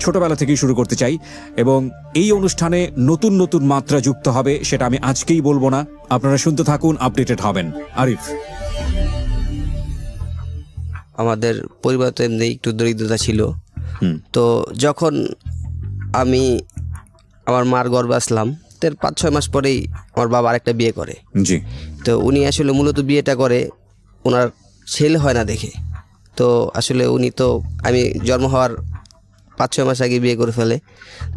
ছোটবেলা থেকেই শুরু করতে চাই এবং এই অনুষ্ঠানে নতুন নতুন মাত্রা যুক্ত হবে, সেটা আমি আজকেই বলবো না। আপনারা শুনতে থাকুন, আপডেটেড হবেন। আরিফ, আমাদের পরিবার তো এমনি একটু দরিদ্রতা ছিল। তো যখন আমি আমার মার গর্ভে আসলাম, তার 5-6 মাস পরেই আমার বাবা আরেকটা বিয়ে করে। জি। তো উনি আসলে মূলত বিয়েটা করে ওনার ছেলে হয় না দেখে। তো আসলে উনি তো আমি জন্ম হওয়ার 5-6 মাস আগে বিয়ে করে ফেলে।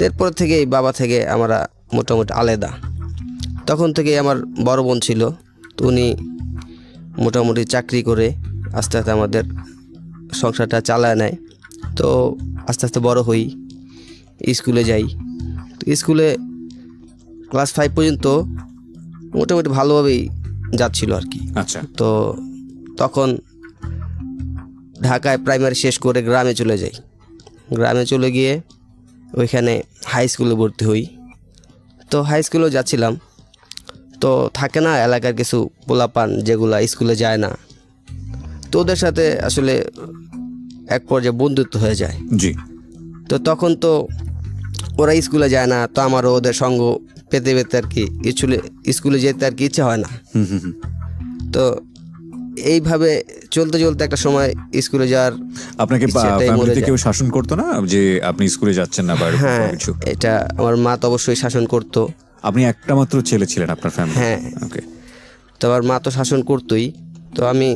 এরপর থেকেই বাবা থেকে আমরা মোটামুটি আলাদা। তখন থেকেই আমার বড় বোন ছিল, তো উনি মোটামুটি চাকরি করে আস্তে আস্তে আমাদের সংসারটা চালায় নেয়। তো আস্তে আস্তে বড় হই, স্কুলে যাই। তো স্কুলে ক্লাস 5 পর্যন্ত মোটামুটি ভালোভাবেই যাচ্ছিল আর কি। আচ্ছা। তো তখন ঢাকায় প্রাইমারি শেষ করে গ্রামে চলে যাই। গ্রামে চলে গিয়ে ওইখানে হাই স্কুলে ভর্তি হই। তো হাই স্কুলেও যাচ্ছিলাম, তো থাকে না এলাকার কিছু পোলাপান যেগুলা স্কুলে যায় না, তো ওদের সাথে আসলে এক পর্যায়ে বন্ধুত্ব হয়ে যায়। জি। তো তখন তো ওরা স্কুলে যায় না, তো আমারও ওদের সঙ্গ পেতে পেতে আর কি স্কুলে যেতে আর কি ইচ্ছা হয় না। তো এইভাবে চলতে চলতে একটা সময় স্কুলে যাওয়ার আপনাকে ইচ্ছাটাই মরে ফ্যামিলিতে যায়। কেউ শাসন করতো না যে আপনি স্কুলে যাচ্ছেন না বা এরকম হ্যাঁ, কিছু? এটা আমার মা তো অবশ্যই শাসন করতো। আপনি একটা মাত্র ছেলে ছিলেন আপনার ফ্যামিলি? হ্যাঁ। ওকে। তো আমার মা তো শাসন করতোই। তো আমি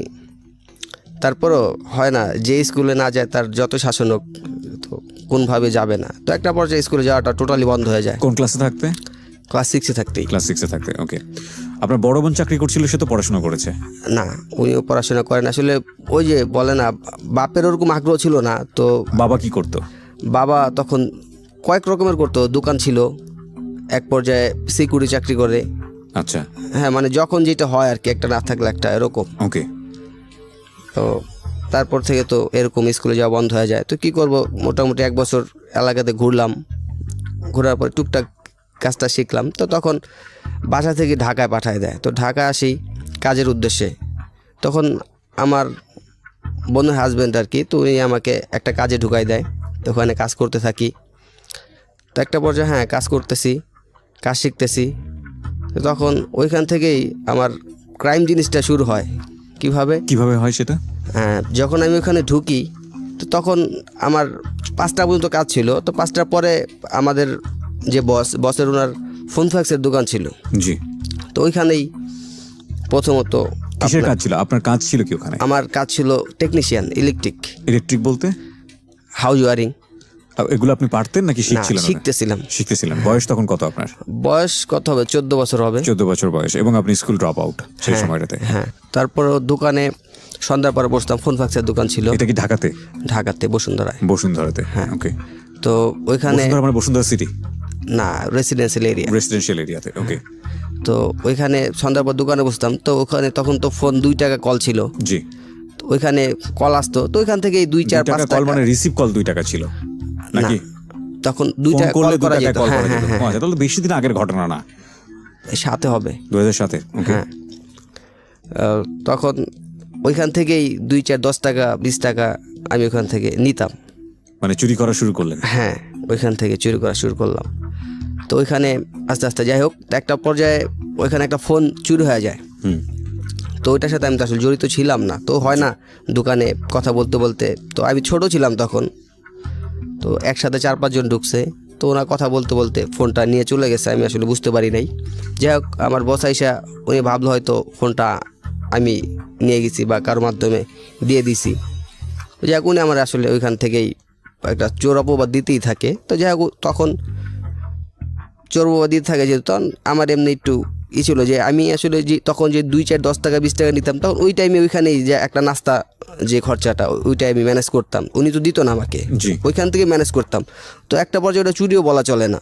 তারপরও হয় না, যে স্কুলে না যায় তার যত শাসন হোক তো কোনভাবে যাবে না। তো একটা পর্যায়ে স্কুলে যাওয়াটা টোটালি বন্ধ হয়ে যায়। কোন ক্লাসে থাকতে? ক্লাস 6-এ থাকতেই। ক্লাস 6-এ থাকতে। ওকে। আপনার বড় বোন চাকরি করছিল, সে তো পড়াশোনা করেছে? না, উনিও পড়াশোনা করেন। আসলে ওই যে বলে না, বাপের ওরকম আগ্রহ ছিল না। তো বাবা কি করতো? বাবা তখন কয়েক রকমের করতো, দোকান ছিল, এক পর্যায়ে সিকিউরিটি চাকরি করে। আচ্ছা। হ্যাঁ, মানে যখন যেটা হয় আর কি, একটা না থাকলে একটা, এরকম। ওকে। তো তারপর থেকে তো এরকম স্কুলে যাওয়া বন্ধ হয়ে যায়। তো কি করব, মোটামুটি 1 বছর এলাকাতে ঘুরলাম। ঘোরার পর টুকটাক কাজটা শিখলাম। তো তখন বাসা থেকে ঢাকায় পাঠায় দেয়। তো ঢাকা আসি কাজের উদ্দেশ্যে। তখন আমার বোনের হাজব্যান্ড আর কি, তো উনি আমাকে একটা কাজে ঢুকাই দেয়। তো ওখানে কাজ করতে থাকি। তো একটা পর্যায়ে হ্যাঁ কাজ করতেছি, কাজ শিখতেছি। তো তখন ওইখান থেকেই আমার ক্রাইম জিনিসটা শুরু হয়। কিভাবে হয় সেটা? যখন আমি ওখানে ঢুকি, তো তখন আমার 5টা পর্যন্ত কাজ ছিল। তো 5টার পরে আমাদের যে বসের ওনার ফোন ফ্যাক্সের দোকান ছিল। জি। তো ওইখানেই প্রথমত কিসের কাজ ছিল আপনার? কাজ ছিল কি ওখানে? আমার কাজ ছিল টেকনিশিয়ান, ইলেকট্রিক। ইলেকট্রিক বলতে? House wiring. এগুলো আপনি পারতেন নাকি শিখছিলেন? শিখতেছিলাম। বয়স তখন কত আপনার? বয়স কত হবে, 14 বছর হবে। 14 বছর বয়স। এবং আপনি স্কুল ড্রপ আউট সেই সময়টাতে? হ্যাঁ। তারপর দোকানে সন্ধ্যার পরে বসতাম, ফোন ফ্যাক্সের দোকান ছিল। এটা কি ঢাকাতে? ঢাকাতে, বসুন্ধরাতে। হ্যাঁ। ওকে। তো ওইখানে মানে বসুন্ধরা সিটি না, রেসিডেন্সিয়াল এরিয়াতে। ওকে। তো ওইখানে সন্ধ্যার পর দোকানে বসতাম। তো ওখানে তখন তো ফোন 2 টাকা কল ছিল। জি। তো ওইখানে কল আসতো, তো ওইখান থেকে 2-4-5 কল মানে রিসিভ কল 2 টাকা ছিল নাকি? তখন 2 টাকা কল করা যেত। হ্যাঁ। আচ্ছা, তাহলে বেশি দিন আগের ঘটনা না? সাথে হবে 2007-এ। ওকে। হ্যাঁ। তখন ওইখান থেকেই 2-4-10 টাকা 20 টাকা আমি ওখান থেকে নিতাম। মানে চুরি করা শুরু করলেন? হ্যাঁ, ওইখান থেকে চুরি করা শুরু করলাম। তো ওইখানে আস্তে আস্তে যাই হোক, একটা পর্যায়ে ওইখানে একটা ফোন চুরি হয়ে যায়। তো ওইটার সাথে আমি তো আসলে জড়িত ছিলাম না। তো হয় না, দোকানে কথা বলতে বলতে, তো আমি ছোট ছিলাম তখন, তো একসাথে 4-5 জন ঢুকছে। তো ওরা কথা বলতে বলতে ফোনটা নিয়ে চলে গেছে, আমি আসলে বুঝতে পারি নাই। যাই হোক, আমার বস আইসা উনি ভাবলো হয়তো ফোনটা আমি নিয়ে গেছি বা কারোর মাধ্যমে দিয়ে দিছি। তো যাই হোক, উনি আমার আসলে ওইখান থেকেই একটা চোর অপবাদ দিতেই থাকে। তো যাই হোক, তখন চোর অপবাদ দিতে থাকে যেহেতু, তখন আমার এমনি একটু ছিল যে আমি আসলে যে তখন যে 2-4-10 টাকা 20 টাকা নিতাম, তখন ওই টাইমে ওইখানেই যে একটা নাস্তা যে খরচাটা ওইটাই আমি ম্যানেজ করতাম। উনি তো দিত না আমাকে, ওইখান থেকে ম্যানেজ করতাম। তো একটা পর্যায়ে ওটা চুরিও বলা চলে না,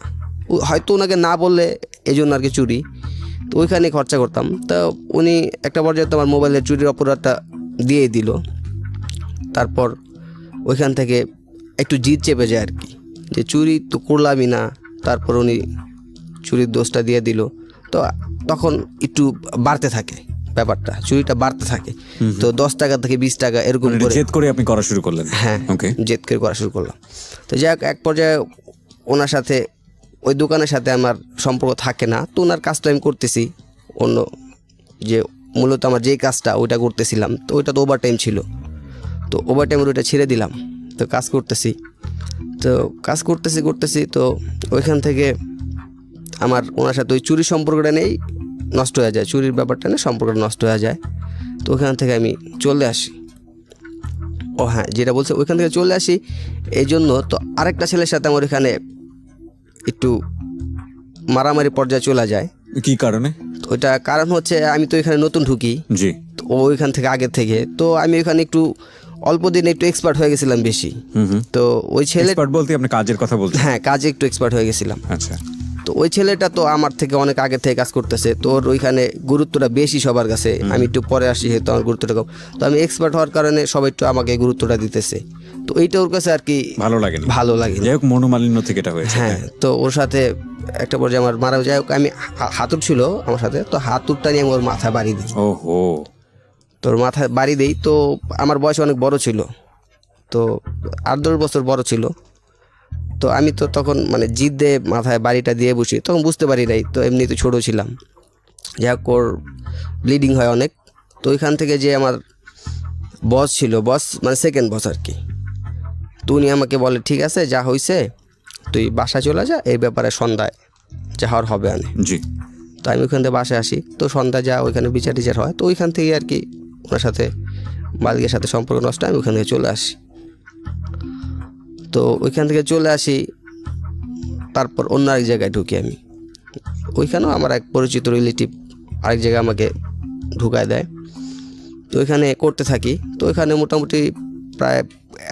হয়তো ওনাকে না বললে এই জন্য আর কি চুরি। তো ওইখানে খরচা করতাম। তো উনি একটা পর্যায়ে তো আমার মোবাইলের চুরির অপরাধটা দিয়ে দিল। তারপর ওইখান থেকে একটু জিদ চেপে যায় আর কি, যে চুরি তো করলামই না। তারপর উনি চুরির দোষটা দিয়ে দিল। তো তখন একটু বাড়তে থাকে ব্যাপারটা, চুরিটা বাড়তে থাকে। তো 10 টাকা থেকে 20 টাকা এরকম মানে করে, জেদ করে আপনি করা শুরু করলেন? হ্যাঁ, ওকে। জেদ করে করা শুরু করলাম। তো যাই হোক, এক পর্যায়ে ওনার সাথে, ওই দোকানের সাথে আমার সম্পর্ক থাকে না। তো ওনার কাজটা আমি করতেছি, অন্য যে মূলত আমার যেই কাজটা ওইটা করতেছিলাম, তো ওইটা তো ওভার টাইম ছিল। তো ওভার টাইমের ওইটা ছেড়ে দিলাম, তো কাজ করতেছি। তো কাজ করতেছি তো ওইখান থেকে আমার ওনার সাথে ওই চুরির সম্পর্কটা নেই, নষ্ট হয়ে যায়, চুরির ব্যাপারটা নেই, সম্পর্কটা নষ্ট হয়ে যায়। তো ওইখান থেকে আমি চলে আসি। ও হ্যাঁ, যেটা বলছে ওইখান থেকে চলে আসি এই জন্য, তো আরেকটা ছেলের সাথে আমার ওইখানে একটু মারামারি পর্যায়ে চলে যায়। কি কারণে? ওইটা কারণ হচ্ছে আমি তো এখানে নতুন ঢুকি, জি। তো ও ওইখান থেকে আগে থেকে, তো আমি ওইখানে একটু অল্প দিনে একটু এক্সপার্ট হয়ে গেছিলাম বেশি। তো ওই ছেলে, এক্সপার্ট বলতে আপনি কাজের কথা বলছেন? হ্যাঁ, কাজে একটু এক্সপার্ট হয়ে গেছিলাম। আচ্ছা। তো ওই ছেলেটা তো আমার থেকে অনেক আগে থেকে কাজ করতেছে, তোর ওইখানে গুরুত্বটা বেশি সবার কাছে, আমি একটু পরে আসি যেহেতু আমার গুরুত্বটা কম। তো আমি এক্সপার্ট হওয়ার কারণে সবাই একটু আমাকে গুরুত্বটা দিতেছে, তো এইটা ওর কাছে আর কি ভালো লাগেনি। যাই হোক, মনোমালিন্য থেকে এটা হয়েছে। হ্যাঁ, তো ওর সাথে একটা পর্যায়ে আমার মারা, যাই হোক, আমি হাতুড় ছিল আমার সাথে, তো হাতুড়টা নিয়ে আমি ওর মাথায় বাড়ি দিই। ওহো। তোর মাথায় বাড়ি দেই, তো আমার বয়স অনেক বড় ছিল, তো 8-10 বছর বড় ছিল। তো আমি তো তখন মানে জিদ্দে মাথায় বাড়িটা দিয়ে বসি, তখন বুঝতে পারি নাই, তো এমনি তো ছোটো ছিলাম। যাই হোক, ওর ব্লিডিং হয় অনেক। তো ওইখান থেকে যে আমার বস ছিল, বস মানে সেকেন্ড বস আর কি, তো উনি আমাকে বলে, ঠিক আছে, যা হয়েছে তুই বাসায় চলে যা, এই ব্যাপারে সন্ধ্যায় যা হওয়ার হবে আনে। জি। তো আমি ওইখান থেকে বাসায় আসি, তো সন্ধ্যা যা ওইখানে বিচার টিচার হয়, তো ওইখান থেকে আর কি ওনার সাথে, মালিকের সাথে সম্পর্ক নষ্ট, আমি ওইখান থেকে চলে আসি। তো ওইখান থেকে চলে আসি, তারপর অন্য আরেক জায়গায় ঢুকি আমি। ওইখানেও আমার এক পরিচিত রিলেটিভ আরেক জায়গায় আমাকে ঢুকায় দেয়, তো ওইখানে করতে থাকি। তো ওইখানে মোটামুটি প্রায়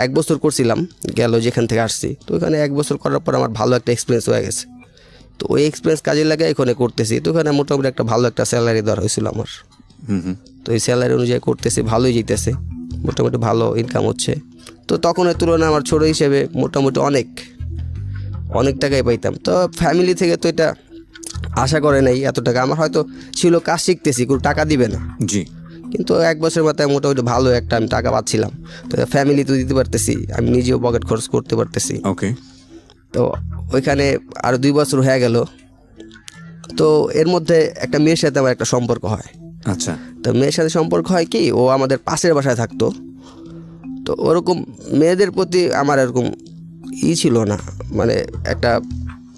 1 বছর করছিলাম গেল যেখান থেকে আসছি। তো ওইখানে 1 বছর করার পর আমার ভালো একটা এক্সপিরিয়েন্স হয়ে গেছে, তো ওই এক্সপিরিয়েন্স কাজে লাগে এখানে করতেছি। তো ওখানে মোটামুটি একটা ভালো একটা স্যালারি দেওয়া হয়েছিল আমার। তো এই স্যালারি অনুযায়ী করতেছি, ভালোই যেতেছে, মোটামুটি ভালো ইনকাম হচ্ছে। তো তখনের তুলনায় আমার ছোটো হিসেবে মোটামুটি অনেক টাকাই পাইতাম। তো ফ্যামিলি থেকে তো এটা আশা করে নাই এত টাকা, আমার হয়তো ছিল কাজ শিখতেছি, কোনো টাকা দিবে না। জি। কিন্তু 1 বছরের মাথায় মোটামুটি ভালো একটা আমি টাকা পাচ্ছিলাম, তো ফ্যামিলি তো দিতে পারতেছি, আমি নিজেও পকেট খরচ করতে পারতেছি। ওকে। তো ওইখানে আরও 2 বছর হয়ে গেল। তো এর মধ্যে একটা মেয়ের সাথে আমার একটা সম্পর্ক হয়। আচ্ছা। তো মেয়ের সাথে সম্পর্ক হয় কি, ও আমাদের পাশের বাসায় থাকতো। তো ওরকম মেয়েদের প্রতি আমার এরকম ছিল না, মানে একটা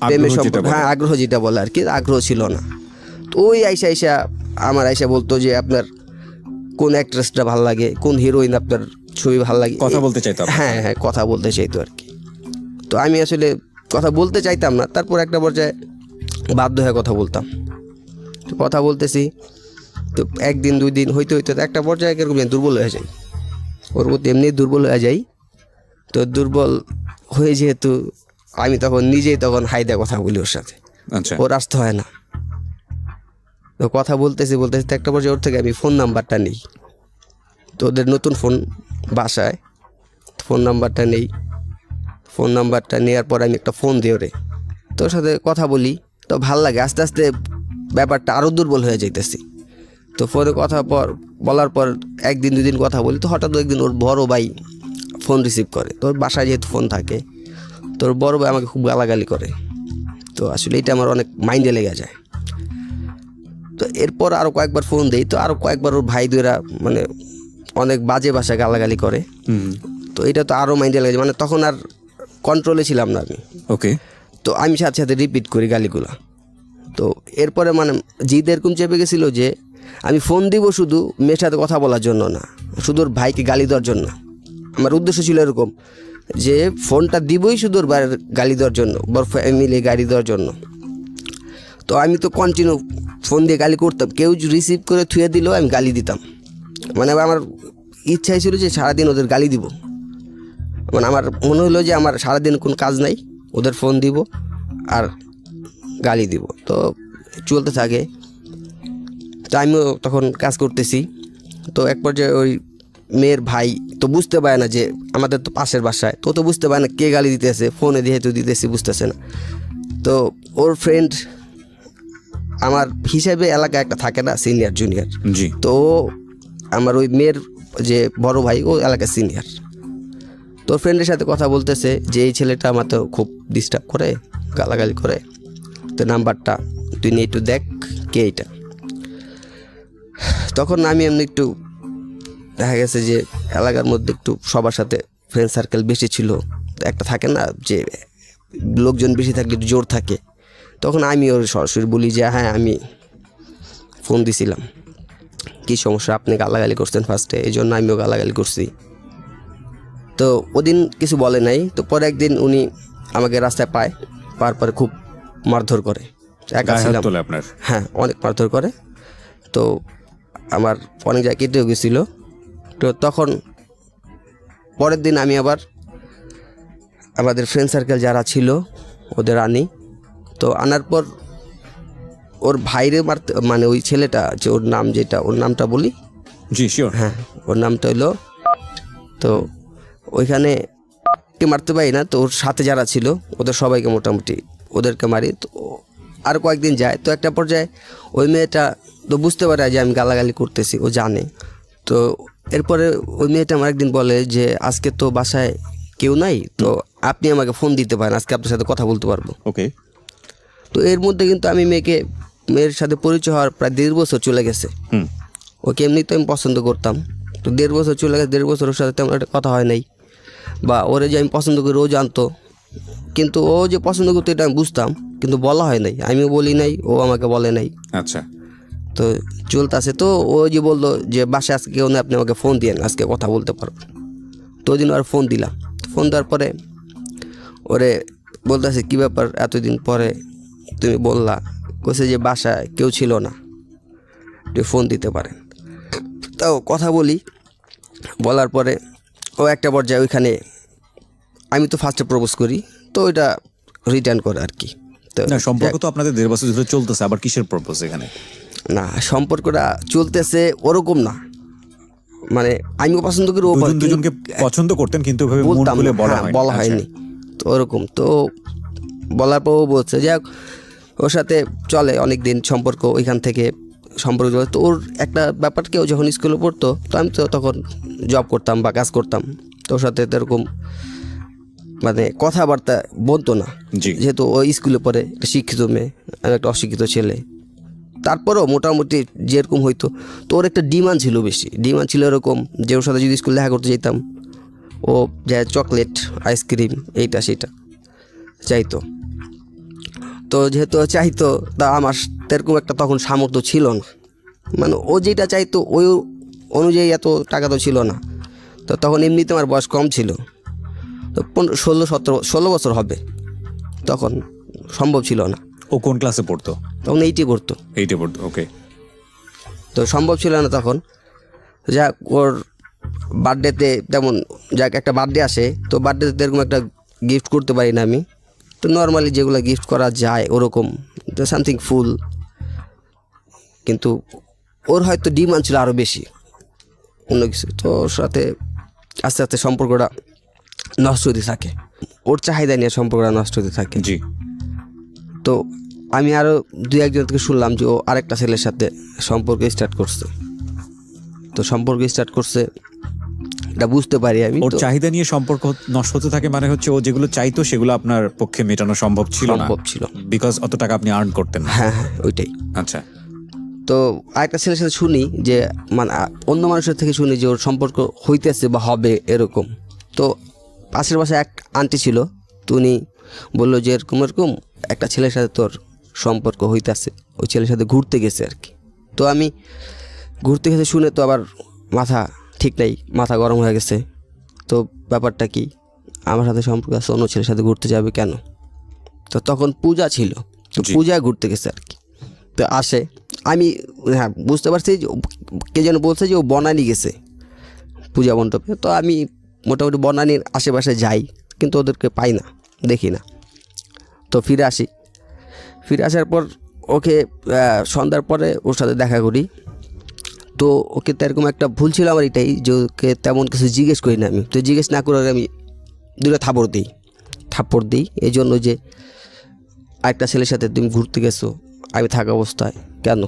প্রেমের সম্পর্ক, হ্যাঁ, আগ্রহ যেটা বলে আর কি, আগ্রহ ছিল না। তো ওই আইসা আমার বলতো যে আপনার কোন অ্যাক্ট্রেসটা ভালো লাগে, কোন হিরোইন আপনার ছবি ভালো লাগে, কথা বলতে চাইতাম। হ্যাঁ, কথা বলতে চাইতো আর কি। তো আমি আসলে কথা বলতে চাইতাম না, তারপর একটা পর্যায়ে বাধ্য হয়ে কথা বলতাম। তো কথা বলতেছি, তো 1 দিন 2 দিন হইতে একটা পর্যায়ে এরকম দুর্বল হয়ে যাই, ওর প্রতি এমনি দুর্বল হয়ে যাই। তো দুর্বল হয়ে যেহেতু আমি তখন নিজেই হাইদা কথা বলি ওর সাথে। আচ্ছা। ওর আসতে হয় না। তো কথা বলতেছি তো একটা পর্যায়ে ওর থেকে আমি ফোন নাম্বারটা নিই। তো ওদের নতুন ফোন বাসায়, ফোন নাম্বারটা নেই। ফোন নাম্বারটা নেওয়ার পর আমি একটা ফোন দিই ওরে, তো ওর সাথে কথা বলি। তো ভাল লাগে, আস্তে আস্তে ব্যাপারটা আরও দুর্বল হয়ে যাইতেছি। তো ফোনে কথা বলার পর 1 দিন 2 দিন কথা বলি, তো হঠাৎ একদিন ওর বড় ভাই ফোন রিসিভ করে। তোর বাসায় যেহেতু ফোন থাকে, তোর বড় ভাই আমাকে খুব গালাগালি করে। তো আসলে এটা আমার অনেক মাইন্ডে লেগে যায়। তো এরপর আরও কয়েকবার ফোন দিই, তো আরও কয়েকবার ওর ভাই দুইরা মানে অনেক বাজে ভাষায় গালাগালি করে। তো এটা তো আরও মাইন্ডে লেগে যায়, মানে তখন আর কন্ট্রোলে ছিলাম না আমি। ওকে। তো আমি সাথে সাথে রিপিট করি গালিগুলা। তো এরপরে মানে জিদ এরকম চেপে গেছিলো যে আমি ফোন দিব শুধু মেয়ের সাথে কথা বলার জন্য না, শুধু ওর ভাইকে গালি দেওয়ার জন্য। আমার উদ্দেশ্য ছিল এরকম যে ফোনটা দিবই শুধু ওর ভাইয়ের গালি দেওয়ার জন্য, বড় ফ্যামিলি গালি দেওয়ার জন্য। তো আমি তো কন্টিনিউ ফোন দিয়ে গালি করতাম, কেউ রিসিভ করে থুয়ে দিলেও আমি গালি দিতাম। মানে আমার ইচ্ছা ছিল যে সারাদিন ওদের গালি দিব। মানে আমার মনে হলো যে আমার সারাদিন কোনো কাজ নাই, ওদের ফোন দিব আর গালি দিব। তো চলতে থাকে। তো আমিও তখন কাজ করতেছি। তো এক পর্যায়ে ওই মেয়ের ভাই তো বুঝতে পারে না যে আমাদের তো পাশের বাসায়, তো বুঝতে পারে না কে গালি দিতেছে, ফোনে যেহেতু দিতেছি বুঝতেছে না। তো ওর ফ্রেন্ড আমার হিসাবে এলাকায় একটা থাকে না সিনিয়র জুনিয়র, জি তো আমার ওই মেয়ের যে বড় ভাই ও এলাকার সিনিয়র, তোর ফ্রেন্ডের সাথে কথা বলতেছে যে এই ছেলেটা আমার তো খুব ডিস্টার্ব করে, গালাগালি করে, তো নাম্বারটা তুই নিয়ে একটু দেখ কে এটা। তখন আমি এমনি একটু দেখা গেছে যে এলাকার মধ্যে একটু সবার সাথে ফ্রেন্ড সার্কেল বেশি ছিল, একটা থাকে না যে লোকজন বেশি থাকলে একটু জোর থাকে, তখন আমি ওর সরাসরি বলি যে হ্যাঁ আমি ফোন দিছিলাম, কী সমস্যা, আপনি গালাগালি করছেন ফার্স্টে, এই জন্য আমিও গালাগালি করছি। তো ওদিন কিছু বলে নাই। তো পরে একদিন উনি আমাকে রাস্তায় পাওয়ার পরে খুব মারধর করে, একা গায়ে হাত ছিলাম, তোলে আপনার? হ্যাঁ অনেক মারধর করে। তো আমার অনেক জায়গায় কেটেও গেছিল। তো তখন পরের দিন আমি আবার আমাদের ফ্রেন্ড সার্কেল যারা ছিল ওদের আনি। তো আনার পর ওর ভাইরে মারতে, মানে ওই ছেলেটা যে ওর নাম, যেটা ওর নামটা বলি, জি শিওর। হ্যাঁ ওর নামটা হলো, তো ওইখানে কে মারতে পারি না, তো ওর সাথে যারা ছিল ওদের সবাইকে মোটামুটি ওদেরকে মারি। তো আর কয়েকদিন যায়, তো একটা পর্যায়ে ওই মেয়েটা তো বুঝতে পারে যে আমি গালাগালি করতেছি, ও জানে। তো এরপরে ওই মেয়েটা আমার একদিন বলে যে আজকে তো বাসায় কেউ নাই, তো আপনি আমাকে ফোন দিতে পারেন, আজকে আপনার সাথে কথা বলতে পারবো। ওকে। তো এর মধ্যে কিন্তু আমি মেয়ের সাথে পরিচয় হওয়ার প্রায় 1.5 বছর চলে গেছে। ওকে এমনি তো আমি পছন্দ করতাম, তো 1.5 বছর চলে গেছে, 1.5 বছর ওর সাথে তেমন একটা কথা হয় নাই, বা ওরে যে আমি পছন্দ করি ও জানতো, কিন্তু ও যে পছন্দ করতো এটা আমি বুঝতাম, কিন্তু বলা হয় নাই, আমিও বলি নাই, ও আমাকে বলে নাই। আচ্ছা। তো চলতেছে। তো ও যে বললো যে বাসায় আজকে কেউ নেই, আপনি আমাকে ফোন দিয়েন, আজকে কথা বলতে পারবেন। তো ওই দিন আর ফোন দিলাম। ফোন দেওয়ার পরে ওরে বলতেছে কী ব্যাপার এতদিন পরে তুমি বললা, কইছে যে বাসায় কেউ ছিল না, তুই ফোন দিতে পারেন। তাও কথা বলি, বলার পরে ও একটা পর্যায়ে ওইখানে, আমি তো ফার্স্টে প্রপোজ করি, তো ওইটা রিটার্ন করে আর কি। তো না, সম্পর্ক তো আপনাদের 1.5 বছর ধরে চলতেছে, আবার কিসের প্রপোজ এখানে? না, সম্পর্কটা চলতেছে ওরকম না, মানে আমিও পছন্দ করি, ও দুজনকে পছন্দ করতেন কিন্তু ওইভাবে মন বলতাম খুলে না, বলা হ্যাঁ, হয়নি। বলা হয়নি। তো ওরকম তো বলার পর ও বলছে, যাক ওর সাথে চলে অনেক দিন সম্পর্ক, ওইখান থেকে সম্পর্ক চলে। তো ওর একটা ব্যাপার, কেউ যখন স্কুলে পড়তো, তো আমি তো তখন জব করতাম বা কাজ করতাম, তো ওর সাথে এরকম মানে কথাবার্তা বলতো না, জি। যেহেতু ও স্কুলে পড়ে, একটা শিক্ষিত মেয়ে, আমি একটা অশিক্ষিত ছেলে। তারপরেও মোটামুটি যেরকম হইতো, তো ওর একটা ডিমান্ড ছিল, বেশি ডিমান্ড ছিল এরকম যে ওর সাথে যদি স্কুলে দেখা করতে যেতাম, ও যায় চকলেট, আইসক্রিম, এইটা সেটা চাইতো। তো যেহেতু ও চাইতো, তা আমার এরকম একটা তখন সামর্থ্য ছিল না, মানে ও যেটা চাইতো ওই অনুযায়ী এত টাকা তো ছিল না। তো তখন এমনিতে আমার বয়স কম ছিল, তো 16 বছর হবে, তখন সম্ভব ছিল না। ও কোন ক্লাসে পড়তো? তখন 8 পড়তো। 8 পড়তো, ওকে। তো সম্ভব ছিল না তখন। যাক ওর বার্থডেতে তেমন, যাক একটা বার্থডে আসে, তো বার্থডেতে এরকম একটা গিফট করতে পারি না আমি, তো নর্মালি যেগুলো গিফট করা যায় ওরকম, তো সামথিং ফুল। কিন্তু ওর হয়তো ডিমান্ড ছিল আরও বেশি অন্য কিছু। তো ওর সাথে আস্তে আস্তে সম্পর্কটা নষ্ট হতে থাকে, ওর চাহিদা নিয়ে সম্পর্কটা নষ্ট হতে থাকে। জি। তো আমি আরও 2-1 থেকে শুনলাম যে ও আরেকটা ছেলের সাথে সম্পর্ক স্টার্ট করছে। তো সম্পর্ক স্টার্ট করছে এটা বুঝতে পারি আমি। ওর তো চাহিদা নিয়ে সম্পর্ক নষ্ট হতে থাকে, মানে হচ্ছে ও যেগুলো চাইতো সেগুলো আপনার পক্ষে মেটানো সম্ভব ছিল না, সম্ভব ছিল, বিকজ অত টাকা আপনি আর্ন করতেন না। হ্যাঁ হ্যাঁ ওইটাই। আচ্ছা। তো আরেকটা ছেলের সাথে শুনি যে, মানে অন্য মানুষের থেকে শুনি যে ওর সম্পর্ক হইতেছে বা হবে এরকম। তো পাশের বাসায় এক আন্টি ছিল, তো উনি বললো যে এরকম এরকম একটা ছেলের সাথে তোর সম্পর্ক হইতেছে, ওই ছেলের সাথে ঘুরতে গেছে আর কি। তো আমি ঘুরতে গেছে শুনে তো আবার মাথা ঠিক নাই, মাথা গরম হয়ে গেছে। তো ব্যাপারটা কি, আমার সাথে সম্পর্ক আছে, অন্য ছেলের সাথে ঘুরতে যাবে কেন? তো তখন পূজা ছিল, তো পূজায় ঘুরতে গেছে আর কি। তো আসে, আমি হ্যাঁ বুঝতে পারছি যে কে যেন বলছে যে ও বনানী গেছে পূজা মণ্ডপে। তো আমি মোটামুটি বনানীর আশেপাশে যাই, কিন্তু ওদেরকে পাই না, দেখি না। তো ফিরে আসার পর ওকে সন্ধ্যার পরে ওর সাথে দেখা করি। তো ওকে তো এরকম একটা ভুল ছিল আমার এটাই, যে ওকে তেমন কিছু জিজ্ঞেস করি না আমি। তো জিজ্ঞেস না করে আমি 2টা থাপ্পড় দিই এই জন্য যে আরেকটা ছেলের সাথে তুমি ঘুরতে গেছো, আমি থাকা অবস্থায়। কেন?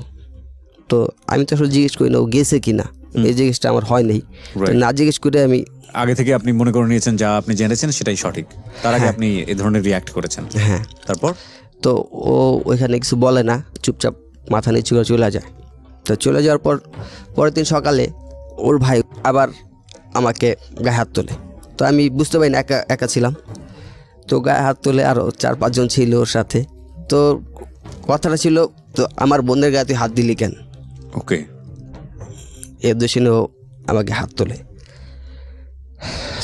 তো আমি তো আসলে জিজ্ঞেস করি না ও গেছে কি না, এই জিজ্ঞেসটা আমার হয় নাই। তো Right. না জিজ্ঞেস করে আমি আগে থেকে আপনি মনে করে নিয়েছেন যা আপনি জেনেছেন সেটাই সঠিক, তার আগে আপনি এ ধরনের রিয়াক্ট করেছেন। হ্যাঁ, তারপর তো ও ওইখানে কিছু বলে না, চুপচাপ মাথা নিচু করে চলে যায়। তো চলে যাওয়ার পর পরের দিন সকালে ওর ভাই আবার আমাকে গায়ে হাত তোলে। তো আমি বুঝতে পারি না, একা একা ছিলাম। তো গায়ে হাত তোলে, আরও 4-5 জন ছিল ওর সাথে। তো কথাটা ছিল, তো আমার বোনের গায়ে তুই হাত দিলি কেন? ওকে, এর দোষিনে ও আমাকে হাত তোলে।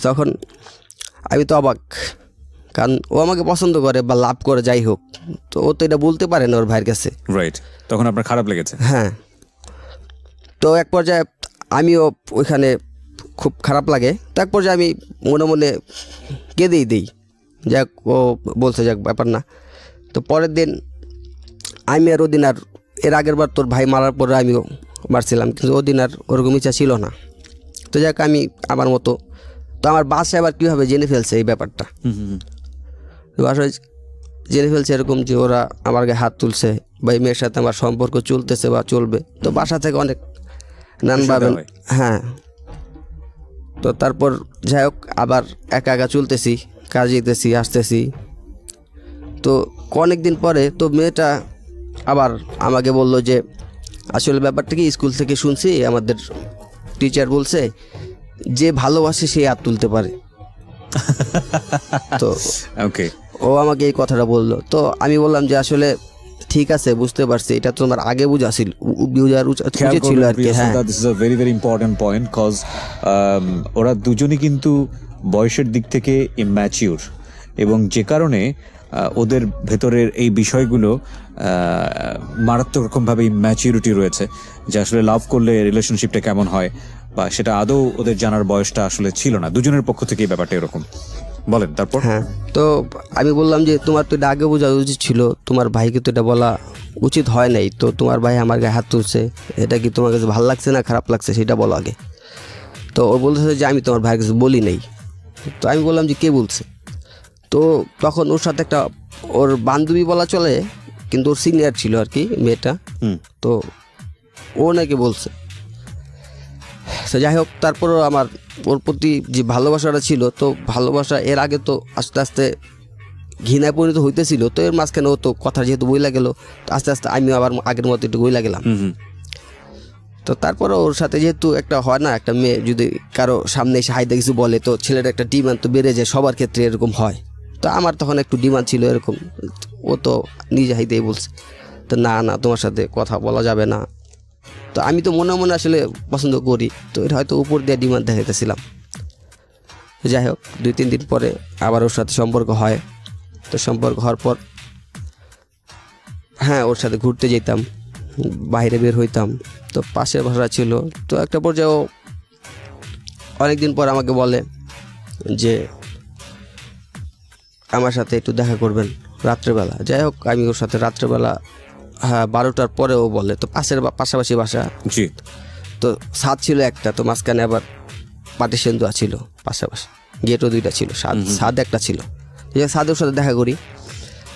তখন আমি তো অবাক, কারণ ও আমাকে পছন্দ করে বা লাভ করে যাই হোক, তো ও তো এটা বলতে পারে না ওর ভাইয়ের কাছে। রাইট, তখন আপনার খারাপ লেগেছে। হ্যাঁ, তো এক পর্যায়ে আমিও ওইখানে খুব খারাপ লাগে। তো এক পর্যায়ে আমি মনে মনে কেঁদেই দিই, যাক ও বলছে যাক ব্যাপার না। তো পরের দিন আমি আর ওদিন আর, এর আগের বার তোর ভাই মারার পরে আমিও মারছিলাম, কিন্তু ওদিন আর ওরকম ইচ্ছা ছিল না। তো যাক আমি আমার মতো, তো আমার বাসায় আবার কীভাবে জেনে ফেলছে এই ব্যাপারটা। বাসায় জেনে ফেলছে এরকম যে ওরা আমার গায়ে হাত তুলছে বা এই মেয়ের সাথে আমার সম্পর্ক চলতেছে বা চলবে। তো বাসা থেকে অনেক নান ভাবেন। হ্যাঁ, তো তারপর যাই হোক আবার একা একা চলতেছি, কাজে যেতেছি আসতেছি। তো অনেক দিন পরে তো মেয়েটা আবার আমাকে বলল যে আসলে ব্যাপারটা কি, স্কুল থেকে শুনছি আমাদের টিচার বলছে যে ভালোবাসে সে হাত তুলতে পারে। তো ওকে, ও আমাকে এই কথাটা বললো। তো আমি বললাম যে আসলে ঠিক আছে, বুঝতে পারছি, এটা তো আমার আগে বুঝা ছিল, উচিত ছিল আর কি। হ্যাঁ, this is a very very important point, cause ওরা দুজনই কিন্তু বয়সের দিক থেকে ইম্যাচিউর, এবং যে কারণে ওদের ভেতরের এই বিষয়গুলো মারাত্মক রকমভাবে ইম্যাচিউরিটি রয়েছে, যে আসলে লাভ করলে রিলেশনশিপটা কেমন হয় বা সেটা আদৌ ওদের জানার বয়সটা আসলে ছিল না দুজনের পক্ষ থেকে। এই ব্যাপারটা এরকম। বলেন তারপর। হ্যাঁ, তো আমি বললাম যে তোমার তো এটা আগে বোঝা উচিত ছিল, তোমার ভাইকে তো এটা বলা উচিত হয় নাই। তো তোমার ভাই আমার গায়ে হাত তুলছে, এটা কি তোমার কাছে ভালো লাগছে না খারাপ লাগছে সেটা বলো আগে। তো ও বলতেছে যে আমি তোমার ভাইয়ের কাছে বলি নাই। তো আমি বললাম যে কে বলছে? তো তখন ওর সাথে একটা ওর বান্ধবী বলা চলে, কিন্তু ওর সিনিয়র ছিল আর কি মেয়েটা। তো ও নাকি বলছে। তো যাই হোক, তারপরও আমার ওর প্রতি যে ভালোবাসাটা ছিল, তো ভালোবাসা এর আগে তো আস্তে আস্তে ঘৃণায় পরিণত হইতেছিল। তো এর মাঝখানে ও তো কথা যেহেতু বইলা গেল, তো আস্তে আস্তে আমিও আবার আগের মতো একটু বইলা গেলাম। তো তারপরে ওর সাথে যেহেতু একটা হয় না, একটা মেয়ে যদি কারো সামনে এসে হাইদা কিছু বলে, তো ছেলেটা একটা ডিমান্ড তো বেড়ে যায়, সবার ক্ষেত্রে এরকম হয়। তো আমার তখন একটু ডিমান্ড ছিল এরকম, ও তো নিজে হাইদেই বলছে তো না না তোমার সাথে কথা বলা যাবে না। তো আমি তো মনে মনে আসলে পছন্দ করি, তো এটা হয়তো উপর দিয়ে ডিমান্ড দেখাইতেছিলাম। যাই হোক 2-3 দিন পরে আবার ওর সাথে সম্পর্ক হয়। তো সম্পর্ক হওয়ার পর হ্যাঁ ওর সাথে ঘুরতে যেতাম, বাইরে বের হইতাম। তো পাশের বাসা ছিল। তো একটা পর্যায়ে অনেকদিন পর আমাকে বলে যে আমার সাথে একটু দেখা করবেন রাত্রেবেলা। যাই হোক আমি ওর সাথে রাত্রেবেলা, হ্যাঁ 12টার পরেও বলে। তো পাশাপাশি বাসা, জি। তো ছাদ ছিল একটা, তো মাঝখানে আবার পার্টিশন দেওয়া ছিল, পাশাপাশি গেটও 2টা ছিল, ছাদ একটা ছিল। ছাদের সাথে দেখা করি।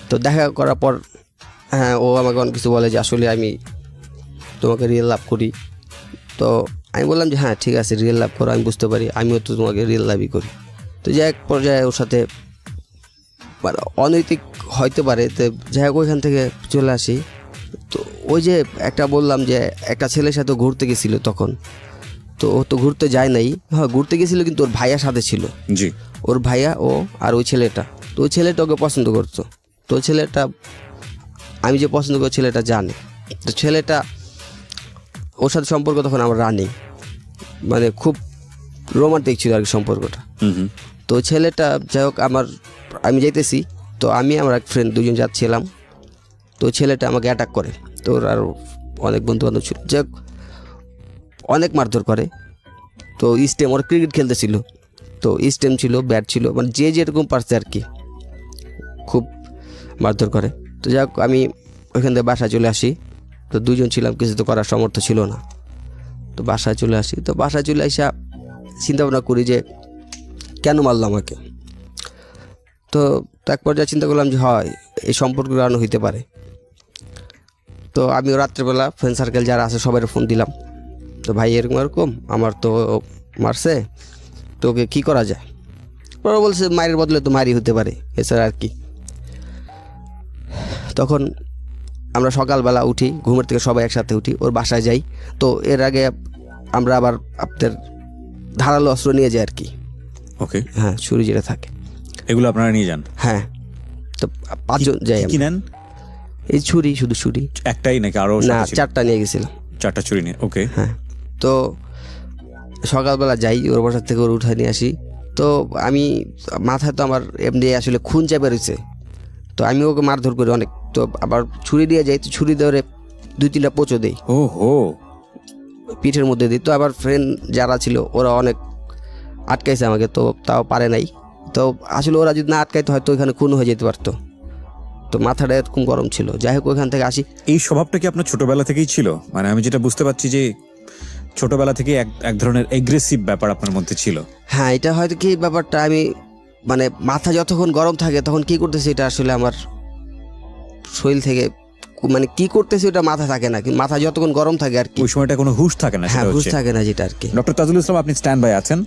তো দেখা করার পর হ্যাঁ ও আমাকে অনেক কিছু বলে যে আসলে আমি তোমাকে রিয়েল লাভ করি। তো আমি বললাম যে হ্যাঁ ঠিক আছে, রিয়েল লাভ করো, আমি বুঝতে পারি, আমিও তো তোমাকে রিয়েল লাভই করি। তো যাই এক পর্যায়ে ওর সাথে অনৈতিক হইতে পারে, তো যাই হোক ওইখান থেকে চলে আসি। তো ওই যে একটা বললাম যে একটা ছেলের সাথে ঘুরতে গেছিলো তখন, তো ও তো ঘুরতে যায় নাই, হ্যাঁ ঘুরতে গেছিলো কিন্তু ওর ভাইয়ার সাথে ছিল। জি। ওর ভাইয়া ও আর ওই ছেলেটা, তো ওই ছেলেটা ওকে পছন্দ করতো। তো ওই ছেলেটা, আমি যে পছন্দ করি ছেলেটা জানে। তো ছেলেটা ওর সাথে সম্পর্ক তখন আমার রানিং, মানে খুব রোমান্টিক ছিল আর কি সম্পর্কটা। তো ছেলেটা যাই হোক আমি যাইতেছি, তো আমি আমার এক ফ্রেন্ড 2জন যাচ্ছিলাম। তো ছেলেটা আমাকে অ্যাটাক করে। তো ওর আরও অনেক বন্ধু বান্ধব ছিল, যাই হোক অনেক মারধর করে। তো স্টেম, ওরা ক্রিকেট খেলতেছিল, তো স্টেম ছিল, ব্যাট ছিল, মানে যে যেরকম পারছে আর কি, খুব মারধর করে। তো যাই হোক আমি ওইখান থেকে বাসায় চলে আসি। তো 2জন ছিলাম, কিছু তো করার সামর্থ্য ছিল না। তো বাসায় চলে আসি। তো বাসায় চলে আসা চিন্তা ভাবনা করি যে কেন মারলো আমাকে। তো এক পর্যায়ে চিন্তা করলাম যে হয় এই সম্পর্ক কারণ হইতে পারে। তো আমিও রাত্রেবেলা ফ্রেন্ড সার্কেল যারা আছে সবাই ফোন দিলাম, তো ভাই এরকম এরকম আমার তো মারছে, তো ওকে কী করা যায়। ওরা বলছে মায়ের বদলে তো মারি হতে পারে, এছাড়া আর কি। তখন আমরা সকালবেলা উঠি, ঘুমের থেকে সবাই একসাথে উঠি, ওর বাসায় যাই। তো এর আগে আমরা আবার আপনার ধারালো অস্ত্র নিয়ে যাই আর কি। ওকে, হ্যাঁ, ছুরি যেটা থাকে এগুলো আপনারা নিয়ে যান? হ্যাঁ, তো 5 জন যাই। কি নেন? এই ছুরি, শুধু ছুরি। একটাই নাকি আরো? না, 4টা নিয়ে গেছিলাম। 4টা ছুরি নিয়ে? ওকে। হ্যাঁ, তো সকালবেলা যাই, ওর বাসা থেকে ওর উঠায় নিয়ে আসি। তো আমি মাথায় তো আমার এমনি আসলে খুন চেপে রয়েছে, তো আমি ওকে মারধর করি অনেক। তো আবার ছুরি দিয়ে যাই, তো ছুরি ধরে 2-3টা পোঁচও দিই, ও হো, পিঠের মধ্যে দিই। তো আবার ফ্রেন্ড যারা ছিল ওরা অনেক আটকাইছে আমাকে, তো তাও পারে নাই। তো আসলে ওরা যদি না আটকাইতো হয়তো ওইখানে খুন হয়ে যেতে পারতো। তো মাথাটা এরকম গরম ছিল। যাই হোক, ওইখান থেকে আসি। এই স্বভাবটা কি আপনার ছোটবেলা থেকেই ছিল? মানে আমি যেটা বুঝতে পারছি যে ছোটবেলা থেকে এক ধরনের এগ্রেসিভ ব্যাপার আপনার মধ্যে ছিল। হ্যাঁ, এটা হয়তো কি ব্যাপারটা, আমি মানে মাথা যতক্ষণ গরম থাকে তখন কি করতেছি এটা আসলে আমার শরীর থেকে মানে কি করতেছি ওটা মাথা থাকে না, কিন্তু মাথা যতক্ষণ গরম থাকে আর কি, ওই সময়টা কোনো হুঁশ থাকে না। হ্যাঁ, হুঁশ থাকে না, যেটা আর কি। ডক্টর তাজুল ইসলাম, আপনি স্ট্যান্ড বাই আছেন।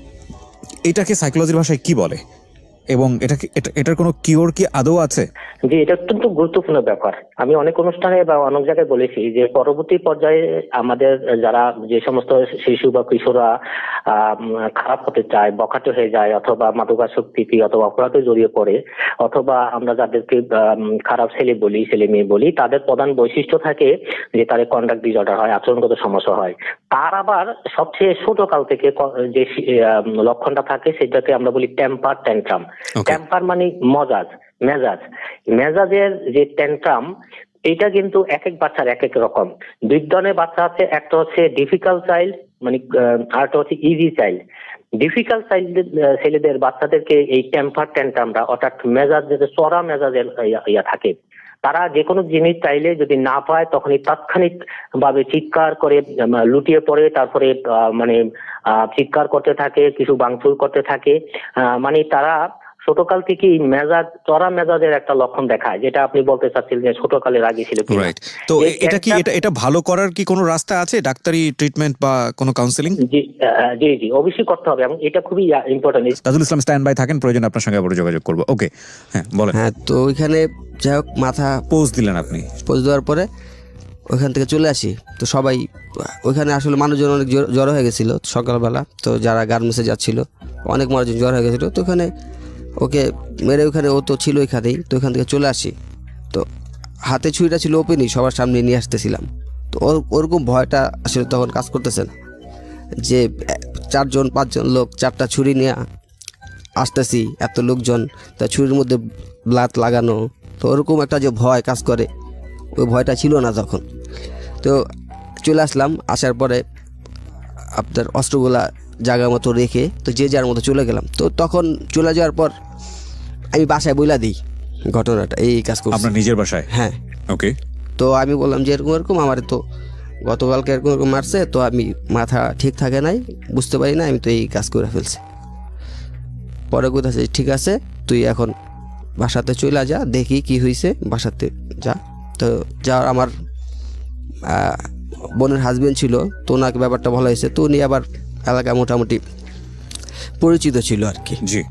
এটাকে সাইকোলজির ভাষায় কি বলে, এবং এটার কোনো কিওর কি আদৌ আছে? জি, এটা অত্যন্ত গুরুত্বপূর্ণ ব্যাপার। আমি অনেক অনুষ্ঠানে বা অনেক জায়গায় বলেছি যে পরবর্তী পর্যায়ে আমাদের যারা যে সমস্ত শিশু বা কিশোররা খারাপ হতে চায়, বখাটে হয়ে যায়, অথবা মাদকাসক্তি অথবা অপরাধে জড়িয়ে পড়ে, অথবা আমরা যাদেরকে খারাপ ছেলে বলি, ছেলে মেয়ে বলি, তাদের প্রধান বৈশিষ্ট্য থাকে যে তাদের কন্ডাক্ট ডিসঅর্ডার হয়, আচরণগত সমস্যা হয়। তার আবার সবচেয়ে ছোট কাল থেকে যে লক্ষণটা থাকে সেটাকে আমরা বলি টেম্পার ট্যান্ট্রাম। টেম্পার মানে মেজাজের যে ট্যান্ট্রাম, এটা কিন্তু এক এক বাচ্চার এক এক রকম। 2 ধরনের বাচ্চা আছে, একটা হচ্ছে ডিফিকাল্ট চাইল্ড, মানে আরেকটা হচ্ছে ইজি চাইল্ড। ডিফিকাল্ট ছেলেদের বাচ্চাদেরকে এই টেম্পার ট্যান্ট্রামটা, অর্থাৎ মেজাজের চড়া মেজাজের ইয়া থাকে। তারা যে কোনো জিনিস চাইলে যদি না পায় তখনই তাৎক্ষণিক ভাবে চিৎকার করে লুটিয়ে পড়ে, তারপরে মানে চিৎকার করতে থাকে, কিছু ভাঙচুর করতে থাকে। মানে তারা ছোটকাল থেকেই চড়া মেজাজের একটা লক্ষণ দেখায়, যেটা আপনি বলতে চাচ্ছিলেন যে ছোটকালে রাগী ছিল। তো এটা ভালো করার কি কোনো রাস্তা আছে, ডাক্তারি ট্রিটমেন্ট বা কোনো কাউন্সেলিং? জি জি, অবশ্যই করতে হবে, এবং এটা খুবই important. Tajul Islam stand by থাকেন, প্রয়োজন আপনার সঙ্গে আবার যোগাযোগ করবো। ওকে, হ্যাঁ বলেন। হ্যাঁ, তো ওইখানে যাই হোক মাথা পোজ দিলেন আপনি। পোজ দেওয়ার পরে ওইখান থেকে চলে আসি। তো সবাই ওইখানে আসলে মানুষজন অনেক জ্বর হয়ে গেছিলো সকালবেলা, তো যারা গার্মেন্টসে যাচ্ছিল অনেক মানুষজন জ্বর হয়ে গেছিলো। তো ওখানে ওকে মেরে, ওখানে ও তো ছিল ওইখানেই। তো ওইখান থেকে চলে আসি, তো হাতে ছুরিটা ছিল ওপেনই, সবার সামনে নিয়ে আসতেছিলাম। তো ওরকম ভয়টা আসলে তখন কাজ করতেছে না, যে 4-5 জন লোক 4টা ছুরি নিয়ে আসতেছি, এত লোকজন, তা ছুরির মধ্যে ব্লাড লাগানো, তো ওরকম একটা যে ভয় কাজ করে, ওই ভয়টা ছিল না তখন। তো চলে আসলাম, আসার পরে আপনার অস্ত্রগুলা জায়গা মতো রেখে তো যে যার মতো চলে গেলাম। তো তখন চলে যাওয়ার পর আমি বাসায় বইলা দিই ঘটনাটা, এই কাজ করছি। আপনার নিজের বাসায়? হ্যাঁ। ওকে। তো আমি বললাম যে এরকম এরকম আমার তো গতকালকে এরকম এরকম মারছে, তো আমি মাথা ঠিক থাকে নাই, বুঝতে পারি না, আমি তো এই কাজ করে ফেলছি। পরে কোথাছে, ঠিক আছে তুই এখন বাসাতে চলে যা, দেখি কি হয়েছে, বাসাতে যা। তো যা, আমার বোনের হাজবেন্ড ছিল, তো ওনাকে ব্যাপারটা ভালো হয়েছে, তো উনি আবার এলাকায় মোটামুটি পরিচিত ছিল আর কি। জি।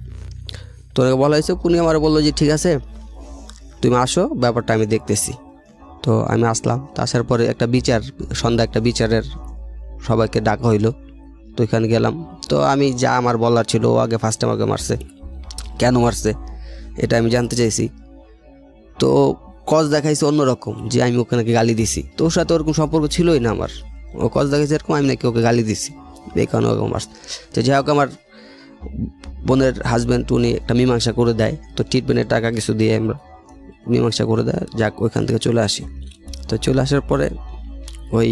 তো ওনাকে বলা হয়েছে, উনি আমার বললো যে ঠিক আছে তুমি আসো, ব্যাপারটা আমি দেখতেছি। তো আমি আসলাম। তো আসার পরে সন্ধ্যা একটা বিচারের সবাইকে ডাকা হইলো। তো ওইখানে গেলাম। তো আমি যা আমার বলার ছিল, ও আগে ফার্স্ট আমাকে মারছে, কেন মারছে এটা আমি জানতে চাইছি। তো কজ দেখাইছে অন্যরকম, যে আমি ওকে নাকি গালি দিছি। তো ওর সাথে ওরকম সম্পর্ক ছিলই না আমার। ও কজ দেখাইছে এরকম, আমি নাকি ওকে গালি দিছি, এই কারণে ওকে মারছে। তো যাই হোক, আমার বোনের হাজব্যান্ড উনি একটা মীমাংসা করে দেয়। তো ট্রিটমেন্টের টাকা কিছু দিয়ে আমরা মীমাংসা করে দেয়, যাক ওইখান থেকে চলে আসি। তো চলে আসার পরে ওই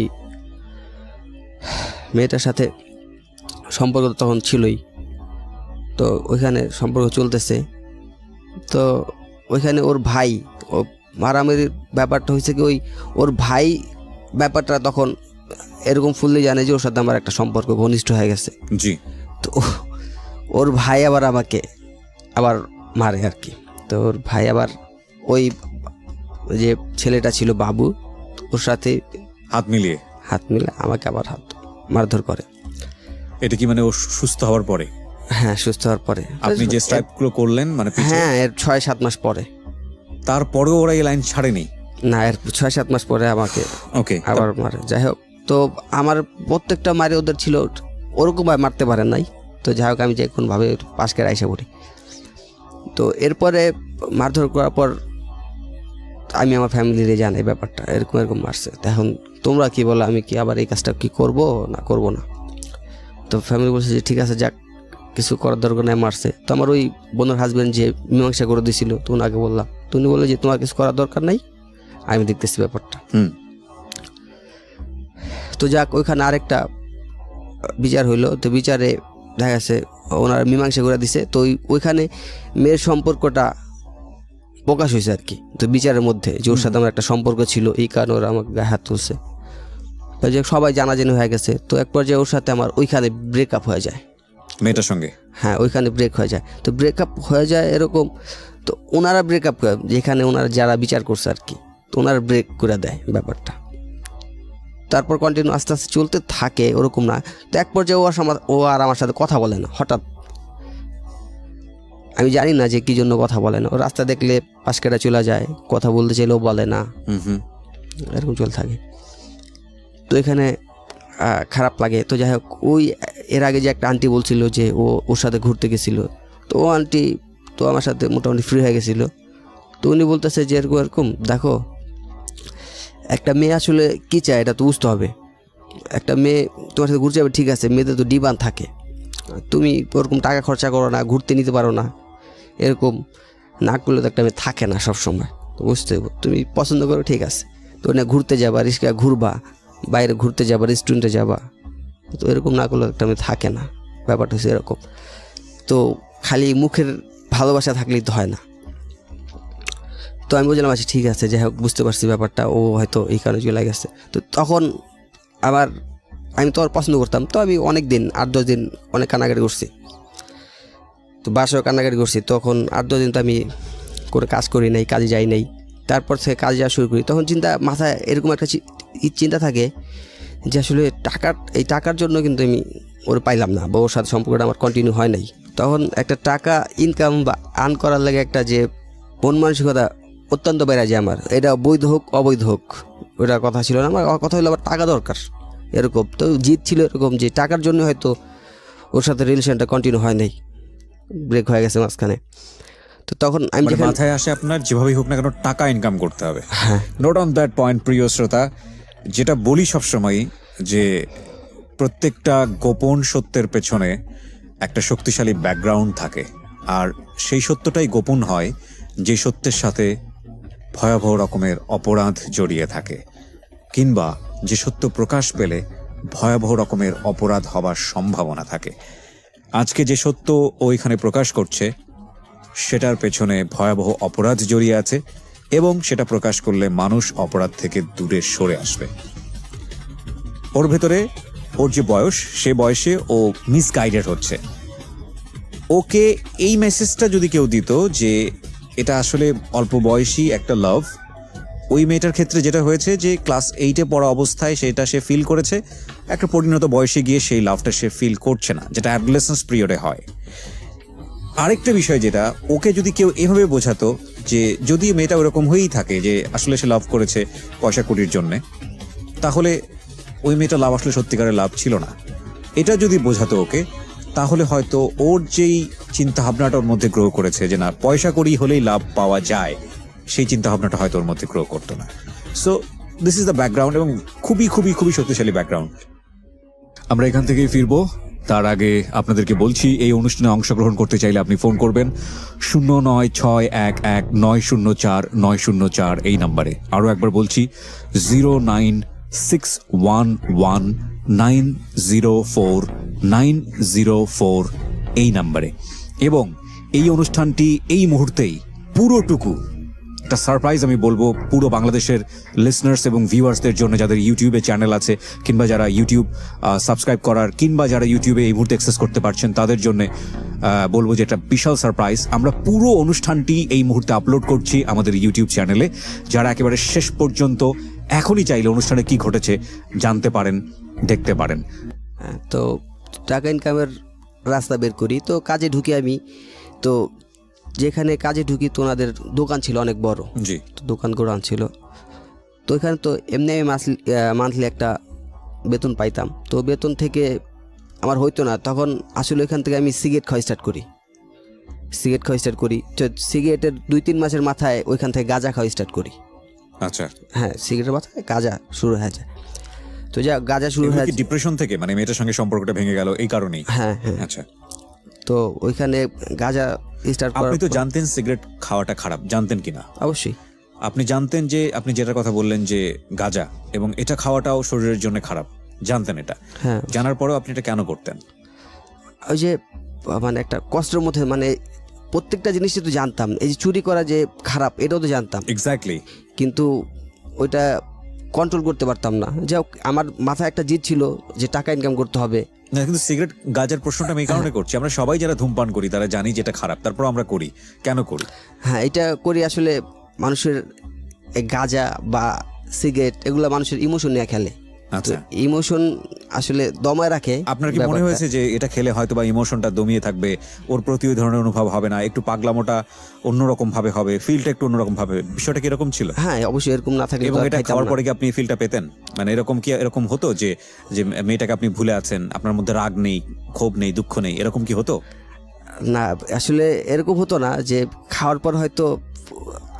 মেয়েটার সাথে সম্পর্ক তখন ছিলই, তো ওইখানে সম্পর্ক চলতেছে। তো ওইখানে ওর ভাই, ও মারামারির ব্যাপারটা হয়েছে কি, ওর ভাই ব্যাপারটা তখন এরকম ফুললি জানে যে ওর সাথে আমার একটা সম্পর্ক ঘনিষ্ঠ হয়ে গেছে। জি। তো ওর ভাই আবার আমাকে আবার মারে আর কি। তো ওর ভাই আবার ওই যে ছেলেটা ছিল বাবু, ওর সাথে হাত মিলিয়ে? হাত মিলে আমাকে আবার হাত মারধর করে। এটা কি মানে ও সুস্থ হওয়ার পরে? হ্যাঁ, সুস্থ হওয়ার পরে। আপনি যে স্ট্রাইপগুলো করলেন মানে পিঠে, হ্যাঁ, এর 6-7 মাস পরে। তারপরেও ওরা এই লাইন ছাড়েনি? না, এর 6-7 মাস পরে আমাকে ওকে, আবার মারে। যাই হোক, তো আমার প্রত্যেকটা মারে ওদের ছিল ওরকম ভাবে মারতে পারেন নাই। তো যাই হোক, আমি যে কোনোভাবে পাশ করে আইসা পড়ি। তো এরপরে মারধর করার পর আমি আমার ফ্যামিলিরে জানাই ব্যাপারটা, এরকম এরকম মারছে। তো এখন তোমরা কি বলো, আমি কি আবার এই কাজটা কি করব না করব না? তো ফ্যামিলি বলছে যে ঠিক আছে, যাক, কিছু করার দরকার নেই, মারছে। তো আমার ওই বোনের হাজব্যান্ড যে মীমাংসা করে দিয়েছিল, তো ওনাকে বললাম, তো উনি বললো যে তোমার কিছু করার দরকার নাই, আমি দেখতেছি ব্যাপারটা। তো যাক, ওইখানে আরেকটা বিচার হইলো। তো বিচারে দেখা গেছে ওনারা মীমাংসা করে দিছে। তো ওইখানে মেয়ের সম্পর্কটা প্রকাশ হয়েছে আর কি। তো বিচারের মধ্যে যে ওর সাথে আমার একটা সম্পর্ক ছিল, এই কারণে ওরা আমাকে গায়ে হাত তুলছে। তো যে সবাই জানাজানি হয়ে গেছে। তো এক পর্যায়ে ওর সাথে আমার ওইখানে ব্রেকআপ হয়ে যায়, মেয়েটার সঙ্গে। হ্যাঁ, ওইখানে ব্রেক হয়ে যায়। তো ব্রেকআপ হয়ে যায় এরকম। তো ওনারা ব্রেকআপ করে, যেখানে ওনারা যারা বিচার করছে আর কি, তো ওনারা ব্রেক করে দেয় ব্যাপারটা। তারপর কন্টিনিউ আস্তে আস্তে চলতে থাকে, ওরকম না। তো এক পর্যায়ে ও আর আমার সাথে কথা বলে না। হঠাৎ আমি জানি না যে কি জন্য কথা বলে না। ও রাস্তা দেখলে পাশ কেটে চলে যায়, কথা বলতে চাইলেও বলে না, এরকম চলতে থাকে। তো এখানে খারাপ লাগে। তো যাই হোক, ওই এর আগে যে একটা আন্টি বলছিল যে ওর সাথে ঘুরতে গেছিল, তো ও আন্টি তো আমার সাথে মোটামুটি ফ্রি হয়ে গেছিল। তো উনি বলতেছে যে এরকম এরকম, দেখো, একটা মেয়ে আসলে কী চায় এটা তো বুঝতে হবে। একটা মেয়ে তোমার সাথে ঘুরতে যাবে, ঠিক আছে, মেয়েদের তো ডিমান্ড থাকে, তুমি ওরকম টাকা খরচা করো না, ঘুরতে নিতে পারো না, এরকম না করলে তো একটা মেয়ে থাকে না সবসময়। তো বুঝতে হবে, তুমি পছন্দ করো, ঠিক আছে, তো না ঘুরতে যাবা, রিস্কা ঘুরবা, বাইরে ঘুরতে যাবা, রেস্টুরেন্টে যাবা, তো এরকম না করলে একটা মেয়ে থাকে না। ব্যাপারটা হচ্ছে এরকম। তো খালি মুখের ভালোবাসা থাকলেই তো হয় না। তো আমি বললাম আচ্ছা ঠিক আছে, যাই হোক, বুঝতে পারছি ব্যাপারটা, ও হয়তো এই কারণে চলে গেছে। তো তখন আমি তো আর পছন্দ করতাম। তো আমি অনেক দিন 8-10 দিন অনেক কান্নাকাটি করছি। তো বাসায় কান্নাকাটি করছি। তখন 8-10 দিন তো আমি কোনো কাজ করি নাই, কাজে যাই নাই। তারপর থেকে কাজে যাওয়া শুরু করি। তখন মাথায় এরকম একটা চিন্তা থাকে যে আসলে টাকার জন্য কিন্তু আমি ওর পাইলাম না, বা ওর সাথে সম্পর্কটা আমার কন্টিনিউ হয় নাই। তখন একটা টাকা ইনকাম বা আর্ন করার লাগে একটা যে মন মানসিকতা অত্যন্ত বেড়ে যায় আমার। এটা বৈধ হোক অবৈধ হোক ওটা কথা ছিল না, আমার কথা হলো আমার টাকা দরকার, এরকম। তো জিদ ছিল এরকম যে টাকার জন্য হয়তো ওর সাথে রিলেশনটা কন্টিনিউ হয় নাই, ব্রেক হয়ে গেছে মাঝখানে। তো তখন আমি মাথায় আসে আপনার যেভাবেই হোক না কেন টাকা ইনকাম করতে হবে। হ্যাঁ, নোট অন দ্যাট পয়েন্ট, প্রিয় শ্রোতা। যেটা বলি সবসময় যে প্রত্যেকটা গোপন সত্যের পেছনে একটা শক্তিশালী ব্যাকগ্রাউন্ড থাকে, আর সেই সত্যটাই গোপন হয় যে সত্যের সাথে ভয়াবহ রকমের অপরাধ জড়িয়ে থাকে, কিংবা যে সত্য প্রকাশ পেলে ভয়াবহ রকমের অপরাধ হবার সম্ভাবনা থাকে। আজকে যে সত্য ও এখানে প্রকাশ করছে সেটার পেছনে ভয়াবহ অপরাধ জড়িয়ে আছে, এবং সেটা প্রকাশ করলে মানুষ অপরাধ থেকে দূরে সরে আসবে। ওর ভেতরে ওর যে বয়স, সে বয়সে ও মিসগাইডেড হচ্ছে। ওকে এই মেসেজটা যদি কেউ দিত যে এটা আসলে অল্প বয়সী একটা লাভ, ওই মেয়েটার ক্ষেত্রে যেটা হয়েছে যে ক্লাস 8-এ পড়া অবস্থায় সেটা সে ফিল করেছে, একটা পরিণত বয়সে গিয়ে সেই লাভটা সে ফিল করছে না, যেটা অ্যাডোলেসেন্স পিরিয়ডে হয়। আরেকটা বিষয় যেটা, ওকে যদি কেউ এভাবে বোঝাতো যে যদি মেয়েটা ওরকম হয়েই থাকে যে আসলে সে লাভ করেছে পয়সা কুড়ির জন্যে, তাহলে ওই মেয়েটা লাভ আসলে সত্যিকারের লাভ ছিল না, এটা যদি বোঝাতো ওকে, তাহলে হয়তো ওর যেই চিন্তাভাবনাটা ওর মধ্যে গ্রো করেছে যে না পয়সা করি হলেই লাভ পাওয়া যায়, সেই চিন্তাভাবনাটা হয়তো ওর মধ্যে গ্রো করতো না। So this is the background, এবং খুবই খুবই খুবই শক্তিশালী ব্যাকগ্রাউন্ড। আমরা এখান থেকেই ফিরবো। তার আগে আপনাদেরকে বলছি, এই অনুষ্ঠানে অংশগ্রহণ করতে চাইলে আপনি ফোন করবেন 09611904 এই নাম্বারে। আরও একবার বলছি 09611904904 এই নাম্বারে। এবং এই অনুষ্ঠানটি এই মুহূর্তেই পুরোটুকু একটা সারপ্রাইজ আমি বলবো পুরো বাংলাদেশের লিসনার্স এবং ভিউয়ার্সদের জন্য, যাদের ইউটিউবে চ্যানেল আছে, কিংবা যারা ইউটিউব সাবস্ক্রাইব করার, কিংবা যারা ইউটিউবে এই মুহূর্তে অ্যাক্সেস করতে পারছেন, তাদের জন্য বলবো যে একটা বিশাল সারপ্রাইজ। আমরা পুরো অনুষ্ঠানটি এই মুহূর্তে আপলোড করছি আমাদের ইউটিউব চ্যানেলে। যারা একেবারে শেষ পর্যন্ত এখনই চাইলে অনুষ্ঠানে কি ঘটেছে জানতে পারেন, দেখতে পারেন। হ্যাঁ, তো টাকা ইনকামের রাস্তা বের করি, তো কাজে ঢুকি আমি। তো যেখানে কাজে ঢুকি তো ওনাদের দোকান ছিল অনেক বড়, জি, তো দোকান গোডাউন ছিল। তো এখানে তো এমনি আমি মান্থলি একটা বেতন পাইতাম। তো বেতন থেকে আমার হইতো না, তখন আসলে ওইখান থেকে আমি সিগারেট খাওয়া স্টার্ট করি। তো সিগারেটের 2-3 মাসের মাথায় ওইখান থেকে গাঁজা খাওয়া স্টার্ট করি। আচ্ছা। হ্যাঁ, সিগারেটের মাথায় গাঁজা শুরু হয়ে যায়। তো যা গাঁজা শুরু হয়ে যায়, ডিপ্রেশন থেকে মানে মেয়েটার সঙ্গে সম্পর্কটা ভেঙে গেল এই কারণেই? হ্যাঁ হ্যাঁ। আচ্ছা, তো ওইখানে গাঁজা স্টার্ট করার আপনি তো জানতেন সিগারেট খাওয়াটা খারাপ, জানতেন কিনা? অবশ্যই আপনি জানতেন যে আপনি যেটার কথা বললেন যে গাঁজা, এবং এটা খাওয়াটাও শরীরের জন্য খারাপ, জানতেন এটা? হ্যাঁ। জানার পরেও আপনি এটা কেন করতেন? ওই যে মানে একটা কষ্টের মধ্যে, মানে প্রত্যেকটা জিনিসই তো জানতাম, এই যে চুরি করা যে খারাপ এটাও তো জানতাম, এক্স্যাক্টলি, কিন্তু ওইটা কন্ট্রোল করতে পারতাম না। যাই হোক, আমার মাথায় একটা জিদ ছিল যে টাকা ইনকাম করতে হবে। না, কিন্তু সিগারেট গাঁজার প্রশ্নটা আমি এই কারণে করছি, আমরা সবাই যারা ধূমপান করি তারা জানি যেটা খারাপ, তারপর আমরা করি, কেন করি? হ্যাঁ, এটা করি আসলে মানুষের এই গাঁজা বা সিগারেট এগুলো মানুষের ইমোশন নিয়ে খেলে। আচ্ছা, ইমোশন আসলে দমায় রাখে। আপনার কি মনে হয়েছে যে এটা খেলে হয়তো বা ইমোশনটা দমিয়ে থাকবে, ওর প্রতি ওই ধরনের অনুভব হবে না, একটু পাগলামোটা অন্যরকম ভাবে হবে, ফিলটা একটু অন্যরকম ভাবে, বিষয়টা কি এরকম ছিল? হ্যাঁ, অবশ্যই এরকম না থাকলে এবং তো আর এটা খাইতাম খাওয়ার না। পরে কি আপনি ফিলটা পেতেন? মানে এরকম হতো যে যে মেয়েটাকে আপনি ভুলে আছেন, আপনার মধ্যে রাগ নেই, ক্ষোভ নেই, দুঃখ নেই, এরকম কি হতো? না, আসলে এরকম হতো না যে খাওয়ার পর হয়তো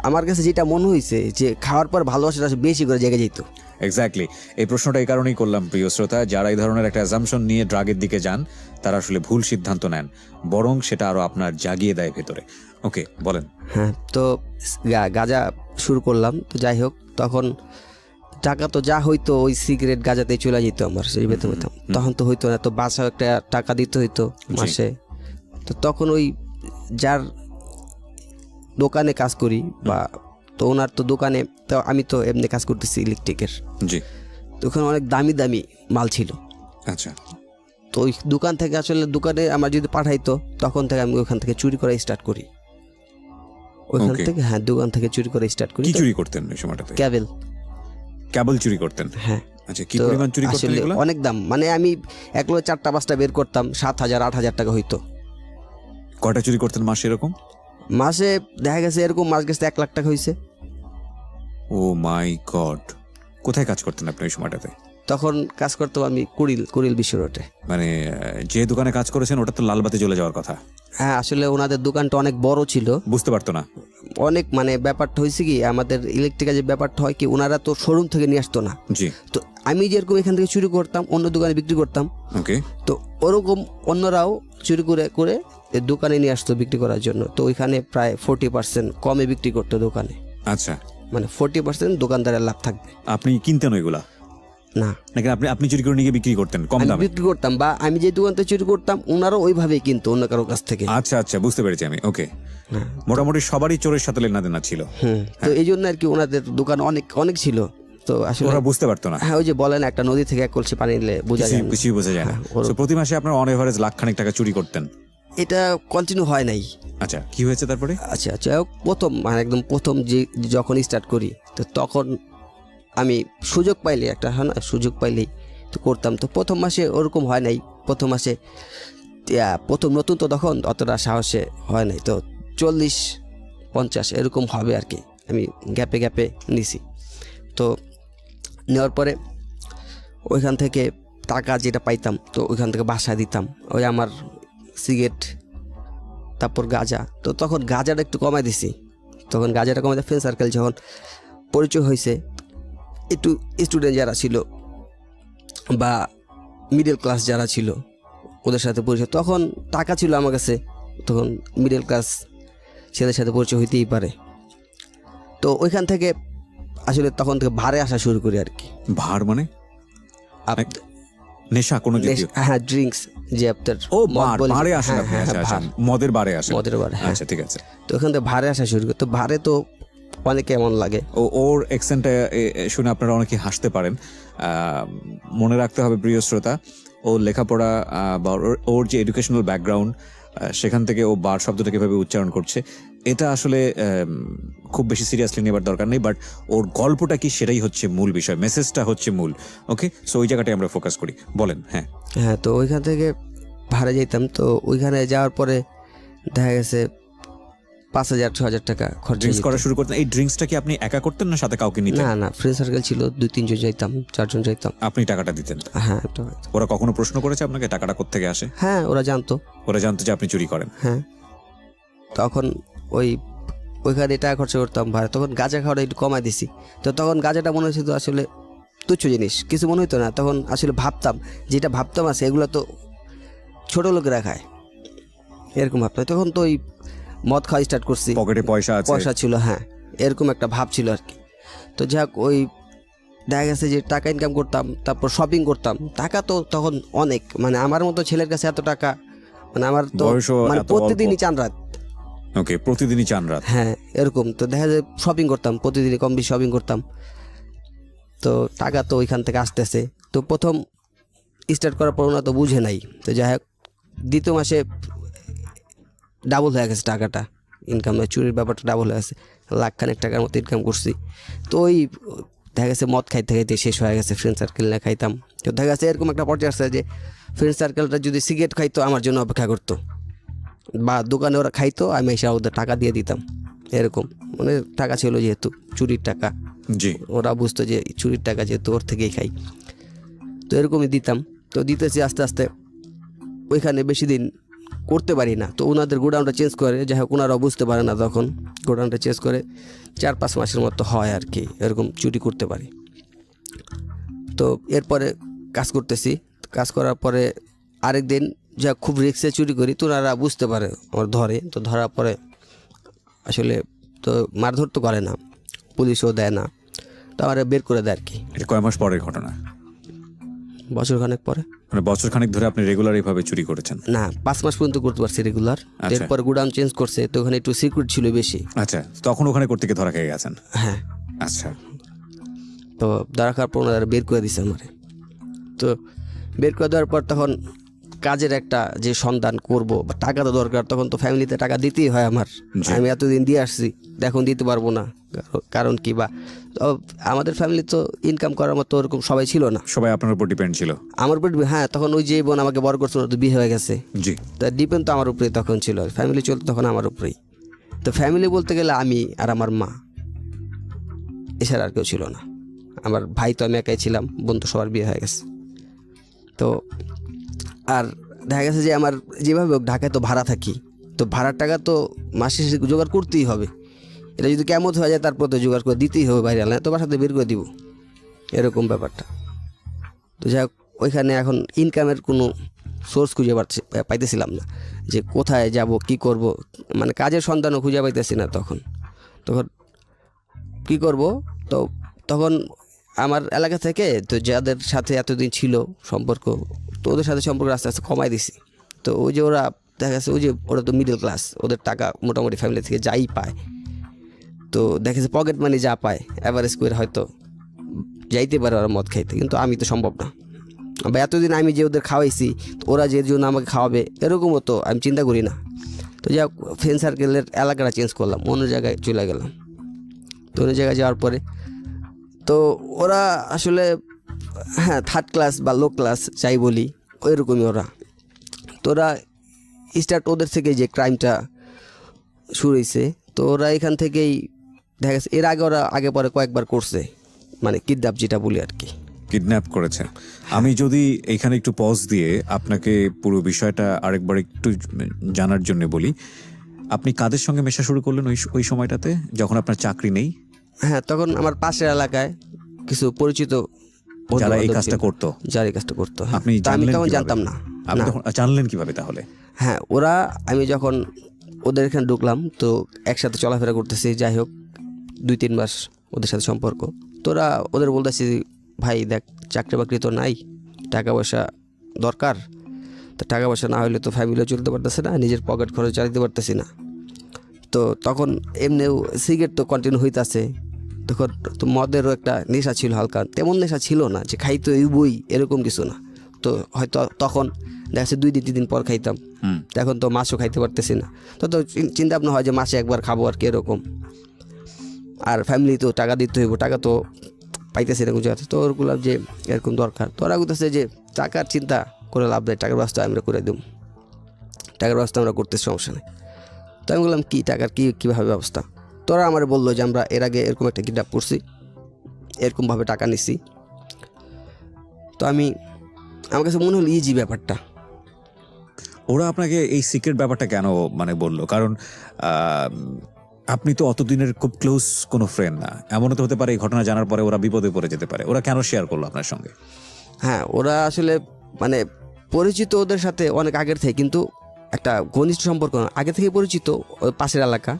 আমার কাছে যেটা মনে হয়েছে যে খাওয়ার পর ভালোবাসাটা বেশি করে জেগে যেত। এক্স্যাক্টলি, এই প্রশ্নটা এই কারণেই করলাম প্রিয় শ্রোতা, যারা এই ধরনের একটা অ্যাজাম্পশন নিয়ে ড্রাগের দিকে যান তারা আসলে ভুল সিদ্ধান্ত নেন, বরং সেটা আরো আপনার জাগিয়ে দেয় ভেতরে। ওকে, বলেন। হ্যাঁ, তো গাঁজা শুরু করলাম। তো যাই হোক, তখন টাকা তো যা হইতো ওই সিগারেট গাঁজাতেই চলে যেত আমার, সেই বেতন পেতাম। তখন তো হইতো না, তো বাসায় একটা টাকা দিতে হইতো মাসে। তো তখন ওই যার দোকানে কাজ করি বা তো ওনার তো দোকানে, তো আমি তো এমনি কাজ করতেছি ইলেকট্রিকের। জি, তো ওখানে অনেক দামি দামি মাল ছিল। আচ্ছা, তো ওই দোকান থেকে আসলে দোকানে আমার যদি পাঠাইতো তখন থেকে আমি ওখান থেকে চুরি করা স্টার্ট করি। ওইখান থেকে, হ্যাঁ, দোকান থেকে চুরি করা স্টার্ট করি। কি চুরি করতেন ওই সময়টাতে? ক্যাবেল চুরি করতেন? হ্যাঁ। আচ্ছা, কি পরিমাণ চুরি করতেন আসলে এগুলো? অনেক দাম, মানে আমি একলো 4টা-5টা বের করতাম, 7,000-8,000 টাকা হইতো। কয়টা চুরি করতেন মাসে এরকম? মাসে দেখা গেছে এরকম মাস গেছে 1 লাখ টাকা হয়েছে। ও মাই গড! কোথায় কাজ করতেন আপনি ওই সময়টাতে? তখন কাজ করতাম আমি কুড়িল বিশ্ব রোডে। মানে যে দোকানে কাজ করেছেন ওটা তো লালবাতি জ্বলে যাওয়ার কথা। হ্যাঁ, আসলে ওনাদের দোকানটা অনেক বড় ছিল, বুঝতে পারতো না অনেক, মানে ব্যাপারটা হয়েছে কি, আমাদের ইলেকট্রিকের যে ব্যাপারটা হয় কি, ওনারা তো শোরুম থেকে নিয়ে আসতো না। জি, তো আমি যেরকম এখান থেকে চুরি করতাম অন্য দোকানে বিক্রি করতাম, ওকে, তো ওরকম অন্যরাও চুরি করে করে এই দোকানে নিয়ে আসতো বিক্রি করার জন্য। তো ওইখানে প্রায় 40% কমে বিক্রি করতো দোকানে। আচ্ছা, মানে 40% দোকানদারের লাভ থাকবে। আপনি কিনতেন ওইগুলা না, নাকি আপনি চুরি করে নিয়ে গিয়ে বিক্রি করতেন কম আমি দামে? বিক্রি করতাম, বা আমি যে দোকান থেকে চুরি করতাম ওনারও ওইভাবেই কিনতো অন্য কারোর কাছ থেকে। আচ্ছা আচ্ছা, বুঝতে পেরেছি আমি। ওকে, মোটামুটি সবারই চোরের সাথে লেনাদেনা ছিল। তো এই জন্য আর কি ওনাদের দোকান অনেক অনেক ছিল। তো আসলে ওরা বুঝতে পারতো না। হ্যাঁ, ওই যে বলেন একটা নদী থেকে 1 কলসি পানি নিলে বোঝা যায় না। কিছুই বোঝা যায় না। তো প্রতি মাসে আপনার অন এভারেজ লাখখানেক টাকা চুরি করতেন? এটা কন্টিনিউ হয় নাই। আচ্ছা, কি হয়েছে তারপরে? আচ্ছা আচ্ছা, প্রথম মানে একদম প্রথম যে যখন স্টার্ট করি, তো তখন আমি সুযোগ পাইলে, একটা হয় না সুযোগ পাইলেই তো করতাম। তো প্রথম মাসে ওরকম হয় নাই। প্রথম মাসে প্রথম নতুন তো তখন অতটা সাহসে হয় নাই, তো 40-50 এরকম হবে আর কি। আমি গ্যাপে গ্যাপে নিছি। তো নেওয়ার পরে ওইখান থেকে টাকা যেটা পাইতাম তো ওইখান থেকে বাসায় দিতাম। ওই আমার সিগারেট, তারপর গাঁজা। তো তখন গাঁজাটা একটু কমাই দিছি। তখন গাঁজাটা কমাই দিয়ে ফ্রেন্ড সার্কেল যখন পরিচয় হয়েছে, একটু স্টুডেন্ট যারা ছিল বা মিডল ক্লাস যারা ছিল ওদের সাথে পরিচয়, তখন টাকা ছিল আমার কাছে, তখন মিডল ক্লাস ছেলেদের সাথে পরিচয় হইতেই পারে। তো ওইখান থেকে আসলে তখন থেকে ভারে আসা শুরু করি আর কি। ভার মানে নেশা কোনো জাতীয়? হ্যাঁ, ড্রিঙ্কস যে আপনার ও বারে আসেন আপনি? আচ্ছা আচ্ছা, মদের বারে আসেন? মদের বারে, আচ্ছা, ঠিক আছে। তো ওখান থেকে ভারে আসা শুরু করি। তো ভারে তো অনেক কেমন লাগে। ওর অ্যাকসেন্টটা শুনে আপনারা অনেকে হাসতে পারেন। মনে রাখতে হবে প্রিয় শ্রোতা, ওর লেখাপড়া বা ওর যে এডুকেশনাল ব্যাকগ্রাউন্ড, সেখান থেকে ও বার শব্দটাকে এভাবে উচ্চারণ করছে, এটা আসলে খুব বেশি সিরিয়াসলি নেবার দরকার নেই, বাট ওর গল্পটা কি সেটাই হচ্ছে মূল বিষয়, মেসেজটা হচ্ছে মূল। ওকে, সো ওই জায়গাটায় আমরা ফোকাস করি, বলেন। হ্যাঁ হ্যাঁ, তো ওইখান থেকে ভাড়া যেতাম। তো ওইখানে যাওয়ার পরে দেখা গেছে 5,000-6,000 টাকা খরচ। ড্রিঙ্কস করা শুরু করতেন। এই ড্রিঙ্কসটা কি আপনি একা করতেন না সাথে কাউকে নিতেন? না না, ফ্রেন্ড সার্কেল ছিল, 2-3 জন যাইতাম, 4 জন যাইতাম। আপনি টাকাটা দিতেন? হ্যাঁ। ওরা কখনো প্রশ্ন করেছে আপনাকে টাকাটা কোত্থেকে আসে? হ্যাঁ, ওরা জানতো। ওরা জানতো যে আপনি চুরি করেন? হ্যাঁ। তখন ওইখানে টাকা খরচা করতাম ভাড়া। তখন গাঁজা খাওয়াটা একটু কমাই দিছি। তো তখন গাঁজাটা মনে হয়েছিল আসলে তুচ্ছ জিনিস, কিছু মনে হতো না। তখন আসলে ভাবতাম, যেটা ভাবতাম আছে এগুলো তো ছোট লোকেরা খায়, এরকম ভাবতাম। তখন তো ওই মদ খাওয়া স্টার্ট করছি, পকেটে পয়সা ছিল। হ্যাঁ, এরকম একটা ভাব ছিল আর কি। তো যাক, ওই দেখা গেছে যে টাকা ইনকাম করতাম, তারপর শপিং করতাম। টাকা তো তখন অনেক, মানে আমার মতো ছেলের কাছে এত টাকা, মানে আমার তো মানে প্রতিদিনই চান রাত। ওকে, প্রতিদিনই চান রাত। হ্যাঁ, এরকম। তো দেখা যায় শপিং করতাম, প্রতিদিনই কম বেশি শপিং করতাম। তো টাকা তো ওইখান থেকে আসতেছে। তো প্রথম স্টার্ট করার পর ওরা তো বুঝে নাই। তো যাই হোক, দ্বিতীয় মাসে ডাবল হয়ে গেছে টাকাটা, ইনকাম, চুরির ব্যাপারটা ডাবল হয়ে গেছে। 1,00,000 টাকার মতো ইনকাম করছি। তো ওই দেখা গেছে মদ খাইতে খাইতে শেষ হয়ে গেছে, ফ্রেন্ড সার্কেল নিয়ে খাইতাম। তো দেখা গেছে এরকম একটা পর্যায়ে আসছে যে ফ্রেন্ড সার্কেলটা যদি সিগারেট খাইতো আমার জন্য অপেক্ষা করতো, বা দোকানে ওরা খাইতো, আমি এসে ওদের টাকা দিয়ে দিতাম। এরকম মানে টাকা ছিল যেহেতু চুরির টাকা, জি, ওরা বুঝতো যে চুরির টাকা যেহেতু ওর থেকেই খাই, তো এরকমই দিতাম। তো দিতেছি আস্তে আস্তে, ওইখানে বেশি দিন করতে পারি না। তো ওনাদের গোডাউনটা চেঞ্জ করে, যাই হোক ওনারাও বুঝতে পারে না, তখন গোডাউনটা চেঞ্জ করে 4-5 মাসের মতো হয় আর কি, এরকম চুরি করতে পারি। তো এরপরে কাজ করতেছি, কাজ করার পরে আরেক দিন যা খুব রিক্সে চুরি করি, তো ওনারা বুঝতে পারে, আমার ধরে। তো ধরার পরে আসলে তো মারধর তো করে না, পুলিশও দেয় না, তো আমার বের করে দেয় আর কি। এটা কয় মাস পরের ঘটনা? বছরখানেক পরে। মানে বছর খানেক ধরে আপনি রেগুলার এইভাবে চুরি করেছেন? না, 5 মাস পর্যন্ত করতে পারছি রেগুলার। এরপরে গোডাউন চেঞ্জ করছে, তো ওখানে একটু সিকিউরিটি ছিল বেশি। আচ্ছা, তখন ওখানে করতে গিয়ে ধরা খেয়ে গেছেন? হ্যাঁ। আচ্ছা, তো ধরা খাওয়ার পর ওনারা বের করে দিছে আমারে। তো বের করে দেওয়ার পর তখন কাজের একটা যে সন্ধান করব, বা টাকা তো দরকার, তখন তো ফ্যামিলিতে টাকা দিতেই হয় আমার। আমি এতদিন দিয়ে আসছি, এখন দিতে পারবো না, কারণ কি, বা আমাদের ফ্যামিলি তো ইনকাম করার মতো ওরকম সবাই ছিল না, সবাই আপনার উপর ডিপেন্ড ছিল? আমার উপর। হ্যাঁ, তখন ওই যে বোন আমাকে বড় করছিল, তো বিয়ে হয়ে গেছে। জি, তা ডিপেন্ড তো আমার উপরেই তখন ছিল, ফ্যামিলি চলতো তখন আমার উপরেই। তো ফ্যামিলি বলতে গেলে আমি আর আমার মা, এছাড়া আর কেউ ছিল না। আমার ভাই তো আমি একাই ছিলাম, বোন তো সবার বিয়ে হয়ে গেছে। তো আর দেখা গেছে যে আমার যেভাবে হোক ঢাকায় তো ভাড়া থাকি, তো ভাড়ার টাকা তো মাসে শেষে জোগাড় করতেই হবে। এটা যদি কেমন হয়ে যায় তারপর তো জোগাড় করে দিতেই হবে, বাইরে আলাদা তো বাসাতে বের করে দিব, এরকম ব্যাপারটা। তো যাই হোক, ওইখানে এখন ইনকামের কোনো সোর্স খুঁজে পাইতেছিলাম না, যে কোথায় যাব, কি করব, মানে কাজের সন্ধানও খুঁজে পাইতেছি না তখন কি করব। তো তখন আমার এলাকা থেকে তো যাদের সাথে এতদিন ছিল সম্পর্ক, তো ওদের সাথে সম্পর্ক আস্তে আস্তে কমাই দিছি। তো ওই যে ওরা দেখা গেছে, ওই যে ওরা তো মিডল ক্লাস, ওদের টাকা মোটামুটি ফ্যামিলি থেকে যাই পায়, তো দেখেছে পকেট মানি যা পায় অ্যাভারেজ করে হয়তো যাইতে পারে ওরা মদ খাইতে, কিন্তু আমি তো সম্ভব না। বা এতদিন আমি যে ওদের খাওয়াইছি, তো ওরা যে জন্য আমাকে খাওয়াবে এরকমও তো আমি চিন্তা করি না। তো যাই হোক, ফ্রেন্ড সার্কেলের এলাকাটা চেঞ্জ করলাম, অন্য জায়গায় চলে গেলাম। তো অন্য জায়গায় যাওয়ার পরে তো ওরা আসলে, হ্যাঁ, থার্ড ক্লাস বা লো ক্লাস যাই বলি, ওইরকমই ওরা। তো ওরা স্টার্ট ওদের থেকে যে ক্রাইমটা শুরু হয়েছে, তো ওরা এখান থেকেই দেখা গেছে এর আগে ওরা আগে পরে কয়েকবার করছে, মানে কিডন্যাপ যেটা বলি আর কি। কিডন্যাপ করেছে। আমি যদি এইখানে একটু পজ দিয়ে আপনাকে পুরো বিষয়টা আরেকবার একটু জানার জন্য বলি, আপনি কাদের সঙ্গে মেশা শুরু করলেন ওই সময়টাতে যখন আপনার চাকরি নেই? হ্যাঁ, তখন আমার পাশের এলাকায় কিছু পরিচিত যারা এই কাজটা করতো, যারা এই কাজটা করতো, আপনি আমি তখন জানতাম না। আপনি তখন জানলেন কিভাবে তাহলে? হ্যাঁ, আমি যখন ওদের এখানে ঢুকলাম, তো একসাথে চলাফেরা করতেছি, যাই হোক 2-3 মাস ওদের সাথে সম্পর্ক। তোরা ওদের বলতেছি, ভাই দেখ, চাকরি বাকরি তো নাই, টাকা পয়সা দরকার, তো টাকা পয়সা না হলে তো ফ্যামিলিও চলতে পারতেছে না, নিজের পকেট খরচ চালাতে পারতেছি না। তো তখন এমনিও সিগারেট তো কন্টিনিউ হইতেছে, তখন তো মদেরও একটা নেশা ছিল হালকা, তেমন নেশা ছিল না যে খাইতে বই এরকম কিছু না। তো হয়তো তখন দেখা যাচ্ছে 2-3 দিন পর খাইতাম, এখন তো মাছও খাইতে পারতেছি না। তো চিন্তা ভাবনা হয় যে মাসে একবার খাবো আর কি, এরকম। আর ফ্যামিলি তো টাকা দিতে হইব, টাকা তো পাইতেছে এরকম জায়গাতে। তো ওরগুলো যে এরকম দরকার, তো ওরা বলতেছে যে টাকার চিন্তা করে লাভ নেই, টাকার ব্যবস্থা আমরা করে দেব, টাকার ব্যবস্থা আমরা করতে সমস্যা নেই। তো আমি বললাম কি টাকার কীভাবে ব্যবস্থা? তোরা আমার বললো যে আমরা এর আগে এরকম একটা কিডন্যাপ করছি, এরকমভাবে টাকা নিছি। তো আমার কাছে মনে হলো ইজি ব্যাপারটা। ওরা আপনাকে এই সিক্রেট ব্যাপারটা কেন মানে বললো? কারণ আপনি তো অতদিনের খুব ক্লোজ কোনো ফ্রেন্ড না, এমনও তো হতে পারে এই ঘটনা জানার পরে ওরা বিপদে পড়ে যেতে পারে। ওরা কেন শেয়ার করলো আপনার সঙ্গে? হ্যাঁ, ওরা আসলে মানে পরিচিত ওদের সাথে অনেক আগের থেকে, কিন্তু একটা ঘনিষ্ঠ সম্পর্ক না, আগে থেকে পরিচিত, ওই পাশের এলাকা।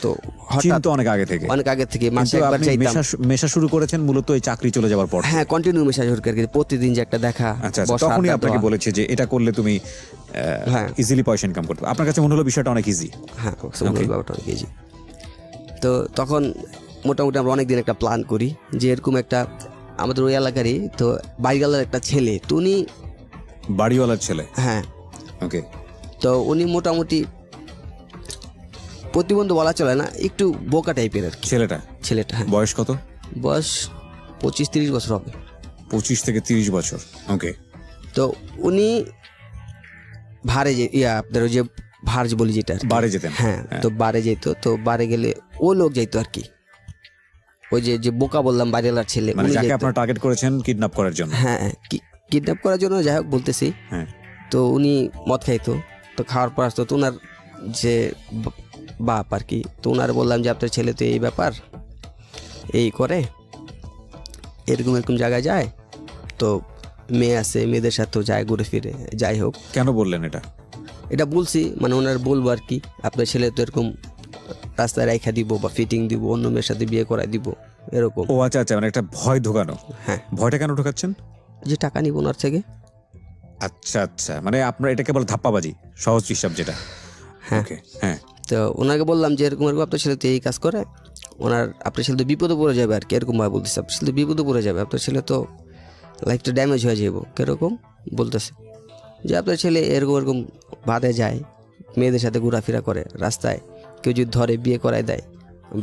তো হঠাৎ চিন্তা অনেক আগে থেকে, অনেক আগে থেকে মাসে কিন্তু একবার আপনি চাইতাম। মেশা শুরু করেছেন মূলত এই চাকরি চলে যাওয়ার পর। হ্যাঁ, কন্টিনিউ মেশাজ আর কি, প্রতিদিন যে একটা দেখা, আচ্ছা, বসা, তখনই আড্ডা আপনাকে দেওয়া। বলেছে যে এটা করলে তুমি হ্যাঁ। ইজিলি পয়সা ইনকাম করতে। আপনার কাছে মনে হলো বিষয়টা অনেক ইজি। হ্যাঁ, ব্যাপারটা অনেক ইজি। তো তখন মোটামুটি আমরা অনেকদিন একটা প্ল্যান করি যে এরকম একটা আমাদের ওই এলাকারই তো বাড়িওয়ালার একটা ছেলে, তো উনি বাড়িওয়ালার ছেলে। হ্যাঁ, ওকে। তো উনি মোটামুটি প্রতিবন্ধী বলা চলে না, একটু বোকা টাইপের আর কি ছেলেটা। হ্যাঁ, বয়স কত? বয়স 25-30 বছর হবে। 25 থেকে 30 বছর। ওকে। তো উনি ভাড়ে যে আপনার ওই যে ভাড় যে বলি যেটা, বারে যেতেন? হ্যাঁ, তো বারে যেত। তো বারে গেলে ও লোক যাইতো আর কি, ওই যে বোকা বললাম বাড়িওয়ালার ছেলে, মানে উনি যাকে যাইতো। আপনারা টার্গেট করেছেন কিডন্যাপ করার জন্য। হ্যাঁ, কিডন্যাপ করার জন্য যাই হোক বলতেছি। হ্যাঁ। তো উনি মদ খাইতো, তো খাওয়ার পর আসতো, তো ওনার যে বাপ আর কি, তো ওনার বললাম যে আপনার ছেলে তো এই ব্যাপার এই করে, এরকম জায়গায় যায়, তো মেয়ে আছে, মেয়েদের সাথেও যায়, ঘুরে ফিরে। যাই হোক, কেন বললেন এটা বলছি মানে ওনার বলবো আর কি, আপনার ছেলে তো এরকম রাস্তায় রাইখা দিব বা ফিটিং দিব, অন্য মেয়ের সাথে বিয়ে করাই দিব, এরকম। ও আচ্ছা, মানে একটা ভয় ঢোকানো। হ্যাঁ। ভয়টা কেন ঢোকাচ্ছেন? যে টাকা নিব ওনার থেকে। আচ্ছা, মানে আপনার এটাকে বলে ধাপ্পাবাজি, সহজ হিসাব যেটা। হ্যাঁ। ওকে। হ্যাঁ। তো ওনাকে বললাম যে এরকম আপনার ছেলে তো এই কাজ করে, আপনার ছেলে তো বিপদে পড়ে যাবে আর কি, এরকম ভাবে বলতেছে। আপনার ছেলে বিপদে পড়ে যাবে, আপনার ছেলে তো লাইফটা ড্যামেজ হয়ে যাবো, কিরকম বলতেছে যে আপনার ছেলে এরকম বাদে যায়, মেয়েদের সাথে ঘোরাফেরা করে, রাস্তায় কেউ যদি ধরে বিয়ে করায় দেয়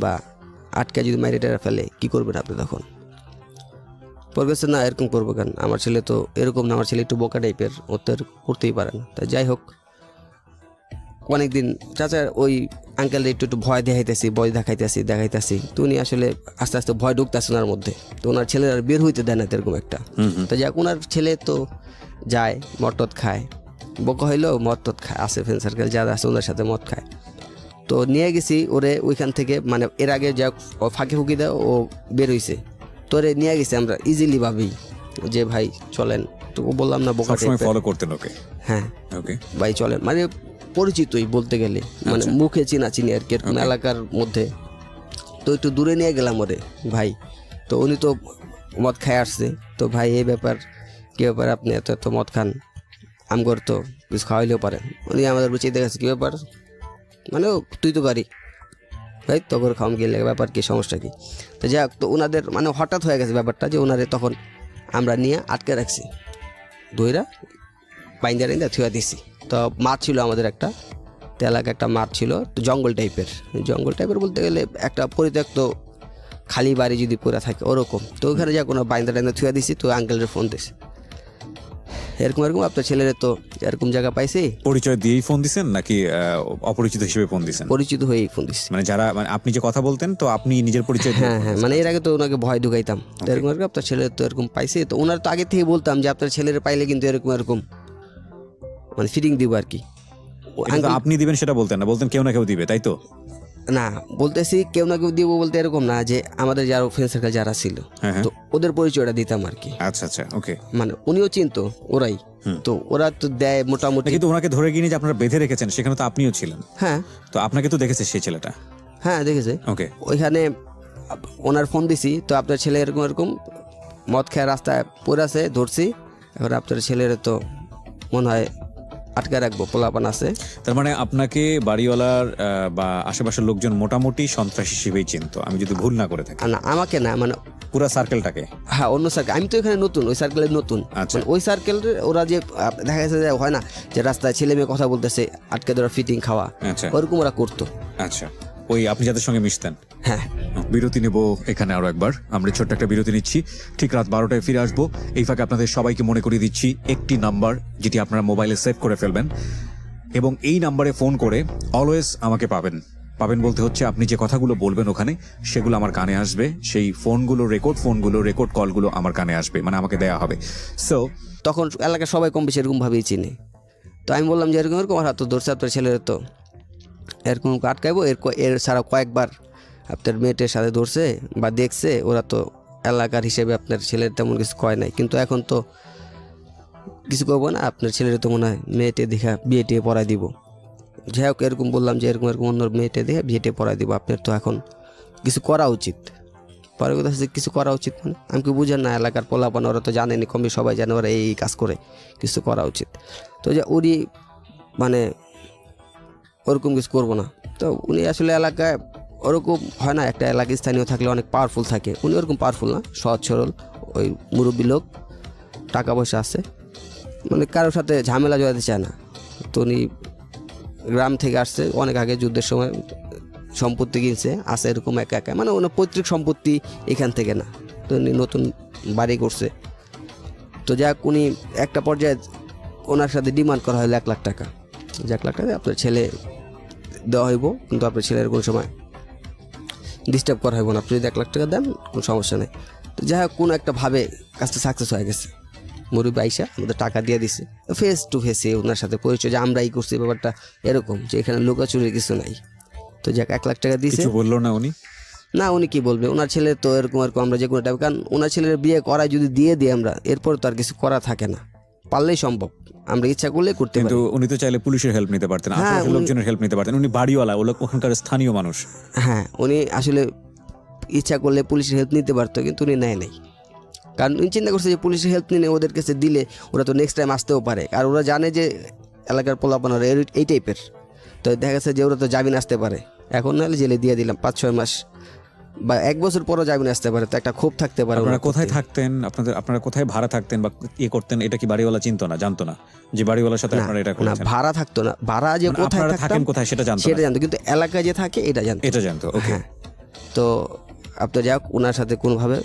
বা আটকা যদি মাইরে টেরা ফেলে, কি করবেন আপনি তখন? পড়তেছে না, এরকম করবো কেন, আমার ছেলে তো এরকম না, আমার ছেলে একটু বোকা টাইপের, ও তো করতেই পারে না। তাই যাই হোক, অনেকদিন চাচা ওই আঙ্কেল একটু ভয় দেখাইতেছি, তো উনি আসলে আস্তে আস্তে ভয় ঢুকতেছে ওনার মধ্যে। তো ওনার ছেলের আর বের হইতে দেয় না এরকম একটা। তো যাক, ওনার ছেলে তো যায়, মদ খায়, বোকা হইলেও মদ খায়, আছে ফ্রেন্ড সার্কেল যারা আছে ওনার সাথে মদ খায়। তো নিয়ে গেছি ওরে ওইখান থেকে, মানে এর আগে যা ও ফাঁকি ফুঁকি দেয়, ও বের হইছে, তো ওরে নিয়ে গেছি আমরা ইজিলি ভাবেই যে ভাই চলেন। তো ও বললাম না বোকা সবসময় ফলো করতেন ওকে? হ্যাঁ। ওকে। ভাই চলেন, মানে পরিচিতই বলতে গেলে, মানে মুখে চিনি আর কি, এরকম এলাকার মধ্যে। তো একটু দূরে নিয়ে গেলাম ওরে ভাই। তো উনি তো মদ খায় আসছে, তো ভাই এই ব্যাপার কী ব্যাপার, আপনি এত মদ খান, আমগর তো কিছু খাওয়াইলেও পারেন। উনি আমাদের বুঝিয়ে দেখাচ্ছে কী ব্যাপার, মানে তুই তো গাড়ি ভাই তখন খাওয়াম গেলে ব্যাপার কি, সমস্যা কি? তো যাই হোক, তো ওনাদের মানে হঠাৎ হয়ে গেছে ব্যাপারটা যে ওনারে তখন আমরা নিয়ে আটকে রাখছি, দইরা বাইন্দা থুয়া দিছি। তো মাঠ ছিল আমাদের একটা, তো এলাকা একটা মাঠ ছিল, তো জঙ্গল টাইপের বলতে গেলে একটা পরিত্যক্ত খালি বাড়ি যদি পড়ে থাকে ওরকম। তো ওখানে যা কোনো বাইন্দা থুয়া দিছি, তো আঙ্কেলের ফোন দিছে, এরকম আপনার ছেলের তো এরকম জায়গা পাইছি। পরিচয় দিয়েই ফোন দিছেন নাকি অপরিচিত হিসেবে ফোন দিছেন? পরিচিত হয়েই ফোন দিছি। মানে যারা, মানে আপনি যে কথা বলতেন, তো আপনি নিজের পরিচয়? হ্যাঁ, মানে এর আগে তো ওনাকে ভয় ঢুকাইতাম, তো এরকম আপনার ছেলে তো এরকম পাইছে। তো ওনার তো আগে থেকে বলতাম যে আপনার ছেলের পাইলে কিন্তু এরকম মানে ফিটিং দিব আর কি। আপনি দিবেন সেটা বলতেন না, বলতেন কেউ না কেউ দিবে, তাই তো? না, বলতেছি কেউ না কেউ দিব বলতে এরকম না, যে আমাদের যারা ফ্রেন্ড সার্কেল যারা ছিল, তো ওদের পরিচয়টা দিতাম আর কি। আচ্ছা, ওকে। মানে উনিও চিনতো, ওরাই তো, ওরা তো দেয় মোটামুটি। কিন্তু ওনাকে ধরে গিয়ে যে আপনারা বেঁধে রেখেছেন, সেখানে তো আপনিও ছিলেন। হ্যাঁ। তো আপনাকে তো দেখেছে সেই ছেলেটা? হ্যাঁ, দেখেছে। ওকে। ওইখানে ওনার ফোন দিছি, তো আপনার ছেলে এরকম মদ খেয়ে রাস্তায় পড়ে আছে, ধরছি। এবার আপনার ছেলের তো মনে হয় আটকে রাখবো, পোলাপান আছে। তার মানে আপনাকে বাড়িওয়ালার বা আশেপাশের লোকজন মোটামুটি সন্ত্রাসী হিসেবেই চিনতো, আমি যদি ভুল না করে থাকি? না, আমাকে না, মানে পুরো সার্কেলটাকে। হ্যাঁ, অন্য সার্কেল। আমি তো এখানে নতুন, ওই সার্কেলের নতুন। মানে ওই সার্কেল ওরা যে দেখা গেছে যে হয় না যে রাস্তায় ছেলে মেয়ে কথা বলতেছে, আটকে ধরা ফিটিং খাওয়া, ওরকম ওরা করতো। আচ্ছা। ওই আপনি যাদের সঙ্গে মিশতেন? হ্যাঁ। বিরতি নেব এখানে আরো একবার, আমরা ছোট্ট একটা বিরতি নিচ্ছি, ঠিক রাত 12টায় ফিরে আসবো। এই ফাঁকে আপনাদের সবাইকে মনে করিয়ে দিচ্ছি একটি নাম্বার যেটি আপনারা মোবাইলে সেভ করে ফেলবেন, এবং এই নাম্বারে ফোন করে অলওয়েজ আমাকে পাবেন। পাবেন বলতে হচ্ছে আপনি যে কথাগুলো বলবেন ওখানে সেগুলো আমার কানে আসবে, সেই রেকর্ড কলগুলো আমার কানে আসবে, মানে আমাকে দেয়া হবে। সো তখন এলাকার সবাই কম বেশি এরকমভাবেই চিনে। তো আমি বললাম যে এরকম ওর হাত তো ধরছে আপনার ছেলের, তো এরকম আটকাইবো, এর ছাড়া কয়েকবার আপনার মেয়েটের সাথে ধরছে বা দেখছে, ওরা তো এলাকার হিসেবে আপনার ছেলের তেমন কিছু কয় নাই, কিন্তু এখন তো কিছু করবো না, আপনার ছেলের তো মনে হয় মেয়েটে দেখা বিয়ে টিয়ে পড়াই দিব। যাই হোক এরকম বললাম যে এরকম অন্য মেয়েটে দেখে বিয়ে টিয়ে পড়াই দিব, আপনার তো এখন কিছু করা উচিত। পরে কথা হচ্ছে কিছু করা উচিত মানে আমি কি বুঝেন না, এলাকার পোলাপান ওরা তো জানেনি, কমই সবাই জানে ওরা এই কাজ করে, কিছু করা উচিত। তো যে উনি মানে ওরকম কিছু করবো না, তো উনি আসলে এলাকায় ওরকম হয় না, একটা এলাকায় স্থানীয় থাকলে অনেক পাওয়ারফুল থাকে, উনি ওরকম পাওয়ারফুল না, সহজ সরল ওই মুরব্বী লোক, টাকা পয়সা আছে, মানে কারোর সাথে ঝামেলা জড়াতে চায় না। তো উনি গ্রাম থেকে আসছে অনেক আগে, যুদ্ধের সময় সম্পত্তি কিনছে, আছে এরকম একা একা, মানে ওনার পৈতৃক সম্পত্তি এখান থেকে না, তো উনি নতুন বাড়ি করছে। তো যাক উনি একটা পর্যায়ে ওনার সাথে ডিমান্ড করা হলো 1 লাখ টাকা, যে 1 লাখ টাকা আপনার ছেলে দেওয়া হইব, কিন্তু আপনার ছেলের কোনো সময় ডিস্টার্ব করা হইব না, আপনি যদি 1 লাখ টাকা দেন কোনো সমস্যা নেই। তো যাই হোক কোনো একটা ভাবে কাজটা সাকসেস হয়ে গেছে, মুরব্বী আইসা আমাদের টাকা দিয়ে দিছে, ফেস টু ফেসে ওনার সাথে পরিচয়, যে আমরাই করছি ব্যাপারটা এরকম, যে এখানে লুকাচুরির কিছু নাই। তো যাক 1 লাখ টাকা দিয়েছে। কিছু বললো না উনি? না উনি কি বলবে, ওনার ছেলে তো এরকম আমরা যে কোনো টাইপ, কারণ ওনার ছেলের বিয়ে করায় যদি দিয়ে দিই আমরা, এরপর তো আর কিছু করা থাকে না, পারলেই সম্ভব, আমরা ইচ্ছা করলে করতে পারি। কিন্তু উনি তো চাইলে পুলিশের হেল্প নিতে পারতেন, আশেপাশের লোকজনের হেল্প নিতে পারতেন, উনি বাড়িওয়ালা, ওখানকার স্থানীয় মানুষ। হ্যাঁ উনি আসলে ইচ্ছা করলে পুলিশের হেল্প নিতে পারতো, কিন্তু উনি নেয় নাই, কারণ উনি চিন্তা করছে যে পুলিশের হেল্প নিয়ে ওদের কাছে দিলে ওরা তো নেক্সট টাইম আসতেও পারে, আর ওরা জানে যে এলাকার পোলাপানোরা এই টাইপের, তো দেখা যাচ্ছে যে ওরা তো জামিন আসতে পারে, এখন নাহলে জেলে দিয়ে দিলাম 5-6 মাস বা 1 বছর পরও জামিন আসতে পারে, তো একটা ক্ষোভ থাকতে পারে। আপনারা কোথায় থাকতেন, আপনারা কোথায় ভাড়া থাকতেন বা করতেন, এটা কি বাড়িওয়ালা চিনতো না, জানতো না যে বাড়িওয়ালার সাথে আপনারা এটা না, করেছেন? ভাড়া থাকতো না, ভাড়া যে কোথায় থাকেন কোথায় সেটা জানতো না, কিন্তু এলাকায় যে থাকে এটা জানতো। ওকে। হ্যাঁ, তো আপনার যাক ওনার সাথে কোনোভাবে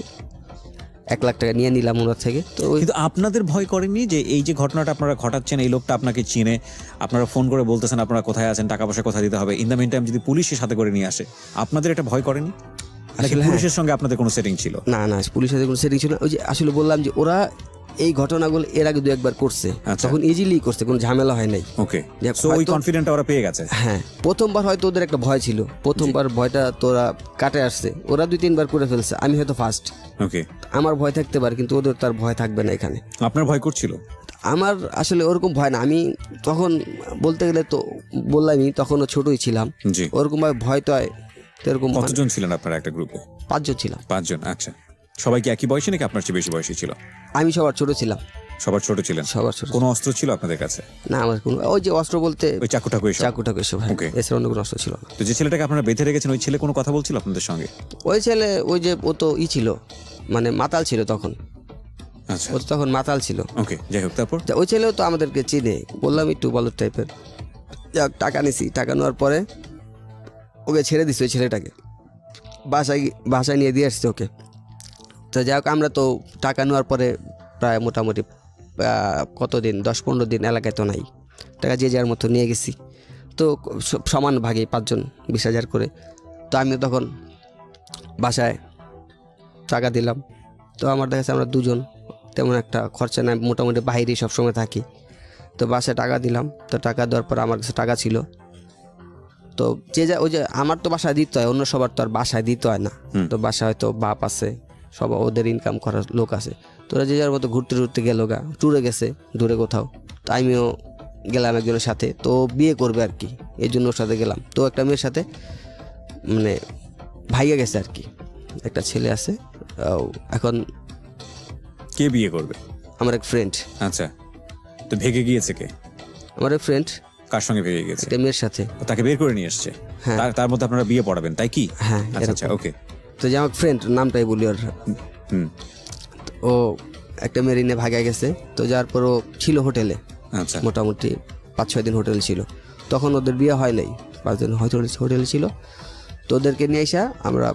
1 লাখ টাকা নিয়ে নিলাম ওনার থেকে। তো কিন্তু আপনাদের ভয় করেননি যে এই যে ঘটনাটা আপনারা ঘটাচ্ছেন, এই লোকটা আপনাকে চিনে, আপনারা ফোন করে বলতেছেন আপনারা কোথায় আছেন, টাকা পয়সা কোথায় দিতে হবে, ইন দ্য মিন টাইম যদি পুলিশের সাথে করে নিয়ে আসে, আপনাদের এটা ভয় করেনি? নাকি পুলিশের সঙ্গে আপনাদের কোনো সেটিং ছিল? না পুলিশের সাথে কোনো সেটিং ছিল না, ওই যে আসলে বললাম যে ওরা এই ঘটনাগুলো এর আগে 2-1 করছে, তখন ইজিলি করছে, কোনো ঝামেলা হয় নাই। ওকে, সো ওই কনফিডেন্টটা ওরা পেয়ে গেছে। হ্যাঁ, প্রথমবার হয়তো ওদের একটা ভয় ছিল, প্রথমবার ভয়টা তোরা কাটে আসছে, ওরা 2-3 বার করে ফেলছে, আমি হয়তো ফার্স্ট। ওকে, আমার ভয় থাকতে পারে, কিন্তু ওদের তার ভয় থাকবে না এখানে। আপনার ভয় করছিল? আমার আসলে ওরকম ভয় না, আমি তখন বলতে গেলে তো বললামই, তখনও ছোটই ছিলাম, ওরকম ভাবে ভয় তো এরকম। কতজন ছিলেন আপনারা একটা গ্রুপে? 5 জন ছিলাম। 5 জন, আচ্ছা। সবাই কি একই বয়সী নাকি আপনার চেয়ে বেশি বয়সী ছিল? আমি সবার ছোট ছিলাম। সবার ছোট ছিলেন? সবার ছোট। কোনো অস্ত্র ছিল আপনাদের কাছে? না, আমার কোনো ওই যে অস্ত্র বলতে ওই চাকুটাকু এসব, এছাড়া অন্য কোনো অস্ত্র ছিল না। তো যে ছেলেটাকে আপনারা বেঁধে রেখেছেন, ওই ছেলে কোনো কথা বলছিল আপনাদের সঙ্গে? ওই ছেলে ওই যে ও তো ছিল, মানে মাতাল ছিল তখন। আচ্ছা, ও তো তখন মাতাল ছিল। ওকে, যাই হোক, তারপর ওই ছেলেও তো আমাদেরকে চিনে, বললাম একটু বলদ টাইপের। যাক টাকা নিছি, টাকা নেওয়ার পরে ওকে ছেড়ে দিছি, ওই ছেলেটাকে বাসায় নিয়ে দিয়ে আসছি ওকে। তো যাই হোক আমরা তো টাকা নেওয়ার পরে প্রায় মোটামুটি কতদিন 10-15 দিন এলাকায় তো নাই, টাকা যে যার মতো নিয়ে গেছি, তো সমান ভাগে 5 জন 20,000 করে। তো আমি তখন বাসায় টাকা দিলাম, তো আমার দেখা যাচ্ছে আমরা 2 জন, তেমন একটা খরচা নাই, মোটামুটি বাইরেই সবসময় থাকি। তো বাসায় টাকা দিলাম, তো টাকা দেওয়ার পর আমার কাছে টাকা ছিল, তো ওই যে আমার তো বাসায় দিতে হয়, অন্য সবার তো আর বাসায় দিতে হয় না, তো বাসায় হয়তো বাপ আছে, সব ওদের ইনকাম করার লোক আছে, তোরা যে যার মতো ঘুরতে গেল ট্যুরে গেছে দূরে কোথাও। তো আমিও গেলাম একজনের সাথে, তো বিয়ে করবে আর কি, এই জন্য ওর সাথে গেলাম। তো একটা মেয়ের সাথে মানে ভাইয়া গেছে আর কি, একটা ছেলে আছে। এখন কে বিয়ে করবে? আমার এক ফ্রেন্ড। আচ্ছা, তো ভেগে গিয়েছে কে? আমার এক ফ্রেন্ড। কার সঙ্গে ভেগে গেছে? একটা মেয়ের সাথে। তাকে বের করে নিয়ে আসছে, তার মধ্যে আপনারা বিয়ে পড়াবেন, তাই কি? হ্যাঁ, আচ্ছা, ওকে। তো যে আমার ফ্রেন্ড, নামটাই বলি ওর, ও একটা মেয়ে নিয়ে ভাগে গেছে। তো যার পর ও ছিল হোটেলে, আচ্ছা, মোটামুটি 5-6 দিন হোটেল ছিল, তখন ওদের বিয়ে হয় নাই, 5 দিন হয়তো হোটেলে ছিল। তো ওদেরকে নিয়ে আসা আমরা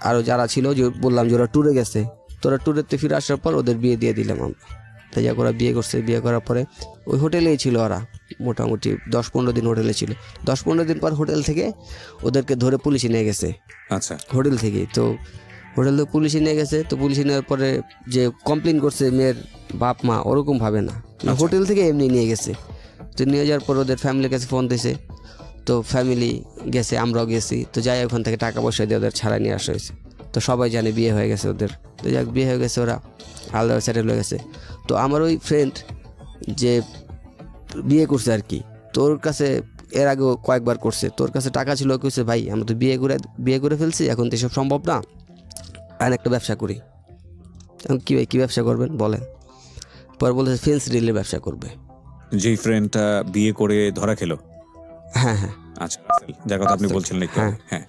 আরও যারা ছিল যে বললাম যে ওরা ট্যুরে গেছে, তো ওরা ট্যুরেতে ফিরে আসার পর ওদের বিয়ে দিয়ে দিলাম আমরা। তাই যাক ওরা বিয়ে করছে, বিয়ে করার পরে ওই হোটেলেই ছিল ওরা, মোটামুটি 10-15 দিন হোটেলে ছিল। 10-15 দিন পর হোটেল থেকে ওদেরকে ধরে পুলিশে নিয়ে গেছে। আচ্ছা, হোটেল থেকে তো হোটেল থেকে পুলিশে নিয়ে গেছে। তো পুলিশে নেওয়ার পরে যে কমপ্লেন করছে মেয়ের বাপ মা, ওরকম ভাবে না, হোটেল থেকে এমনি নিয়ে গেছে। তো নিয়ে যাওয়ার পর ওদের ফ্যামিলির কাছে ফোন দিয়েছে, তো ফ্যামিলি গেছে, আমরাও গেছি। তো যাই ওখান থেকে টাকা পয়সা দিয়ে ওদের ছাড়া নিয়ে আসা হয়েছে। তো সবাই জানে বিয়ে হয়ে গেছে ওদের। তো যাক বিয়ে হয়ে গেছে, ওরা আলাদা সেটেল হয়ে গেছে। তো আমার ওই ফ্রেন্ড যে বিয়ে করছে আর কি, তোর কাছে এর আগেও কয়েকবার করছে, তোর কাছে টাকা ছিল, কইছে ভাই আমরা তো বিয়ে করে ফেলছি, এখন তো এসব সম্ভব না, আর একটা ব্যবসা করি। এখন কী ভাই কী ব্যবসা করবেন বলেন? পরে বলছে ফেন্স ডিলের ব্যবসা করবে। যেই ফ্রেন্ডটা বিয়ে করে ধরা খেলো, হ্যাঁ হ্যাঁ আচ্ছা যার কথা আপনি বলছিলেন একটু আগে। হ্যাঁ,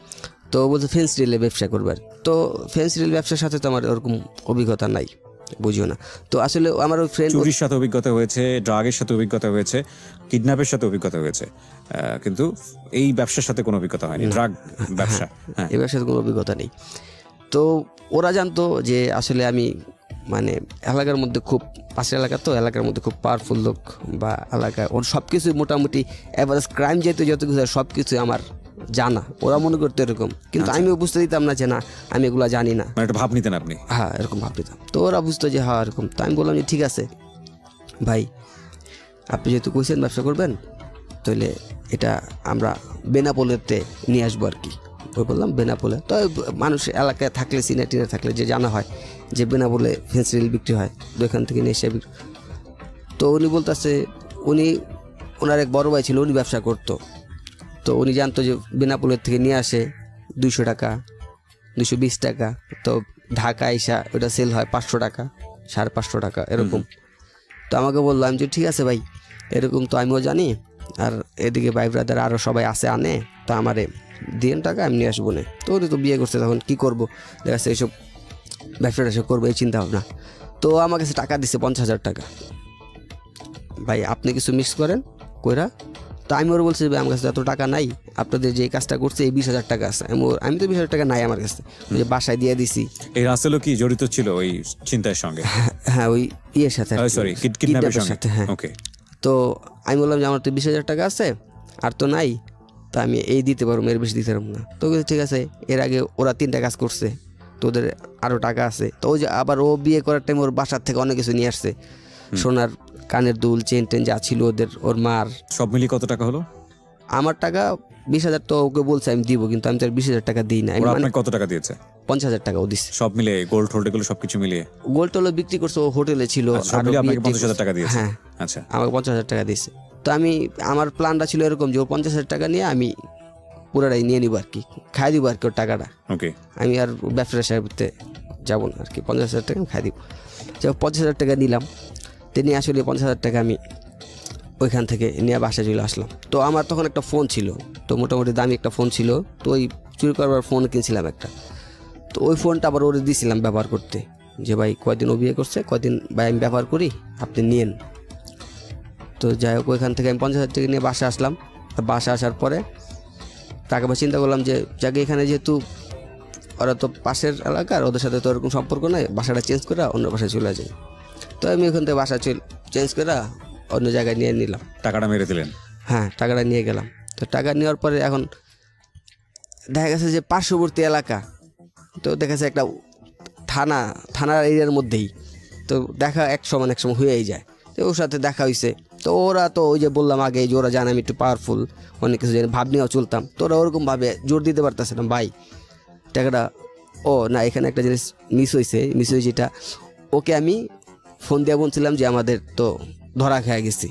তো বলছে ফেন্স ডিলের ব্যবসা করবে আর। তো ফেন্স ডিল ব্যবসার সাথে তো আমার ওরকম অভিজ্ঞতা নাই, বুঝিও না। তো আসলে আমার ওই ফ্রেন্ড, চুরির সাথে অভিজ্ঞতা হয়েছে, ড্রাগের সাথে অভিজ্ঞতা হয়েছে, কিডন্যাপের সাথে অভিজ্ঞতা হয়েছে, কিন্তু এই ব্যবসার সাথে কোনো অভিজ্ঞতা হয়নি, ড্রাগ ব্যবসা। হ্যাঁ, এই ব্যবসার কোনো অভিজ্ঞতা নেই। তো ওরা জানতো যে আসলে আমি মানে এলাকার মধ্যে খুব, পাশের এলাকা তো, এলাকার মধ্যে খুব পাওয়ারফুল লোক, বা এলাকায় ওর সব কিছু মোটামুটি অ্যাভারেজ ক্রাইম যেহেতু যত কিছু সব কিছু আমার জানা, ওরা মনে করতো এরকম, কিন্তু আমিও বুঝতে দিতাম না যে না আমি এগুলো জানি না। মানে একটা ভাব নিতেন আপনি? হ্যাঁ, এরকম ভাব দিতাম। তো ওরা বুঝতো যে হ্যাঁ এরকম। তো আমি বললাম যে ঠিক আছে ভাই, আপনি যেহেতু কইছেন ব্যবসা করবেন, তাহলে এটা আমরা বেনাপোলেতে নিয়ে আসবো আর কি। ওই বললাম বেনাপোলে, তো মানুষ এলাকায় থাকলে, সিনিয়র টিনিয়র থাকলে যে জানা হয় যে বেনাপোলে ফেন্স রিল বিক্রি হয়, তো এখান থেকে নিয়ে এসে বিক্রি। তো উনি বলতেছে, ওনার এক বড় ভাই ছিল, উনি ব্যবসা করতো। তো উনি জানতো যে বেনাপোলের থেকে নিয়ে আসে 200 টাকা, 220 টাকা। তো ঢাকা আইসা ওটা সেল হয় 500 টাকা, 550 টাকা এরকম। তো আমাকে বললাম যে ঠিক আছে ভাই, এরকম তো আমিও জানি, আর এদিকে ভাই ব্রাদার আরও সবাই আসে আনে, তো আমারে দিন টাকা আমি নিয়ে আসবো না। তো উনি তো বিয়ে করছে, তখন কী করবো, দেখা যাচ্ছে এইসব ব্যবসাটা সব করবো এই চিন্তা ভাবনা। তো আমার কাছে টাকা দিচ্ছে 50,000 টাকা, ভাই আপনি কিছু মিক্স করেন কইরা। তো আমি ওর বলছি ভাই আমার কাছে এত টাকা নাই, আপনাদের যে কাজটা করছে এই 20,000 টাকা আছে। আমি তো 20,000 টাকা নাই আমার কাছে, ওই যে বাসায় দিয়ে দিছি। এই রাসেলও কি জড়িত ছিল ওই চিন্তার সঙ্গে? হ্যাঁ, ওই ইয়ের সাথে, সরি, কিডন্যাপের সাথে। হ্যাঁ, ওকে। তো আমি বললাম যে আমার তো 20,000 টাকা আছে, আর তো নাই, তো আমি এই দিতে পারবো, এর বেশি দিতে পারবো না। তো ঠিক আছে, এর আগে ওরা 3টা কাজ করছে, তো ওদের আরও টাকা আছে। তো ওই যে আবার ও বিয়ে করার টাইম ওর বাসার থেকে অনেক কিছু নিয়ে আসছে, সোনার কানের দুল, চেন টেন যা ছিল ওদের, ওর মার। সব মিলিয়ে কত টাকা হলো? আমার টাকা 20,000 তো ওকে বলছে আমি দিব, কিন্তু আমি তো 20,000 টাকা দিই না। ওরা আপনাকে কত টাকা দিয়েছে? 50,000 টাকা ও দিচ্ছে, সব মিলে গোল্ড হোল্ড এগুলো সবকিছু মিলিয়ে। গোল্ড টোল বিক্রি করছে, ও হোটেলে ছিল। সব মিলিয়ে আপনাকে 50,000 টাকা দিয়েছে? হ্যাঁ, আচ্ছা, আমাকে 50,000 টাকা দিয়েছে। তো আমার প্ল্যানটা ছিল এরকম যে ও 50,000 টাকা নিয়ে আমি পুরোটাই নিয়ে নিব আর কি, খাই দিব আর কি ওর টাকাটা। ওকে। আমি আর ব্যবসার সাথে যাবো না আর কি, 50,000 টাকা আমি খাই দিব। 50,000 টাকা নিলাম, তিনি আসলে 50,000 টাকা আমি ওইখান থেকে নিয়ে বাসায় চলে আসলাম। তো আমার তখন একটা ফোন ছিল, তো মোটামুটি দামি একটা ফোন ছিল। তো ওই চুরি করবার ফোন কিনছিলাম একটা, তো ওই ফোনটা আবার ওরে দিয়েছিলাম ব্যবহার করতে, যে ভাই কয়দিন ও বিয়ে করছে, কয়দিন ভাই আমি ব্যবহার করি, আপনি নিয়েন। তো যাই হোক, ওইখান থেকে আমি 50,000 টাকা নিয়ে বাসা আসলাম। বাসা আসার পরে টাকা পয়সা চিন্তা করলাম যে যাকে এখানে যেহেতু ওরা তো পাশের এলাকার, ওদের সাথে তো ওরকম সম্পর্ক নাই, বাসাটা চেঞ্জ করে অন্য বাসায় চলে যাই। তো আমি ওখান থেকে বাসা চেঞ্জ করে অন্য জায়গায় নিয়ে নিলাম। টাকাটা মেরে দিলেন? হ্যাঁ, টাকাটা নিয়ে গেলাম। তো টাকা নেওয়ার পরে এখন দেখা গেছে যে পার্শ্ববর্তী এলাকা, তো দেখা যাচ্ছে একটা থানার এরিয়ার মধ্যেই, তো দেখা এক সময় হয়েই যায়। তো ওর সাথে দেখা হয়েছে। তো ওরা তো ওই যে বললাম আগে যে ওরা জানে আমি একটু পাওয়ারফুল, অনেক কিছু জানি, ভাব নিয়েও চলতাম। তো ওরা ওরকমভাবে জোর দিতে পারতেছে না ভাই টাকাটা। ও না, এখানে একটা জিনিস মিস হয়েছে যেটা ওকে আমি ফোন দিয়ে বলছিলাম যে আমাদের তো ধরা খেয়ে গেছি।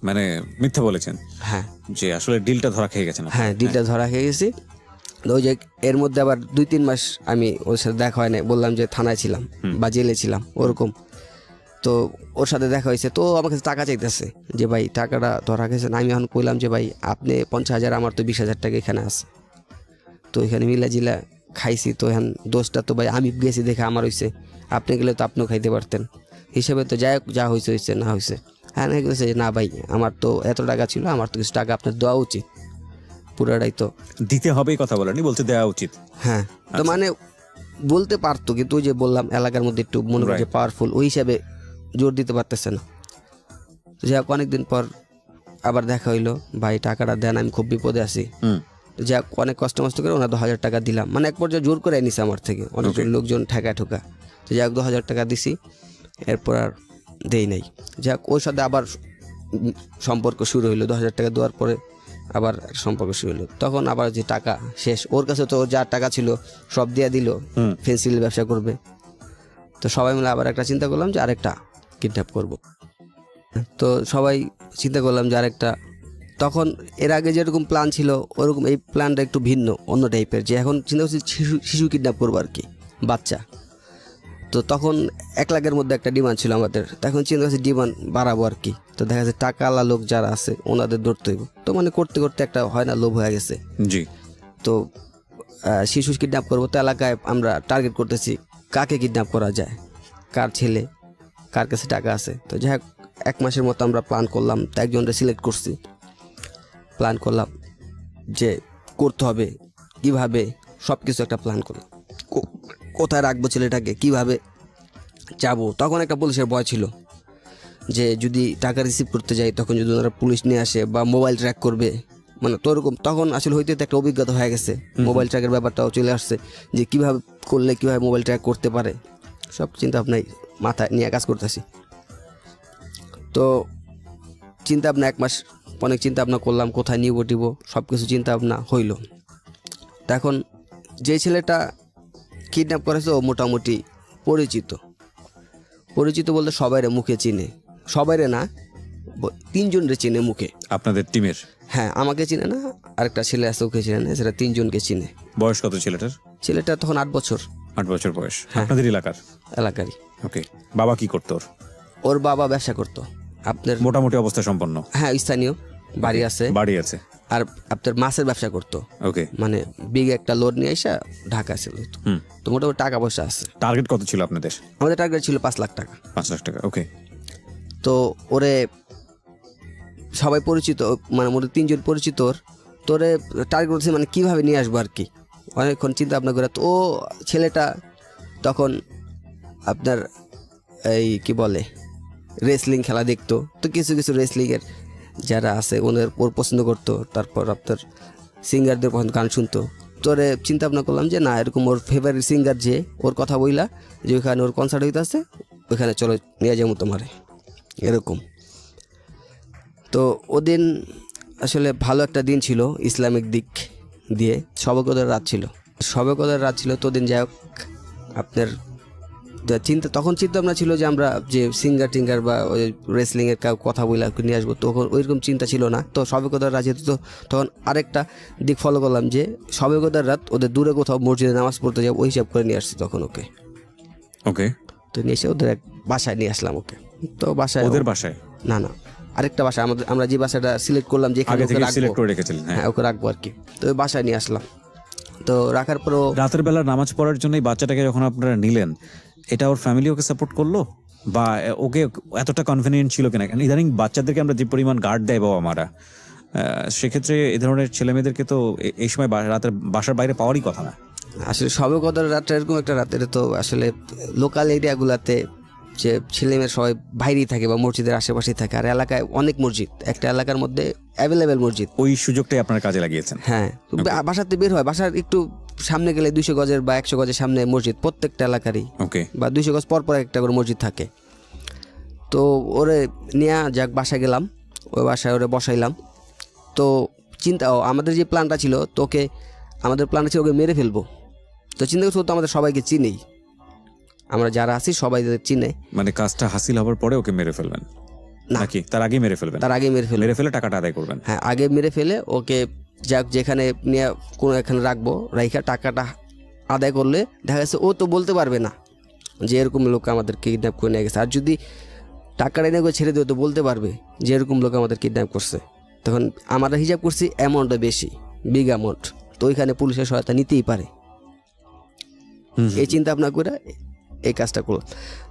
মানে মিথ্যা বলেছেন? হ্যাঁ, যে আসলে ডিলটা ধরা খেয়ে গেছেন? হ্যাঁ, ডিলটা ধরা খেয়ে গেছি। তো ওই যে এর মধ্যে আবার 2-3 মাস আমি ওর সাথে দেখা হয় না, বললাম যে থানায় ছিলাম বা জেলে ছিলাম ওরকম। তো ওর সাথে দেখা হয়েছে, তো আমার কাছে টাকা চাইতেছে যে ভাই টাকাটা ধরা গেছে। আমি এখন কইলাম যে ভাই আপনি 50,000, আমার তো 20,000 টাকা এখানে আছে, তো এখানে মিলা জিলা খাইছি। তো এখন দোষটা তো ভাই আমি গেছি দেখে আমার হয়েছে, আপনি গেলে তো আপনিও খাইতে পারতেন হিসেবে। তো যাই হোক, যা হয়েছে না হয়েছে। হ্যাঁ, গেছে না ভাই আমার তো এত টাকা ছিল, আমার তো কিছু টাকা আপনার দেওয়া উচিত। পুরাটাই তো দিতে হবে এই কথা বলেনি, বলতে দেওয়া উচিত। হ্যাঁ, তো মানে বলতে পারতো, কিন্তু ওই যে বললাম এলাকার মধ্যে একটু মনে হয় যে পাওয়ারফুল, ওই হিসাবে জোর দিতে পারতেছে না। যাই হোক, অনেকদিন পর আবার দেখা হইলো, ভাই টাকাটা দেন, আমি খুব বিপদে আছি। যাক, অনেক কষ্ট মষ্ট করে ওনার 2,000 টাকা দিলাম, মানে এক পর্যায়ে জোর করে নিছে আমার থেকে অনেক লোকজন ঠেকা ঠোকা। তো যাক 2,000 টাকা দিছি, এরপর আর দেই নাই। যাক, ওর সাথে আবার সম্পর্ক শুরু হইলো। 2,000 টাকা দেওয়ার পরে আবার সম্পর্ক শুরু হলো। তখন আবার যে টাকা শেষ, ওর কাছে তো যা টাকা ছিল সব দিয়ে দিল, ফেন্সিলের ব্যবসা করবে। তো সবাই মিলে আবার একটা চিন্তা করলাম যে আরেকটা কিডন্যাপ করব। তো সবাই চিন্তা করলাম যে আরেকটা, তখন এর আগে যেরকম প্ল্যান ছিল ওরকম এই প্ল্যানটা একটু ভিন্ন, অন্য টাইপের। যে এখন চিন্তা করছি শিশু কিডন্যাপ করবো আর কি, বাচ্চা। তো তখন 1 লাখের মধ্যে একটা ডিমান্ড ছিল আমাদের, তখন চিন্তা করছি ডিমান্ড বাড়াবো আর কি। তো দেখা যাচ্ছে টাকাওয়ালা লোক যারা আছে ওনাদের ধরতে হইব। তো মানে করতে করতে একটা হয় না, লোভ হয়ে গেছে। জি। তো শিশু কিডন্যাপ করবো, তো এলাকায় আমরা টার্গেট করতেছি কাকে কিডন্যাপ করা যায়, কার ছেলে, কার কাছে টাকা আছে। তো যাই হোক, 1 মাসের মতো আমরা প্ল্যান করলাম, তো একজনকে সিলেক্ট করছি। প্ল্যান করলাম যে করতে হবে কিভাবে, সব কিছু একটা প্ল্যান করলাম, কোথায় রাখবো ছেলেটাকে, কিভাবে যাবো। তখন একটা পুলিশের ভয় ছিল যে যদি টাকা রিসিভ করতে যাই তখন যদি ওনারা পুলিশ নিয়ে আসে বা মোবাইল ট্র্যাক করবে, মানে তো ওরকম তখন আসলে হইতে একটা অভিজ্ঞতা হয়ে গেছে, মোবাইল ট্র্যাকের ব্যাপারটাও চলে আসছে যে কিভাবে করলে কিভাবে মোবাইল ট্র্যাক করতে পারে। সব চিন্তা ভাবনাই মাথায় নিয়ে কাজ করতেছি। তো চিন্তা ভাবনা 1 মাস অনেক চিন্তা ভাবনা করলাম, কোথায় নিব টিব, সব কিছু চিন্তা ভাবনা হইল। তো এখন যে ছেলেটা কিডন্যাপ করেছে ও মোটামুটি পরিচিত বলতে সবাইরে মুখে চিনে, সবাইরে না 3 জনরে চিনে মুখে। আপনাদের টিমের? হ্যাঁ, আমাকে চিনে না, আরেকটা ছেলে আছে ওকে চিনে না, সেটা 3 জনকে চিনে। বয়স কত ছেলেটার? ছেলেটা তখন 8 বছর। 8 বছর বয়স। আপনাদের এলাকারই। ওকে। বাবা কি করতো? ওর বাবা ব্যবসা করতো, আপনার মোটামুটি অবস্থা সম্পন্ন? হ্যাঁ, স্থানীয়, বাড়ি আছে। আর আপনার মাছের ব্যবসা করতো। ওকে। মানে বিগ একটা লোড নিয়ে এসে ঢাকা ছিল। তো মোটামুটি টাকা পয়সা আছে। টার্গেট কত ছিল আপনাদের? আমাদের টার্গেট ছিল 5 লাখ টাকা। 5 লাখ টাকা। ওকে। তো ওরে সবাই পরিচিত, মানে মোটামুটি 3 জন পরিচিত। তোরে টার্গেট করছে মানে কীভাবে নিয়ে আসবো আর কি, অনেকক্ষণ চিন্তা ভাবনা করে। তো ও ছেলেটা তখন আপনার এই কি বলে রেসলিং খেলা দেখতো, তো কিছু কিছু রেসলিংয়ের যারা আছে ওর পছন্দ করতো। তারপর আপনার সিঙ্গারদের পছন্দ, গান শুনতো। তোরে চিন্তা ভাবনা করলাম যে না, এরকম ওর ফেভারিট সিঙ্গার যে, ওর কথা বইলা যে ওইখানে ওর কনসার্ট হইতেছে, ওইখানে চলো নিয়ে যাবো তোমারে, এরকম। তো ওদিন আসলে ভালো একটা দিন ছিল ইসলামিক দিক দিয়ে, শবে কদরের রাত ছিল। তো দিন যাই হোক, আপনার তখন চিন্তা ভাবনা ছিল যে আমরা যে সিঙ্গার টিঙ্গার বা ওই রেসলিংয়ের কথা বলে নিয়ে আসবো, তখন ওইরকম চিন্তা ছিল না। তো শবে কদর রাত যেহেতু, তো তখন আরেকটা দিক ফলো করলাম যে শবে কদর রাত ওদের দূরে কোথাও মসজিদে নামাজ পড়তে যাবো, ওই হিসাব করে নিয়ে আসছি তখন ওকে। তো নিয়ে এসে ওদের এক বাসায় নিয়ে আসলাম ওকে। তো বাসায়, ওদের বাসায় না আরেকটা বাসা, আমরা যে বাসাটা সিলেক্ট করলাম যে হ্যাঁ ওকে রাখবো আর কি। তো ওই বাসায় নিয়ে আসলাম। তো রাখার পরও রাতের বেলা নামাজ পড়ার জন্য এই বাচ্চাটাকে যখন আপনারা নিলেন, এটা ওর ফ্যামিলি ওকে সাপোর্ট করলো বা ওকে এতটা কনফিডেন্ট ছিল কিনা? ইদানিং বাচ্চাদেরকে আমরা যে পরিমাণ গার্ড দেয় বাবা মারা, সেক্ষেত্রে এই ধরনের ছেলে মেয়েদেরকে তো এই সময় রাতের বাসার বাইরে পাওয়ারই কথা না। আসলে শবে কদর রাতটা এরকম একটা রাত, এটা তো আসলে লোকাল এরিয়াগুলাতে যে ছেলে মেয়ের সবাই বাইরেই থাকে বা মসজিদের আশেপাশেই থাকে, আর এলাকায় অনেক মসজিদ, একটা এলাকার মধ্যে অ্যাভেলেবেল মসজিদ। ওই সুযোগটাই আপনার কাজে লাগিয়েছেন? হ্যাঁ, বাসাতে বের হয়, বাসার একটু সামনে গেলে 200 গজের বা 100 গজের সামনে মসজিদ, প্রত্যেকটা এলাকারই। ওকে। বা 200 গজ পর একটা করে মসজিদ থাকে। তো ওরে নিয়ে যাক বাসায় গেলাম, ওই বাসায় ওরে বসাইলাম। তো আমাদের যে প্ল্যানটা ছিল, আমাদের প্ল্যানটা ছিল ওকে মেরে ফেলবো। তো চিন্তা করছি, তো আমাদের সবাইকে চিনেই, আমরা যারা আছি সবাই চিনে। মানে কাজটা হাসিল হওয়ার পরে ওকে মেরে ফেলবেন নাকি তার আগে মেরে ফেলবেন? তার আগে মেরে ফেলে টাকাটা আদায় করবেন। হ্যাঁ, আগে মেরে ফেলে ওকে যাক যেখানে নিয়ে কোনো এখানে রাখবো, রাইখা টাকাটা আদায় করলে দেখা যাচ্ছে ও তো বলতে পারবে না যে এরকম লোক আমাদের কিডন্যাপ করে নিয়ে গেছে। আর যদি টাকাটা এনে ছেড়ে দেবে তো বলতে পারবে যে এরকম লোক আমাদের কিডন্যাপ করছে। তখন আমরা হিসাব করছি অ্যামাউন্টটা বেশি, বিগ অ্যামাউন্ট, তো ওইখানে পুলিশের সহায়তা নিতেই পারে। এই চিন্তা ভাবনা করে এই কাজটা করলাম।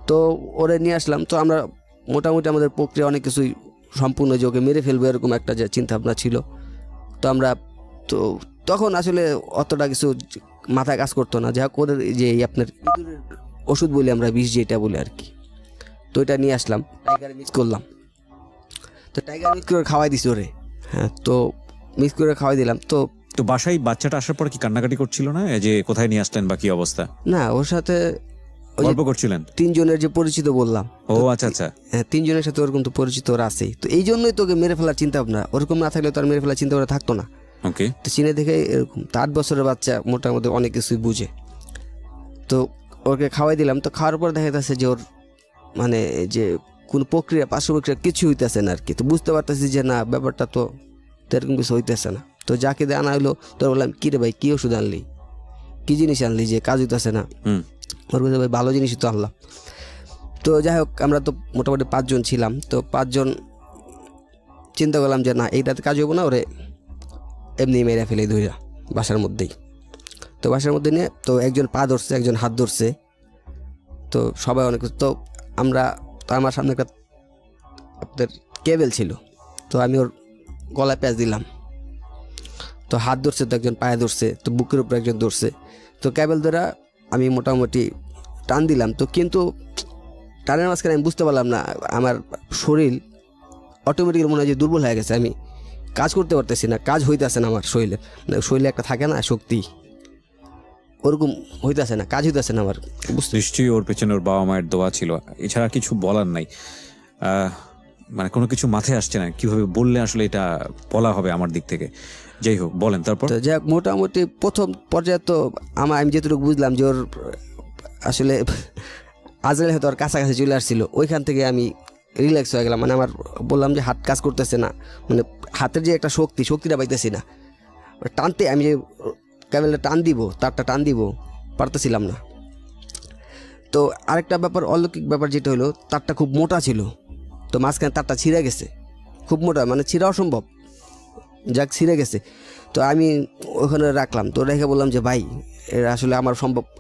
তো ওরে নিয়ে আসলাম। তো আমরা মোটামুটি আমাদের প্রক্রিয়া অনেক কিছুই সম্পূর্ণ, যে ওকে মেরে ফেলবো এরকম একটা যে চিন্তা ভাবনা ছিল। তো আমরা তো তখন আসলে অতটা কিছু মাথায় কাজ করতো না, যাই হোক ওদের যে এই আপনার ইঁদুরের ওষুধ বলি আমরা, বিষ যেটা বলি আর কি, তো এটা নিয়ে আসলাম, টাইগারে মিক্স করলাম। তো টাইগার মিক্স করে খাওয়াই দিছি ওরে। হ্যাঁ, তো মিক্স করে খাওয়াই দিলাম। তো তো বাসায় বাচ্চাটা আসার পর কি কান্নাকাটি করছিল না, এই যে কোথায় নিয়ে আসলেন বা কি অবস্থা? না, ওর সাথে ওই যে গল্প করছিলেন? 3 জনের যে পরিচিত বললাম, ও আচ্ছা আচ্ছা। হ্যাঁ 3 জনের সাথে ওরকম তো পরিচিত ওরা আছেই, তো এই জন্যই তোকে মেরে ফেলার চিন্তা ভাবনা, ওরকম না থাকলে তো আর মেরে ফেলার চিন্তা ভাবনা থাকতো না। ওকে। তো চিনে দেখে এরকম, তো 8 বছরের বাচ্চা মোটামুটি অনেক কিছুই বুঝে। তো ওকে খাওয়াই দিলাম। তো খাওয়ার পর দেখা যাচ্ছে যে ওর মানে যে কোন প্রক্রিয়া, পার্শ্ব প্রক্রিয়া কিছু হইতেছে না আর কি। তো বুঝতে পারতেছি যে না, ব্যাপারটা তো এরকম কিছু হইতেছে না। তো যাকে দিয়ে আনা হলো, তোর বললাম কি রে ভাই, কি ওষুধ আনলি, কি জিনিস আনলি যে কাজ হইতেছে না? ওর বলছে ভাই ভালো জিনিসই তো আনলাম। তো যাই হোক, আমরা তো মোটামুটি 5 জন ছিলাম। তো 5 জন চিন্তা করলাম যে না, এইটাতে কাজ হইব না, ওরে এমনি মেরে ফেলে ধইরা বাসার মধ্যেই। তো বাসার মধ্যে নিয়ে তো একজন পা ধরছে, একজন হাত ধরছে, তো সবাই অনেক কিছু। তো আমরা, তো আমার সামনে একটা আপনার কেবেল ছিল, তো আমি ওর গলায় প্যাঁচ দিলাম। তো হাত ধরছে, তো একজন পায়ে ধরছে, তো বুকের উপর একজন ধরছে। তো কেবেল দ্বারা আমি মোটামুটি টান দিলাম। তো কিন্তু টানের মাঝখানে আমি বুঝতে পারলাম না, আমার শরীর অটোমেটিক্যালি মনে হয় যে দুর্বল হয়ে গেছে, আমি কাজ করতে পারতেছি না, কাজ হইতেছে না আমার শরীরে। মানে শরীরে একটা থাকে না শক্তি, ওরকম হইতেছে না, কাজ হইতেছে না আমার। নিশ্চয়ই ওর পেছনে ওর বাবা মায়ের দোয়া ছিল, এছাড়া কিছু বলার নাই। মানে কোনো কিছু মাথায় আসছে না, কিভাবে বললে আসলে এটা বলা হবে আমার দিক থেকে। যাই হোক, বলেন তারপর। তো যাই হোক, মোটামুটি প্রথম পর্যায়ে তো আমি যেটুকু বুঝলাম যে ওর আসলে আজরাইল হয়তো ওর কাছাকাছি চলে আসছিল, ওইখান থেকে আমি রিল্যাক্স হয়ে গেলাম। মানে আমার বললাম যে হাত কাজ করতেছে না, মানে হাতের যে একটা শক্তিটা পাইতেছি না, টানতে আমি যে ক্যামেলটা টান দিব, তারটা টান দিব, পারতেছিলাম না। তো আরেকটা ব্যাপার, অলৌকিক ব্যাপার যেটা হলো, তারটা খুব মোটা ছিল, তো মাঝখানে তারটা ছিঁড়ে গেছে, খুব মোটা, মানে ছিঁড়া অসম্ভব, যাক ছিঁড়ে গেছে। তো আমি ওখানে রাখলাম, তো রেখে বললাম যে ভাই এটা আসলে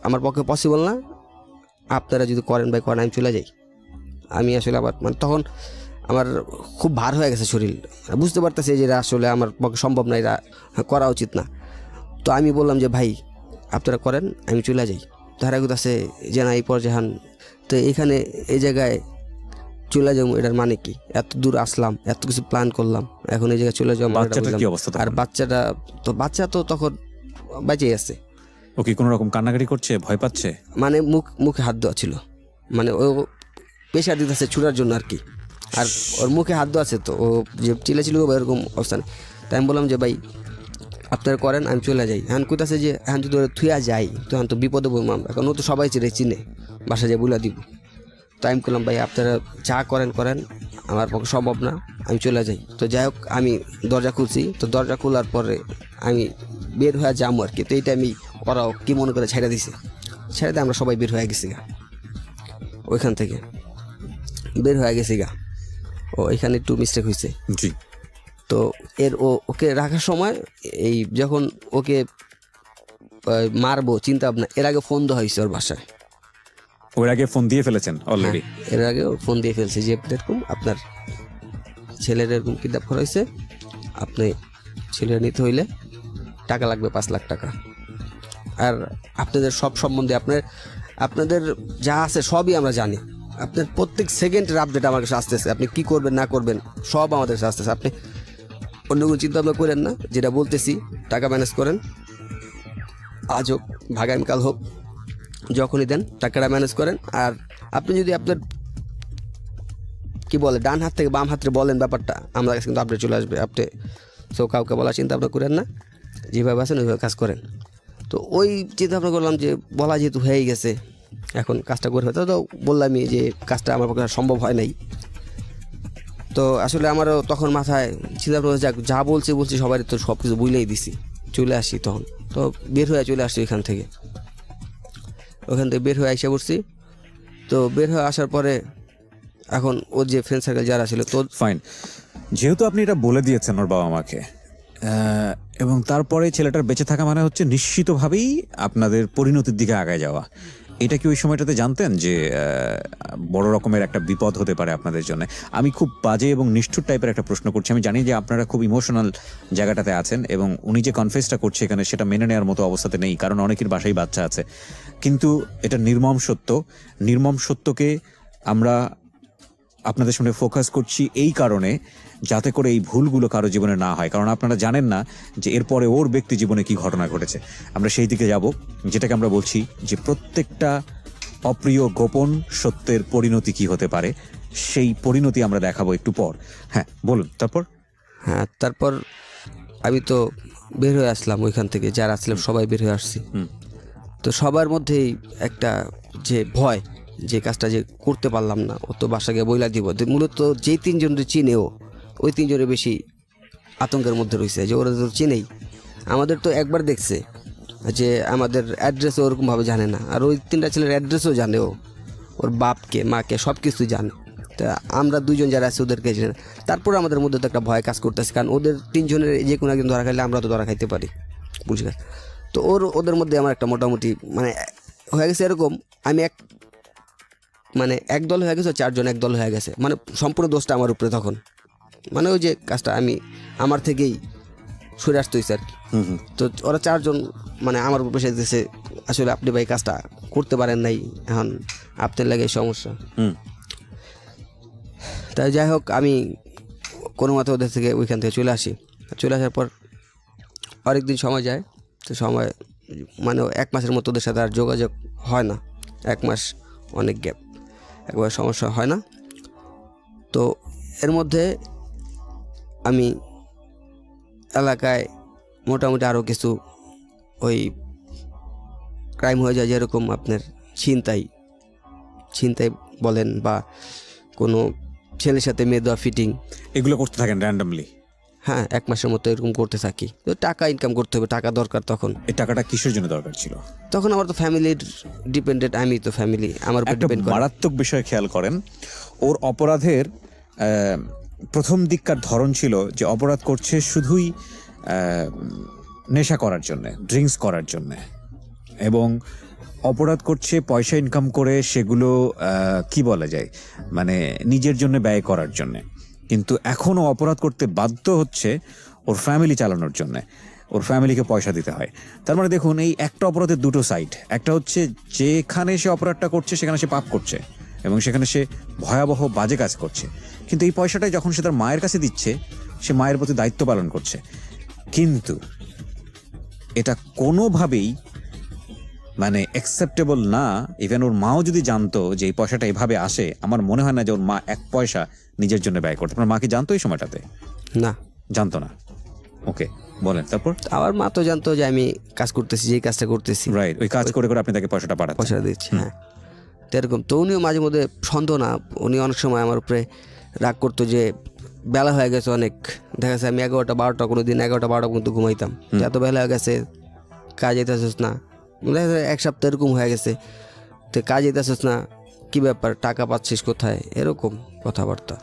আমার পক্ষে পসিবল না, আপনারা যদি করেন ভাই করেন, আমি চলে যাই। আমি আসলে আবার মানে তখন আমার খুব ভার হয়ে গেছে শরীর, বুঝতে পারতেছি যে এটা আসলে আমার পক্ষে সম্ভব না, এটা করা উচিত না। তো আমি বললাম যে ভাই আপনারা করেন, আমি চলে যাই। তারা আছে যে না এই পর্যাহান, তো এখানে এই জায়গায় চলে যাবো, এটার মানে কি? এত দূর আসলাম, এত কিছু প্ল্যান করলাম, এখন এই জায়গায় চলে যাবো। আর বাচ্চা তো তখন বেঁচে আছে। ও কি কোনো রকম কান্নাকাটি করছে, ভয় পাচ্ছে? মানে মুখে হাত দেওয়া ছিল, মানে ও প্রেশার দিতেছে ছুটার জন্য আর কি, আর ওর মুখে হাত দেওয়া আছে, তো ও যে চিলেছিল এরকম অবস্থানে। তাই আমি বললাম যে ভাই আপনারা করেন, আমি চলে যাই। এখন কোথাছে যে এখন যদি ওরা থুয়া যাই, তখন তো বিপদে বলবো আমরা, এখন ও তো সবাই চিনে বাসা যায় বলে দিব। তাই আমি করলাম ভাই আপনারা যা করেন, আমার পক্ষে সম্ভব না, আমি চলে যাই। তো যাই হোক, আমি দরজা খুলছি, তো দরজা খোলার পরে আমি বের হয়ে যাবো আর কি। তো এইটা আমি, ওরাও কি মনে করে ছেড়ে দিয়ে আমরা সবাই বের হয়ে গেছি গা, ওইখান থেকে বের হয়ে গেছি গা। ও এখানে একটু মিস্টেক হয়েছে। জি। তো ওকে রাখার সময় এই যখন ওকে মারবো চিন্তা ভাবনা, এর আগে ফোন দেওয়া হয়েছে ওর বাসায়। ওর আগে ফোন দিয়ে ফেলেছেন অলরেডি? এর আগে ফোন দিয়ে ফেলছে যে এরকম আপনার ছেলের এরকম কিডন্যাপ করা হয়েছে, আপনি ছেলের নিতে হইলে টাকা লাগবে 5 লাখ টাকা। আর আপনাদের সব সম্বন্ধে আপনাদের যা আছে সবই আমরা জানি, আপনার প্রত্যেক সেকেন্ডের আপডেট আমার কাছে আসতেছে, আপনি কি করবেন না করবেন সব আমাদের কাছে আসতেছে। আপনি অন্য কোনো চিন্তা ভাবনা করেন না, যেটা বলতেছি টাকা ম্যানেজ করেন, আজ হোক আগামীকাল হোক, যখনই দেন টাকাটা ম্যানেজ করেন। আর আপনি যদি আপনার কি বলে ডান হাত থেকে বাম হাতে বলেন ব্যাপারটা, আমার কাছে কিন্তু আপডেট চলে আসবে। আপনি সো কাউকে বলার চিন্তা ভাবনা করেন না, যেভাবে আছেন ওইভাবে কাজ করেন। তো ওই চিন্তা ভাবনা করলাম যে বলা যেহেতু হয়েই গেছে, এখন কাজটা করে হয়তো, তো বললামই যে কাজটা আমার পক্ষে সম্ভব হয় নাই। তো আসলে আমারও তখন মাথায় চিন্তা ভাবনা যা বলছি সবাই তো সব কিছু বুঝলেই দিছি, চলে আসি তখন। তো বের হয়ে চলে আসছি ওইখান থেকে বের হয়ে এসে পড়ছি। তো বের হয়ে আসার পরে এখন ওর যে ফ্রেন্ড সার্কেল যারা ছিল, তো ফাইন, যেহেতু আপনি এটা বলে দিয়েছেন ওর বাবা মাকে, এবং তারপরে ছেলেটার বেঁচে থাকা মানে হচ্ছে নিশ্চিতভাবেই আপনাদের পরিণতির দিকে আগায় যাওয়া। এটা কি ওই সময়টাতে জানতেন যে বড় রকমের একটা বিপদ হতে পারে আপনাদের জন্য? আমি খুব বাজে এবং নিষ্ঠুর টাইপের একটা প্রশ্ন করছি, আমি জানি যে আপনারা খুব ইমোশনাল জায়গাটাতে আছেন এবং উনি যে কনফেসটা করছে এখানে সেটা মেনে নেওয়ার মতো অবস্থাতে নেই, কারণ অনেকের বাসায় বাচ্চা আছে। কিন্তু এটা নির্মম সত্য। নির্মম সত্যকে আমরা আপনাদের সামনে ফোকাস করছি এই কারণে, যাতে করে এই ভুলগুলো কারো জীবনে না হয়, কারণ আপনারা জানেন না যে এরপরে ওর ব্যক্তি জীবনে কি ঘটনা ঘটেছে। আমরা সেই দিকে যাব, যেটাকে আমরা বলছি যে প্রত্যেকটা অপ্রিয় গোপন সত্যের পরিণতি কি হতে পারে, সেই পরিণতি আমরা দেখাবো একটু পর। হ্যাঁ বলুন, তারপর? হ্যাঁ, তারপর আমি তো বের হয়ে আসলাম ওইখান থেকে, যারা আসলাম সবাই বের হয়ে আসছি। তো সবার মধ্যেই একটা যে ভয়, যে কাজটা যে করতে পারলাম না, ও তো বাসা গিয়ে বইলা দিব। মূলত যেই তিনজনের চিনেও ওই তিনজনের বেশি আতঙ্কের মধ্যে রয়েছে, যে ওরা তো চিনেই, আমাদের তো একবার দেখছে, যে আমাদের অ্যাড্রেসও ওরকমভাবে জানে না, আর ওই তিনটা ছেলের অ্যাড্রেসও জানে, ওর বাপকে মাকে সব কিছু জানে। তা আমরা দুইজন যারা আছি ওদেরকে জানে। তারপর আমাদের মধ্যে তো একটা ভয় কাজ করতেছে, কারণ ওদের তিনজনের যে কোনো একজন ধরা খাইলে আমরা তো ধরা খাইতে পারি, বুঝলে। তো ওদের মধ্যে আমার একটা মোটামুটি মানে হয়ে গেছে এরকম, আমি এক দল হয়ে গেছে, চারজন এক দল হয়ে গেছে, মানে সম্পূর্ণ দোষটা আমার উপরে তখন। মানে ওই যে কাজটা আমার থেকেই সরে আসতে হয়েছে আর কি। তো ওরা চারজন মানে আমার উপরে এসে দিয়েছে, আসলে আপনি ভাই কাজটা করতে পারেন নাই, এখন আপনার লাগে সমস্যা। তাই যাই হোক, আমি কোনো মতে ওদের থেকে ওইখান থেকে চলে আসার পর অনেকদিন সময় যায়। তো সময় মানে 1 মাসের মতো ওদের সাথে আর যোগাযোগ হয় না, 1 মাস অনেক গ্যাপ, একবার সমস্যা হয় না। তো এর মধ্যে আমি এলাকায় মোটামুটি আরও কিছু ওই ক্রাইম হয়ে যায়, যেরকম আপনার ছিনতাই বলেন, বা কোনো ছেলের সাথে মেয়ে দেওয়া ফিটিং, এগুলো করতে থাকেন র্যান্ডামলি? হ্যাঁ, 1 মাসের মতো এরকম করতে থাকি। তো টাকা ইনকাম করতে হবে, টাকা দরকার তখন। এই টাকাটা কিসের জন্য দরকার ছিল তখন? আমার তো ফ্যামিলির ডিপেন্ডেন্ট, আমি তো ফ্যামিলি আমার উপর একটা ডিপেন্ড করে। মারাত্মক বিষয় খেয়াল করেন, ওর অপরাধের প্রথম দিককার ধরন ছিল যে অপরাধ করছে শুধুই নেশা করার জন্যে, ড্রিঙ্কস করার জন্যে, এবং অপরাধ করছে পয়সা ইনকাম করে সেগুলো কি বলা যায় মানে নিজের জন্য ব্যয় করার জন্যে। কিন্তু এখনও অপরাধ করতে বাধ্য হচ্ছে ওর ফ্যামিলি চালানোর জন্যে, ওর ফ্যামিলিকে পয়সা দিতে হয়। তার মানে দেখুন, এই একটা অপরাধের দুটো সাইড। একটা হচ্ছে যেখানে সে অপরাধটা করছে সেখানে সে পাপ করছে এবং সেখানে সে ভয়াবহ বাজে কাজ করছে, কিন্তু এই পয়সাটাই যখন সে তার মায়ের কাছে দিচ্ছে, সে মায়ের প্রতি দায়িত্ব পালন করছে। কিন্তু এটা কোনোভাবেই মানে অ্যাকসেপ্টেবল না। ইভেন ওর মাও যদি জানতো যে এই পয়সাটা এভাবে আসে, আমার মনে হয় না যে ওর মা 1 পয়সা নিজের জন্য ব্যয় করতো। আপনার মা কি জানতো এই সময়টাতে? না, জানতো না। ওকে, বলেন তারপর। আমার মা তো জানতো যে আমি কাজ করতেছি, যে কাজটা করতেছি, রাইট, ওই কাজ করে করে আপনি তাকে পয়সা দিচ্ছি। হ্যাঁ, তো এরকম। তো উনিও মাঝে মধ্যে সন্দেহ না, উনি অনেক সময় আমার উপরে রাগ করতো যে বেলা হয়ে গেছে অনেক, দেখা যাচ্ছে আমি 11টা 12টা, কোনো দিন 11টা 12টা পর্যন্ত ঘুমাইতাম, এত বেলা হয়ে গেছে, কাজ যেতেছিস না। দেখা যায় 1 সপ্তাহ এরকম হয়ে গেছে, তো কাজ যেতেছিস না, কী ব্যাপার, টাকা পাচ্ছিস কোথায়, এরকম কথাবার্তা।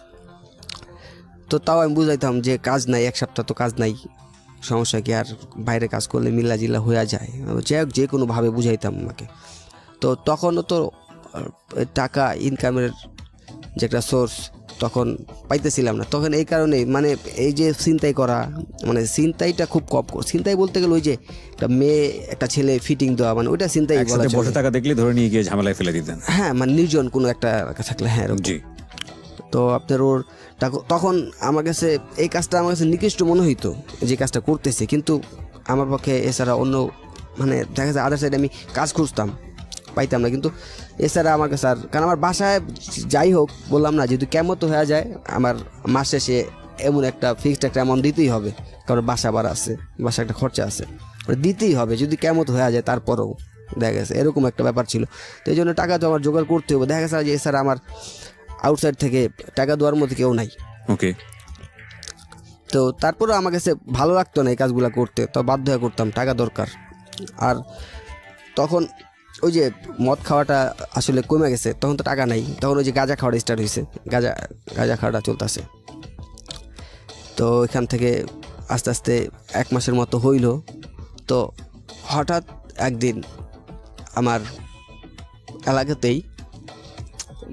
তো তাও আমি বুঝাইতাম যে কাজ নাই, 1 সপ্তাহ তো কাজ নাই, সমস্যা কি, আর বাইরে কাজ করলে মিল্লা জিল্লা হয়ে যায়, যে কোনোভাবে বুঝাইতাম আমাকে। তো তখনও তো টাকা ইনকামের যে একটা সোর্স তখন পাইতেছিলাম না, তখন এই কারণে মানে এই যে ছিনতাই করা, মানে ছিনতাইটা খুব কম। ছিনতাই বলতে গেলে ওই যে একটা মেয়ে একটা ছেলে ফিটিং দেওয়া, মানে ওইটা ছিনতাই বলা বসে থাকা দেখলে ধরে নিয়ে গিয়ে ঝামেলায় ফেলে দিতেন। হ্যাঁ, মানে নির্জন কোনো একটা থাকলে, হ্যাঁ এরকম। তো আপনার ওর তখন আমার কাছে এই কাজটা আমার কাছে নিকৃষ্ট মনে হইতো, যে কাজটা করতেছে, কিন্তু আমার পক্ষে এছাড়া অন্য মানে দেখা যায় আদার সাইডে আমি কাজ খুঁজতাম, পাইতাম না। কিন্তু এছাড়া আমার কাছে আর, কারণ আমার বাসায় যাই হোক বললাম না, যেহেতু কেমন তো হয়ে যায়, আমার মাস শেষে এমন একটা ফিক্সড একটা অ্যামাউন্ট দিতেই হবে, কারণ বাসা ভাড়া আছে, বাসা একটা খরচা আছে, দিতেই হবে, যদি কেমন হয়ে যায় তারপরেও। দেখা গেছে এরকম একটা ব্যাপার ছিল। তো এই জন্য টাকা তো আমার জোগাড় করতে হবে। দেখা গেছে যে এছাড়া আমার আউটসাইড থেকে টাকা দেওয়ার মধ্যে কেউ নাই। ওকে। তো তারপরেও আমার কাছে ভালো লাগতো না এই কাজগুলো করতে, তো বাধ্য হয়ে করতাম, টাকা দরকার। আর তখন ওই যে মদ খাওয়াটা আসলে কমে গেছে, তখন তো টাকা নাই, তখন ওই যে গাঁজা খাওয়াটা স্টার্ট হয়েছে, গাঁজা খাওয়াটা চলতেছে। তো এখান থেকে আস্তে আস্তে 1 মাসের মতো হইল। তো হঠাৎ একদিন আমার এলাকাতেই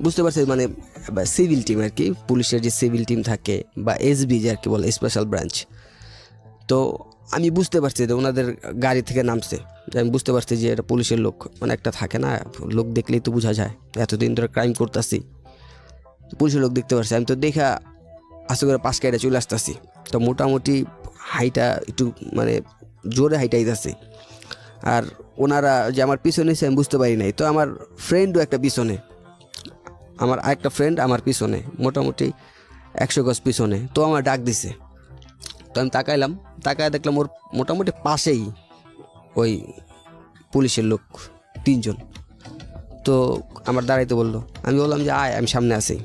বুঝতে পারছি মানে সিভিল টিম আর কি, পুলিশের যে সিভিল টিম থাকে বা এসবি যে আর কি বলে স্পেশাল ব্রাঞ্চ। তো আমি বুঝতে পারছি যে ওনাদের গাড়ি থেকে নামছে, যে আমি বুঝতে পারছি যে এটা পুলিশের লোক, মানে একটা থাকে না লোক দেখলেই তো বোঝা যায়, এতদিন ধরে ক্রাইম করতেছি পুলিশের লোক দেখতে পারছি। আমি তো দেখা আস্তে করে পাশ কাইটা চলে আসতেছি। তো মোটামুটি হাইটা একটু মানে জোরে হাইটাই যাচ্ছে, আর ওনারা যে আমার পিছনে এসে আমি বুঝতে পারি নাই। তো আমার ফ্রেন্ডও একটা পিছনে, আমার আরেকটা ফ্রেন্ড আমার পিছনে মোটামুটি 100 গজ পিছনে। তো আমার ডাক দিছে, তো আমি তাকাইলাম, তাকায় দেখলাম ওর মোটামুটি পাশেই ওই পুলিশের লোক 3 জন। তো আমার দাঁড়াইতে বললো, আমি বললাম যে আয়, আমি সামনে আছি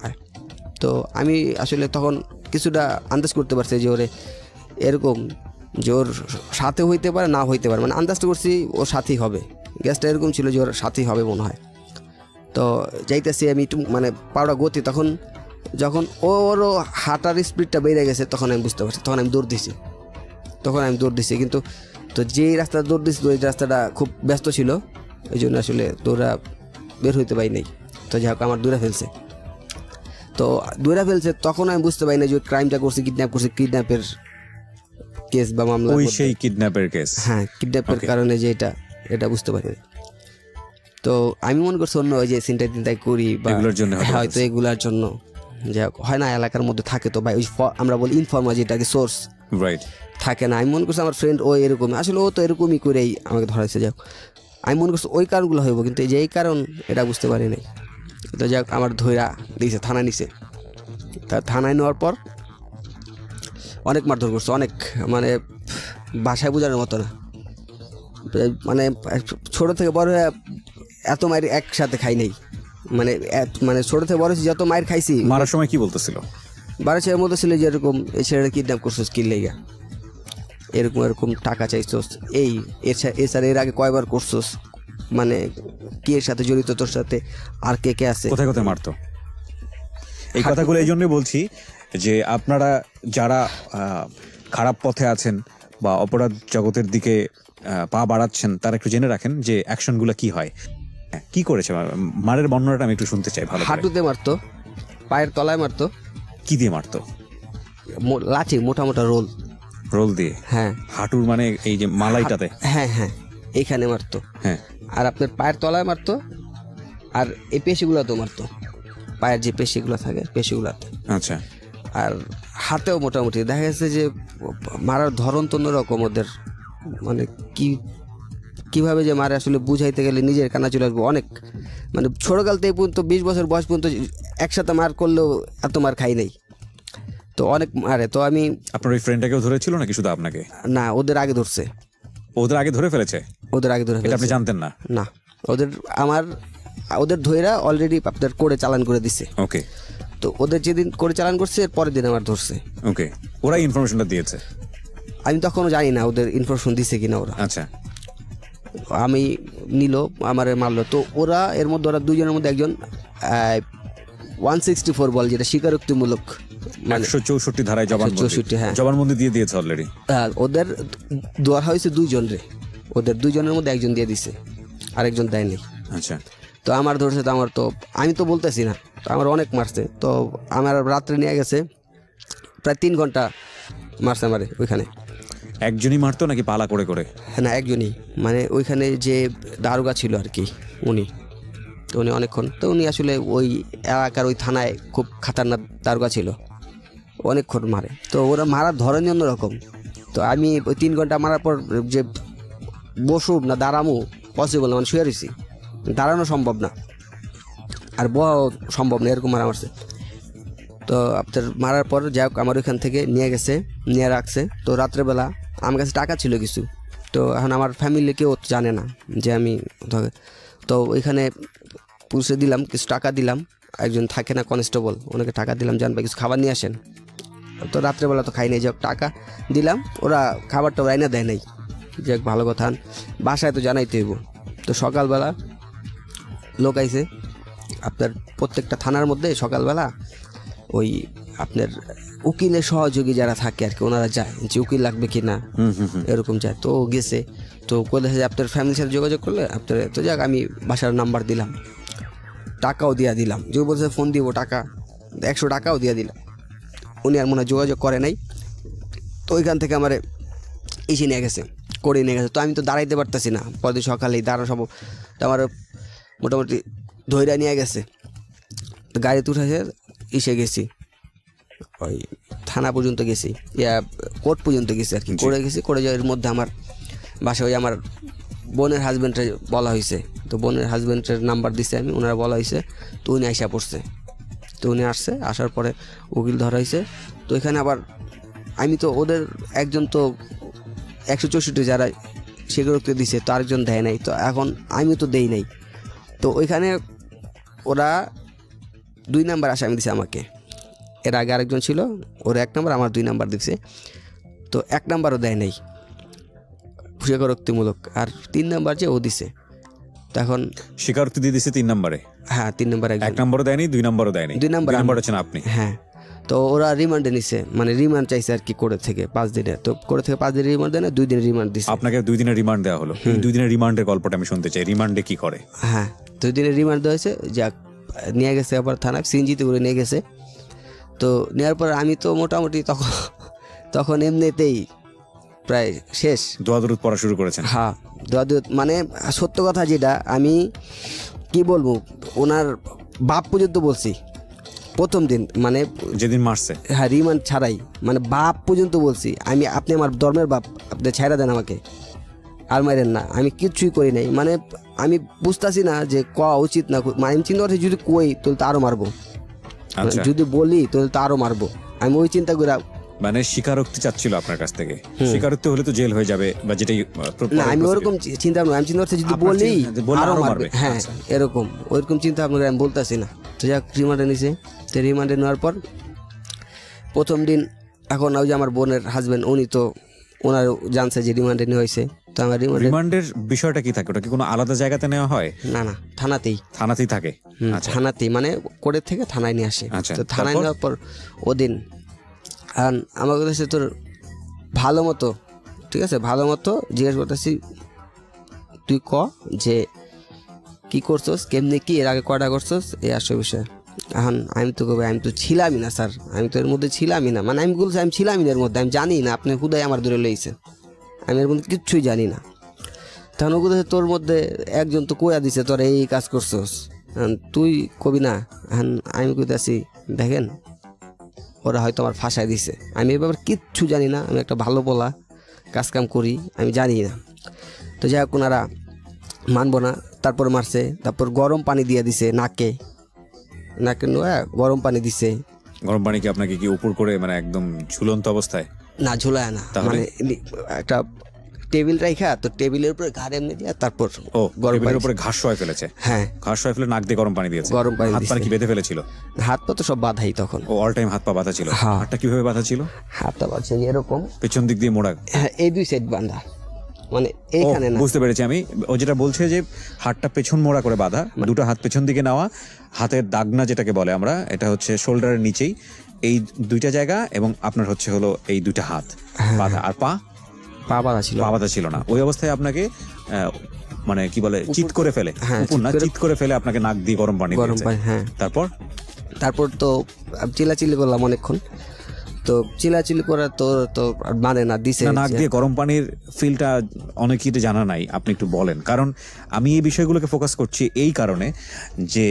আয়। তো আমি আসলে তখন কিছুটা আন্দাজ করতে পারছি যে ওরে এরকম যে ওর সাথে হইতে পারে না হইতে পারে, মানে আন্দাজটা করছি ওর সাথেই হবে, গ্যাসটা এরকম ছিল যে ওর সাথেই হবে মনে হয়। তো যাইতেছি আমি একটু মানে পাওড়া গতি, তখন যখন ওরও হাঁটার স্পিডটা বেড়ে গেছে তখন আমি বুঝতে পারছি, তখন আমি দৌড় দিছি। কিন্তু তো যেই রাস্তা দৌড় দিছি ওই রাস্তাটা খুব ব্যস্ত ছিল, এই জন্য আসলে দৌড়া বের হইতে পারি নাই। তো যাই হোক আমার দৌড়া ফেলছে, তখন আমি বুঝতে পারি না যে ক্রাইমটা করছি, কিডন্যাপের কেস বা মামলা, ওই সেই কিডন্যাপের কেস। হ্যাঁ কিডন্যাপের কারণে যে এটা বুঝতে পারি। তো আমি মনে করছি অন্য ওই যে চিন্তাই করি বা এগুলোর জন্য হয়তো এগুলার জন্য, যে হয় না এলাকার মধ্যে থাকে তো ভাই, ওই আমরা বলি ইনফর্মার যেটাকে সোর্স রাইট থাকে না। আমি মনে করছি আমার ফ্রেন্ড ও এরকম, আসলে ও তো এরকমই করেই আমাকে ধরাইছে। যাক আমি মনে করছি ওই কারণগুলো হইব, কিন্তু এই যে এই কারণ এটা বুঝতে পারি নাই। তো যাক আমার ধৈরা দিয়েছে, থানা নিছে। তা থানায় নেওয়ার পর অনেক মারধর করছে, অনেক মানে ভাষায় বোঝানোর মতো না। মানে ছোট থেকে বড় হয়ে এত মায়ের একসাথে খাই নাই, মানে ছোট থেকে বড় হয়েছি যত মায়ের খাইছি। মারার সময় কি বলতেছিল? বারো ছেলের মতো ছিল যে এরকম এই ছেলেটা কিডন্যাপ করছোস কি লেগা, এরকম টাকা চাইছোস, এছাড়া এর আগে কয়বার করছোস, মানে কি এর সাথে জড়িত তোর সাথে, আর কে আছে, কোথায় কোথায় মারতো। এই কথাগুলো এই জন্যই বলছি যে আপনারা যারা খারাপ পথে আছেন বা অপরাধ জগতের দিকে পা বাড়াচ্ছেন, তারা একটু জেনে রাখেন যে অ্যাকশনগুলো কি হয়। কি করেছে মারের বর্ণনাটা আমি একটু শুনতে চাই ভালো করে। হাঁটুতে মারতো, পায়ের তলায় মারতো। কি দিয়ে মারতো? লাঠি, মোটা রোল দিয়ে। হ্যাঁ হাঁটুর মানে এই যে মালাইটাতে? হ্যাঁ এইখানে মারতো। হ্যাঁ, আর আপনার পায়ের তলায় মারতো, আর এই পেশিগুলোতেও মারতো, পায়ের যে পেশিগুলো থাকে পেশিগুলোতে। আচ্ছা। আর হাতেও মোটামুটি দেখা গেছে যে মারার ধরন তো অন্যরকম ওদের, মানে কিভাবে যে মারে আসলে বুঝাইতে গেলে নিজের কানা চলে আসবো। অনেক মানে ছোটকাল থেকে পর্যন্ত 20 বছর বয়স পর্যন্ত একসাথে মার করলেও এত মার খাই নাই, তো অনেক মারে। তো আমি, আপনার ওই ফ্রেন্ডটাকেও ধরেছিল নাকি শুধু আপনাকে? না ওদের আগে ধরছে। ওদের আগে ধরে ফেলেছে? ওদের আগে ধরে এটা আপনি ফেলছে। জানতেন না? না, ওদের ধইরা অলরেডি আপনার করে চালান করে দিছে। ওকে। তো ওদের যেদিন করে চালান করছে এর পরের দিন আমার ধরছে। ওকে, ওরা ইনফরমেশনটা দিয়েছে? আমি তখনও জানি না ওদের ইনফরমেশন দিছে কিনা ওরা। আচ্ছা। আমি নিল আমার মারলো। তো ওরা এর মধ্যে ওরা দুজনের মধ্যে একজন 164 বল, যেটা স্বীকারোক্তিমূলক, 164 ধারায় 164, হ্যাঁ, জবানবন্দি দিয়ে দিয়েছে অলরেডি। ওদের দেওয়া হয়েছে 2 জন রে, ওদের 2 জনের মধ্যে একজন দিয়ে দিছে, আরেকজন দেয়নি। আচ্ছা। তো আমার ধরছে, তো আমি তো বলতেছি না, তো আমার অনেক মারছে। তো আমার রাত্রে নিয়ে গেছে, প্রায় 3 ঘন্টা মারছে আমারে ওইখানে। একজনই মারতো নাকি পালা করে করে? হ্যাঁ না, একজনই, মানে ওইখানে যে দারোগা ছিল আর কি, তো উনি অনেকক্ষণ, তো উনি আসলে ওই এলাকার ওই থানায় খুব খাতারনাক দারোগা ছিল, অনেকক্ষণ মারে। তো ওরা মারার ধরনই অন্যরকম। তো আমি ওই 3 ঘন্টা মারার পর যে বসুব না দাঁড়ামো পসিবল না, মানে শুয়ে রয়েছি, দাঁড়ানো সম্ভব না আর বহা সম্ভব না, এরকম মারা মারছে। তো আপনার মারার পর যাই হোক আমার ওইখান থেকে নিয়ে রাখছে। তো রাত্রেবেলা আমার কাছে টাকা ছিল কিছু, তো এখন আমার ফ্যামিলি কেউ জানে না যে আমি, তো ওইখানে পুলিশে দিলাম, কিছু টাকা দিলাম, একজন থাকে না কনস্টেবল, ওনাকে টাকা দিলাম, জানবে কিছু খাবার নিয়ে আসেন। তো রাত্রেবেলা তো খাই নাই, যাক টাকা দিলাম, ওরা খাবারটা রাইনা দেয় নাই, যাক ভালো কথা, বাসায় তো জানাইতে হইব। তো সকালবেলা লোক আইছে আপনার প্রত্যেকটা থানার মধ্যে, সকালবেলা ওই আপনার উকিলের সহযোগী যারা থাকে আর কি, ওনারা যায় যে উকিল লাগবে কি না, এরকম যায়। তো ও গেছে, তো বলেছে যে আপনার ফ্যামিলির সাথে যোগাযোগ করলে আপনার, তো যাক আমি বাসার নাম্বার দিলাম, টাকাও দিয়ে দিলাম, যে বলছে ফোন দিব টাকা 100 টাকাও দিয়ে দিলাম। উনি আর মনে হয় যোগাযোগ করে নাই। তো ওইখান থেকে আমার এসে নিয়ে গেছে, করে নিয়ে গেছে। তো আমি তো দাঁড়াইতে পারতেছি না, পরদিন সকালেই দাঁড়ানো সব, তো আমার মোটামুটি ধৈর্য নিয়ে গেছে। তো গাড়িতে উঠেছে, এসে গেছি ওই থানা পর্যন্ত গেছি, কোর্ট পর্যন্ত গেছি আর কি, করে গেছি। করে যাওয়ার মধ্যে আমার বাসায় ওই আমার বোনের হাজব্যান্ডের বলা হয়েছে, তো বোনের হাজব্যান্ডের নাম্বার দিছে আমি, ওনারা বলা হয়েছে। তো উনি আইসা পড়ছে, তো উনি আসছে, আসার পরে উকিল ধরা হয়েছে। তো এখানে আবার আমি তো ওদের একজন তো 164 যারা স্বীকারোক্তি দিছে, তো আরেকজন দেয় নাই, তো এখন আমিও তো দেই নাই। তো ওইখানে ওরা 2 নাম্বার আসামি দিছে আমাকে, এর আগে আরেকজন ছিল, ওর 1 নাম্বার, আমার 2 নাম্বার দিছে। তো 1 নাম্বারও দেয় নাই স্বীকারোক্তিমূলক, আর 3 নাম্বার যে ও দিছে। তো এখন স্বীকারোক্তি দিয়ে দিছে 3 নম্বরে, হ্যাঁ 3 নাম্বার, 1 নম্বরও দেয়নি, 2 নম্বরও দেয়নি, 2 নাম্বার হচ্ছেন আপনি। হ্যাঁ। তো ওরা রিমান্ডে নিছে, মানে রিমান্ড চাইছে আর কি কোর্ট থেকে 5 দিনের, তো কোর্ট থেকে 5 দিনের রিমান্ড দেয় না, 2 দিনের রিমান্ড দিছে। আপনাকে 2 দিনের রিমান্ড দেওয়া হলো, 2 দিনের রিমান্ডের গল্পটা আমি শুনতে চাই, রিমান্ডে কি করে? হ্যাঁ 2 দিনের রিমান্ড দেওয়া হয়েছে, যাক নিয়ে গেছে আবার থানায়, সিএনজিতে করে নিয়ে গেছে। তো নেওয়ার পর আমি তো মোটামুটি তখন এমনিতেই প্রায় শেষ, দোয়া-দরুদ পড়া শুরু করেছেন? হ্যাঁ মানে সত্য কথা যেটা, আমি কি বলবো, ওনার বাপ পর্যন্ত বলছি প্রথম দিন, মানে যেদিন মারছে, হ্যাঁ রিমান্ড ছাড়াই, মানে বাপ পর্যন্ত বলছি আমি, আপনি আমার ধর্মের বাপ, আপনি ছাইড়া দেন আমাকে, আর মারেন না, আমি কিচ্ছুই করি নাই। মানে আমি বুঝতেছি না যে কওয়া উচিত না, মানে আমি চিন্তা করছি যদি কই তাহলে তো আরও মারবো, যদি বলি তাহলে তো আরও মারবো, আমি ওই চিন্তা করে। মানে স্বীকারোক্তি চাচ্ছিল আপনার কাছ থেকে, স্বীকারোক্তি হলে তো জেল হয়ে যাবে বা যেটাই, না আমি ওরকম চিন্তা ভাবনা, আমি চিন্তা করছি যদি বলি আরও মারবে, হ্যাঁ এরকম ওইরকম চিন্তা ভাবনা আমি বলতেছি না। তো যাক রিমান্ডে নিছে, তো রিমান্ডে নেওয়ার পর প্রথম দিন, এখন ওই যে আমার বোনের হাজব্যান্ড, উনি তো ওনার জানছে যে রিমান্ডে নেওয়া হয়েছে। তো আমার রিমান্ডের বিষয়টা কি থাকে, ওটা কি কোনো আলাদা জায়গাতে নেওয়া হয়? না না, থানাতেই থাকে, থানাতেই, মানে কোর্টের থেকে থানায় নিয়ে আসে। তো থানায় নেওয়ার পর ওদিন আমার কাছে তোর ভালো মতো, ঠিক আছে, ভালো মতো জিজ্ঞেস করতেছি, তুই ক যে কি করছস, কেমনি কি, এর আগে কয়টা করছস, এই আসল বিষয়। এখন আমি তো কবে, আমি তো ছিলামই না স্যার, আমি তো এর মধ্যে ছিলামই না, মানে আমি বলছি আমি ছিলামই না এর মধ্যে, আমি জানি না, আপনি হুদাই আমার ধরে লইছেন, আমি এর মধ্যে কিচ্ছুই জানি না। তখন ওগুলো তোর মধ্যে একজন তো কয়া দিছে তোর এই কাজ করছস, তুই কবি না। এখন আমি কইতাছি দেখেন ওরা হয়তো আমার ফাঁসায় দিছে, আমি এ ব্যাপারে কিচ্ছু জানি না, আমি একটা ভালো বলা কাজকাম করি, আমি জানি না। তো যাই হোক ওনারা মানবো না, তারপর মারছে, তারপর গরম পানি দিয়ে দিছে নাকে নোয়া, গরম পানি দিছে। গরম পানি কি আপনাকে কি উপর করে, মানে একদম ঝুলন্ত অবস্থায়? না ঝুলায় না, মানে একটা টেবিল রাখা, তো টেবিলের উপরে ঘাড় এমনি দিয়ে, তারপর টেবিলের উপরে ঘাস শোয়া ফেলেছে, হ্যাঁ ঘাস শোয়া ফেলে নাক দিয়ে গরম পানি দিয়েছে। গরম পানি হাত পা কি বেঁধে ফেলেছিল? হাত পা তো সব বাঁধাই তখন, অল টাইম হাত পা বাঁধা ছিল। হাতটা কিভাবে বাঁধা ছিল? হাতটা বাঁধছে এরকম পেছন দিক দিয়ে মোড়া, হ্যাঁ এই 2 সাইড বাঁধা, মানে এইখানে না। বুঝতে পেরেছি আমি, ও যেটা বলছে যে হাতটা পেছন মোড়া করে বাঁধা, 2টা হাত পেছন দিকে নেওয়া, হাতের দাগনা যেটাকে বলে আমরা, এটা হচ্ছে শোল্ডারের নিচেই এই 2টা জায়গা, এবং আপনার হচ্ছে হলো এই 2টা হাত বাঁধা, আর পা বাঁধা ছিল না। ওই অবস্থায় আপনাকে মানে কি বলে চিৎ করে ফেলে, চিৎ করে ফেলে আপনাকে নাক দিয়ে গরম পানি দিয়েছে। হ্যাঁ তারপর তো চিল্লাচিল্লি করলাম অনেকক্ষণ, তো চিল্লাচিল্লি করা তো মানে না, দিছে নাক দিয়ে গরম পানির ফিলটা অনেকেই জানা নাই, আপনি একটু বলেন। কারণ আমি এই বিষয়গুলোকে ফোকাস করছি এই কারণে যে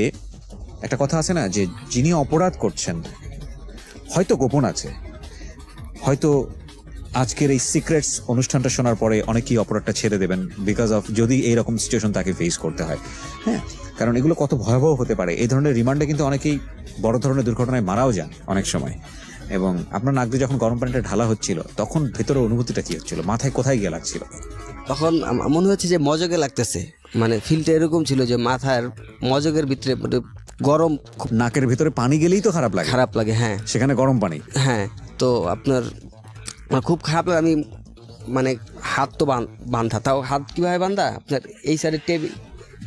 একটা কথা আছে না, যে যিনি অপরাধ করছেন হয়তো গোপন আছে, হয়তো আজকের এই সিক্রেটস অনুষ্ঠানটা শোনার পরে অনেকেই অপরাধটা ছেড়ে দেবেন, বিকজ অফ যদি এইরকম সিচুয়েশন তাকে ফেস করতে হয়। হ্যাঁ, কারণ এগুলো কত ভয়াবহ হতে পারে। এই ধরনের রিমান্ডে কিন্তু অনেকেই বড় ধরনের দুর্ঘটনায় মারাও যান অনেক সময়। এবং আপনার নাক দিয়ে যখন গরম পানিটা ঢালা হচ্ছিল, তখন ভেতরে অনুভূতিটা কি হচ্ছিল, মাথায় কোথায় গিয়ে লাগছিল? তখন মনে হচ্ছে যে মজকে লাগতেছে, মানে ফিলটা এরকম ছিল যে মাথার মজকের ভিতরে গরম, নাকের ভিতরে পানি গেলেই তো খারাপ লাগে, হ্যাঁ সেখানে গরম পানি, হ্যাঁ। তো আপনার খুব খারাপ, আমি মানে হাত তো বান্ধা, তাও হাত কিভাবে বান্ধা, আপনার এই সাইডে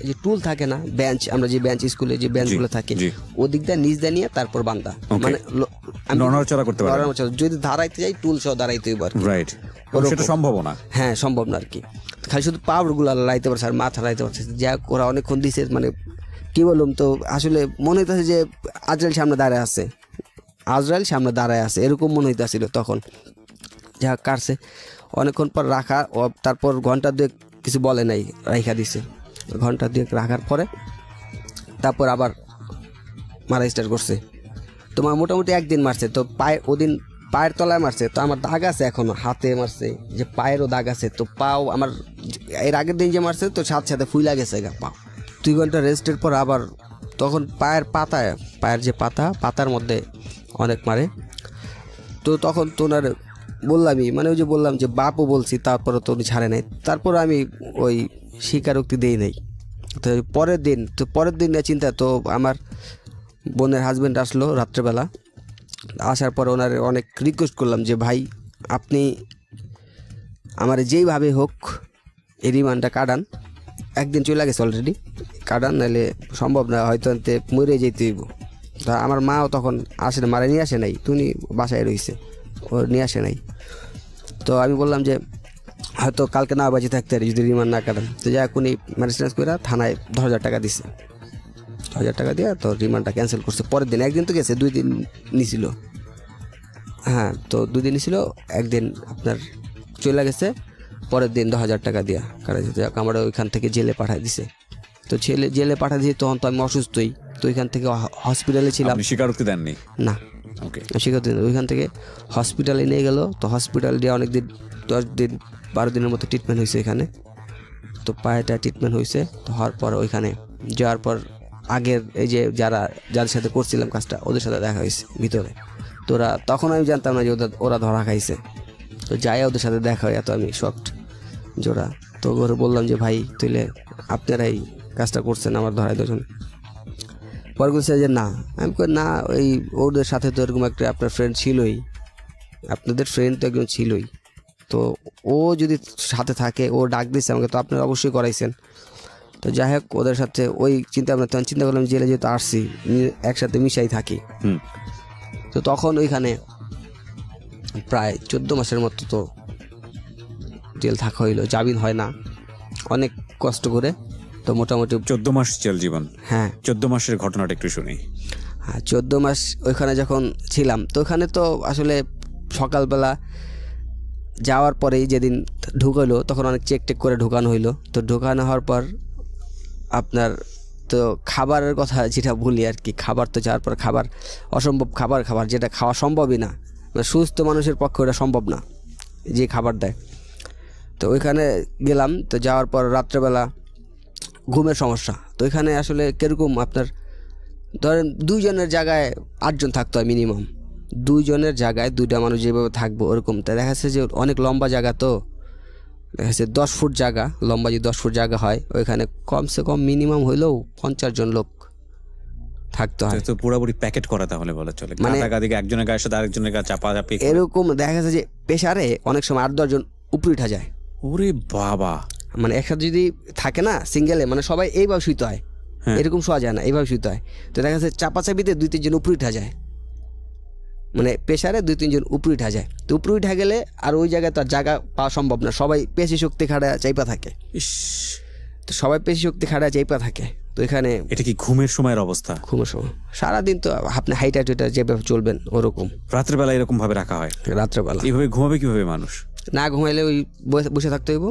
এই যে টুল থাকে না, বেঞ্চ, আমরা যে বেঞ্চ স্কুলে যে বেঞ্চগুলো থাকে জি। ওদিক দিয়ে নিচ দিয়ে নিয়ে তারপর বান্ধা, মানে নড়াচড়া করতে পারে, যদি দাঁড়াইতে যাই টুল সহ দাঁড়াইতে হইব আর কি। রাইট, সেটা সম্ভব না। হ্যাঁ সম্ভব না আর কি, খালি শুধু পাওয়ারগুলো লাইতে পারছে আর মাথা লাইতে পারছে। যা ওরা অনেকক্ষণ দিছে, মানে কি বললাম, তো আসলে মনে হইতেছে যে আজরাইল সামনে দাঁড়ায় আছে, আজরাইল সামনে দাঁড়ায় আছে এরকম মনে হইতেছিল তখন। যা কাটছে অনেকক্ষণ পর রাখা, তারপর ঘন্টা দুয়েক কিছু বলে নাই, রাইখা দিছে। ঘন্টা দুয়েক রাখার পরে তারপর আবার মারা স্টার্ট করছে। তোমার মোটামুটি একদিন মারছে, তো ওদিন পায়ের তলায় মারছে, তো আমার দাগ আছে এখনো, হাতে মারছে, যে পায়েরও দাগ আছে, তো পাও আমার এর আগের দিন যে মারছে তো সাথে সাথে ফুইলা গেছে পাও। 2 ঘন্টা রেস্টের পর আবার তখন পায়ের পাতায়, পায়ের যে পাতার মধ্যে অনেক মারে। তো তখন তো ওনার বললামই, মানে ওই যে বললাম যে বাপও বলছি, তারপরে তো উনি ছাড়ে নাই, তারপর আমি ওই স্বীকারোক্তি দেই নাই। তো পরের দিন চিন্তা, তো আমার বোনের হাজব্যান্ড আসলো রাত্রেবেলা, আসার পর ওনার অনেক রিকোয়েস্ট করলাম যে ভাই আপনি আমার যেইভাবে হোক এই রিমান্ডটা কাটান, একদিন চলে গেছে অলরেডি, কাটান, নাহলে সম্ভব না, হয়তো মরে যেতে হইব। তা আমার মাও তখন আসে না, মারা নিয়ে আসে নাই, তুমি বাসায় রয়েছে, ও নিয়ে আসে নাই। তো আমি বললাম যে হয়তো কালকে না বাজে থাকতে পারি যদি রিমান্ড না কাটান। তো যাই উনি ম্যাজিস্ট্রেট করে থানায় 10,000 টাকা দিছে, 10,000 টাকা দিয়ে তো রিমান্ডটা ক্যান্সেল করছে। পরের দিন, একদিন তো গেছে, 2 দিন নিছিল, হ্যাঁ, তো 2 দিন নিছিল, একদিন আপনার চলে গেছে, পরের দিন 10,000 টাকা দিয়া কাটাইছে। যাক আমরা ওইখান থেকে জেলে পাঠাই দিছে। তো জেলে পাঠাই দিয়েছি, তখন তো আমি অসুস্থই, তো ওইখান থেকে হসপিটালে ছিলাম। আপনি স্বীকারোক্তি দেননি? না, ওকে, স্বীকারোক্তি ওইখান থেকে হসপিটালে নিয়ে গেল। তো হসপিটাল দিয়ে অনেক দিন, 10 দিন 12 দিনের মতো ট্রিটমেন্ট হয়েছে এখানে। তো পায়েটা ট্রিটমেন্ট হয়েছে, তো হওয়ার পর ওইখানে যাওয়ার পর আগের এই যে যাদের সাথে করছিলাম কাজটা, ওদের সাথে দেখা হয়েছে ভিতরে। তো ওরা, তখন আমি জানতাম না যে ওরা ধরা খাইছে। তো যাই ওদের সাথে দেখা হয়, এত আমি শকড জোড়া। তো ওরা বললাম যে ভাই তুইলে আপনারাই কাজটা করছেন, আমার ধরাই দুজন। পরে বলছে যে না, আমি কই না, ওই ওদের সাথে তো এরকম একটা আপনার ফ্রেন্ড ছিলই, আপনাদের ফ্রেন্ড তো একজন ছিলই, তো ও যদি সাথে থাকে, ও ডাক দিচ্ছে আমাকে, তো আপনারা অবশ্যই করাইছেন। তো যাই হোক ওদের সাথে ওই চিন্তা করলাম জেলে যেহেতু আসছি, একসাথে মিশাই থাকি। তো তখন ওইখানে প্রায় 14 মাসের মতো তো জেল থাকা হইলো, জামিন হয় না, অনেক কষ্ট করে। তো মোটামুটি 14 মাস জেল জীবন। হ্যাঁ, 14 মাসের ঘটনাটা একটু শুনি। হ্যাঁ, 14 মাস ওইখানে যখন ছিলাম, তো ওখানে তো আসলে সকালবেলা যাওয়ার পরেই যেদিন ঢুকালো, তখন অনেক চেক করে ঢুকানো হইলো। তো ঢুকানো হওয়ার পর আপনার তো খাবারের কথা যেটা বলি আর কি, খাবার তো যাওয়ার পর খাবার অসম্ভব, খাবার যেটা খাওয়া সম্ভবই না, মানে সুস্থ মানুষের পক্ষে ওটা সম্ভব না যে খাবার দেয়। তো ওইখানে গেলাম, তো যাওয়ার পর রাত্রেবেলা ঘুমের সমস্যা। তো এখানে আসলে কীরকম আপনার ধরেন 2 জনের জায়গায় 8 জন থাকতে হয় মিনিমাম, 2 জনের জায়গায় 2টা মানুষ যেভাবে থাকবো ওরকম। তাই দেখা যাচ্ছে যে অনেক লম্বা জায়গা, তো দেখা যাচ্ছে 10 ফুট জায়গা, লম্বা যদি 10 ফুট জায়গা হয়, ওইখানে কমসে কম মিনিমাম হইলেও 50 জন লোক থাকতে হয়। তো পুরোপুরি প্যাকেট করা তাহলে বলা চলে, মানে গাদিকে একজনের গায়ের সাথে আরেকজনের গা চাপাচাপি এরকম দেখা যাচ্ছে যে প্রেসারে অনেক সময় 8-10 জন উপরে উঠা যায়। ওরে বাবা, মানে একসাথে যদি থাকে না সিঙ্গেলে, মানে সবাই এইভাবে শুইতে হয়, এরকম শোয়া যায় না, এইভাবে শুইতে হয়। তো দেখা যাচ্ছে চাপাচাপিতে 2-3 জন উপরে উঠা যায়, মানে প্রেসারে 2-3 জন উপরে উঠা যায়। তো উপরে উঠা গেলে আর ওই জায়গায় তো আর জায়গা পাওয়া সম্ভব না, সবাই পেশি শক্তি খাড়া চাইপা থাকে। তো সবাই পেশি শক্তি খাড়া চাইপা থাকে। তো এখানে এটা কি ঘুমের সময়ের অবস্থা? ঘুমের সময় সারাদিন তো আপনি হাইটা টুইটা যেভাবে চলবেন ওরকম, রাত্রেবেলা এরকম ভাবে রাখা হয়? রাত্রেবেলা এইভাবে ঘুমাবে কিভাবে মানুষ? না ঘুমাইলে ওই বসে থাকতে হইব।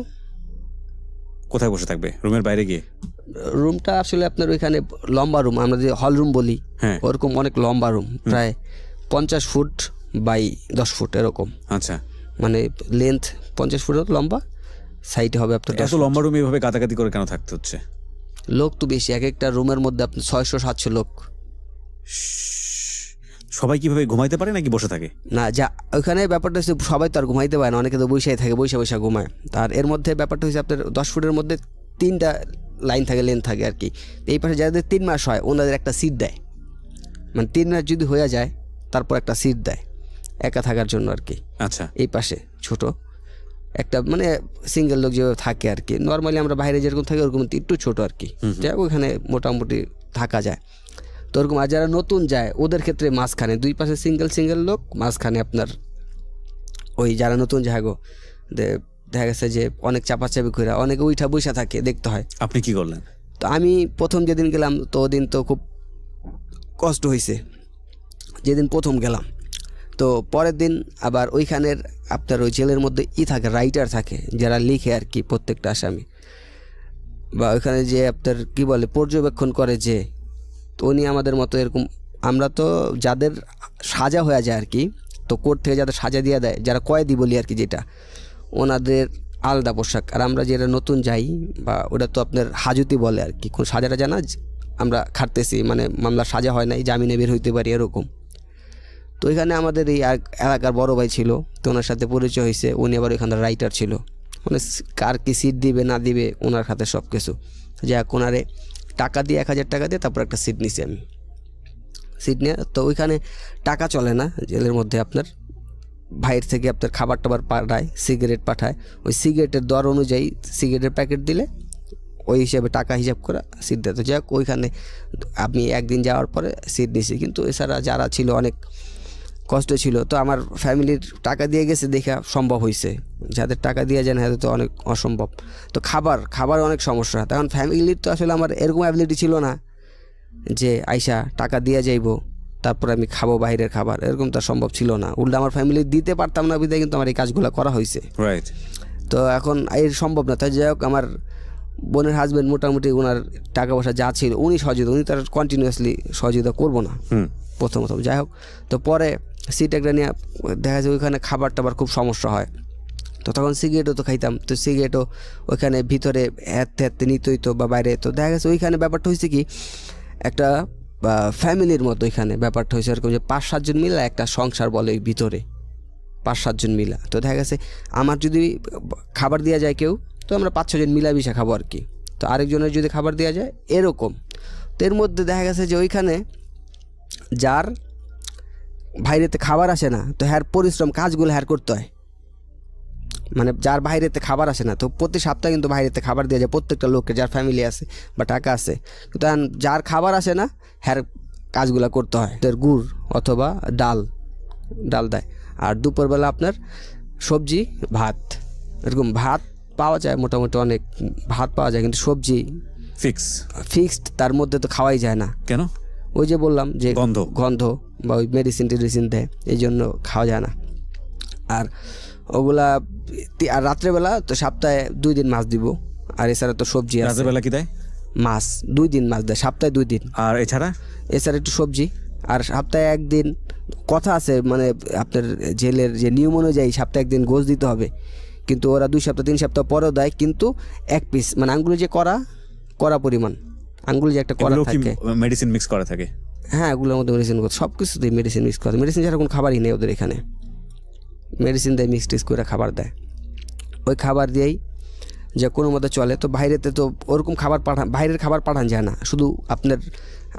কোথায় বসে থাকবে? রুমের বাইরে গিয়ে? রুমটা আসলে আপনার ওইখানে লম্বা রুম, আমরা যে হল রুম বলি, ওরকম অনেক লম্বা রুম, প্রায় 50 ফুট বাই 10 ফুট এরকম। আচ্ছা, মানে লেন্থ 50 ফুট লম্বা, সাইডে হবে আপনার 10 এত লম্বা রুমে এভাবে গাদাগাদি করে কেন থাকতে হচ্ছে? লোক তো বেশি, এক একটা রুমের মধ্যে আপনার 600-700 লোক। সবাই কিভাবে ঘুমাইতে পারে নাকি বসে থাকে? না, যা ওইখানে ব্যাপারটা হচ্ছে সবাই তো আর ঘুমাইতে পারে না, অনেকে তো বসেই থাকে, বসে ঘুমায়। তার এর মধ্যে ব্যাপারটা হচ্ছে আপনার 10 ফুটের মধ্যে 3টা লাইন থাকে, লেন্থ থাকে আর কি। এই পাশে যাদের 3 মাস হয় ওনাদের একটা সিট দেয়, মানে 3 মাস যদি হয়ে যায় তারপর একটা সিট দেয় একা থাকার জন্য আর কি। আচ্ছা, এই পাশে ছোট, একটা মানে সিঙ্গেল লোক যেভাবে থাকে আর কি, নর্মালি আমরা বাইরে যেরকম থাকি ওরকম একটু ছোট আর কি, যাই হোক ওইখানে মোটামুটি থাকা যায়। তো ওরকম আর যারা নতুন যায় ওদের ক্ষেত্রে মাঝখানে দুই পাশে সিঙ্গেল লোক, মাঝখানে আপনার ওই যারা নতুন যায় গো দেখা গেছে যে অনেক চাপাচাপি করে অনেকে উঠা বসা থাকে, দেখতে হয়। আপনি কি করলেন? তো আমি প্রথম যেদিন গেলাম তো ওদিন তো খুব কষ্ট হয়েছে যেদিন প্রথম গেলাম। তো পরের দিন আবার ওইখানের আপনার ওই জেলের মধ্যে থাকে রাইটার থাকে যারা লিখে আর কি প্রত্যেকটা আসামি, বা ওইখানে যে আপনার কি বলে পর্যবেক্ষণ করে যে, তো উনি আমাদের মতো এরকম, আমরা তো যাদের সাজা হয়ে যায় আর কি, তো কোর্ট থেকে যাদের সাজা দিয়ে দেয় যারা কয়েদি বলি আর কি, যেটা ওনাদের আলাদা পোশাক, আর আমরা যেটা নতুন যাই বা ওটা তো আপনার হাজতি বলে আর কি, কোন সাজাটা জানা আমরা খাটতেছি মানে মামলা সাজা হয় নাই, জামিনে বের হইতে পারি এরকম। তো এখানে আমাদের এই এলাকার বড় ভাই ছিল, তো ওনার সাথে পরিচয় হয়েছে, উনি আবার ওইখানে রাইটার ছিল, মানে কার কি সিট দিবে না দিবে ওনার হাতে সব কিছু। যাই হোক ওনারে টাকা দিয়ে 1000 টাকা দিয়ে তারপর একটা সিট নিছি আমি, সিট নিয়ে। তো ওইখানে টাকা চলে না জেলের মধ্যে, আপনার বাইরে থেকে আপনার খাবার টাবার পাঠায়, সিগারেট পাঠায়, ওই সিগারেটের দর অনুযায়ী সিগারেটের প্যাকেট দিলে ওই হিসাবে টাকা হিসাব করে সিট দেয়। তো যাই হোক ওইখানে আমি একদিন যাওয়ার পরে সিট নিছি, কিন্তু এছাড়া যারা ছিল অনেক কষ্ট ছিল। তো আমার ফ্যামিলির টাকা দিয়ে গেছে দেখা সম্ভব হয়েছে, যাদের টাকা দিয়ে যায় না তো অনেক অসম্ভব। তো খাবার অনেক সমস্যা, তখন ফ্যামিলির তো আসলে আমার এরকম অ্যাবিলিটি ছিল না যে আইসা টাকা দিয়ে যাইবো তারপর আমি খাবো বাইরের খাবার, এরকম তো সম্ভব ছিল না। উল্টা আমার ফ্যামিলি দিতে পারতাম না বিধায় কিন্তু আমার এই কাজগুলো করা হয়েছে। রাইট। তো এখন এর সম্ভব না। তাই যাই হোক আমার বোনের হাজব্যান্ড মোটামুটি ওনার টাকা পয়সা যা ছিল উনি সহযোগিতা, উনি তার কন্টিনিউয়াসলি সহযোগিতা করবো না প্রথম। যাই হোক তো পরে সিট একটা নিয়ে দেখা যায় ওইখানে খাবার টাবার খুব সমস্যা হয়। তো তখন সিগারেটও তো খাইতাম, তো সিগারেটও ওইখানে ভিতরে হাতে নিতই তো বা বাইরে। তো দেখা গেছে ওইখানে ব্যাপারটা হয়েছে কি একটা ফ্যামিলির মতো ওইখানে ব্যাপারটা হয়েছে এরকম যে 5-7 জন মিলা একটা সংসার বলে ওই ভিতরে, 5-7 জন মিলা। তো দেখা গেছে আমার যদি খাবার দেওয়া যায় কেউ, তো আমরা 5-6 জন মিলামিশা খাবো আর কি। তো আরেকজনের যদি খাবার দেওয়া যায় এরকম। তো এর মধ্যে দেখা গেছে যে ওইখানে যার বাইরেতে খাবার আসে না, তো হ্যার পরিশ্রম কাজগুলো হ্যার করতে হয়, মানে যার বাইরেতে খাবার আসে না, তো প্রতি সপ্তাহে কিন্তু বাইরেতে খাবার দেওয়া যায় প্রত্যেকটা লোককে যার ফ্যামিলি আছে বা টাকা আছে। তো যার খাবার আসে না হ্যার কাজগুলো করতে হয়, তার গুড় অথবা ডাল দেয়। আর দুপুরবেলা আপনার সবজি ভাত, এরকম ভাত পাওয়া যায় মোটামুটি অনেক ভাত পাওয়া যায়, কিন্তু সবজি ফিক্সড তার মধ্যে তো খাওয়াই যায় না। কেন? ওই যে বললাম যে গন্ধ বা ওই মেডিসিন দেয়, এই জন্য খাওয়া যায় না। আর ওগুলা আর রাত্রেবেলা তো সপ্তাহে 2 দিন মাছ দিব, আর এছাড়া তো সবজি আছে। রাত্রেবেলা কি দেয়? মাছ 2 দিন মাছ দেয়, সপ্তাহে 2 দিন। আর এছাড়া একটু সবজি, আর সপ্তাহে 1 দিন কথা আছে, মানে আপনার জেলের যে নিয়ম অনুযায়ী সপ্তাহে 1 দিন গোশ দিতে হবে, কিন্তু ওরা 2 সপ্তাহ 3 সপ্তাহ পরেও দেয়, কিন্তু 1 পিস, মানে আঙ্গুলে যে করা পরিমাণ আঙ্গুলে যে একটা করা থাকে, মেডিসিন মিক্স করা থাকে। হ্যাঁ এগুলোর মধ্যে মেডিসিন সব কিছুতেই মেডিসিন মিক্স করা, মেডিসিন ছাড়া কোনো খাবারই নেই ওদের এখানে, মেডিসিন দেয় মিক্সড করে খাবার দেয়। ওই খাবার দিয়েই যে কোনো মতো চলে। তো বাইরেতে তো ওরকম বাইরের খাবার পাঠান যায় না, শুধু আপনার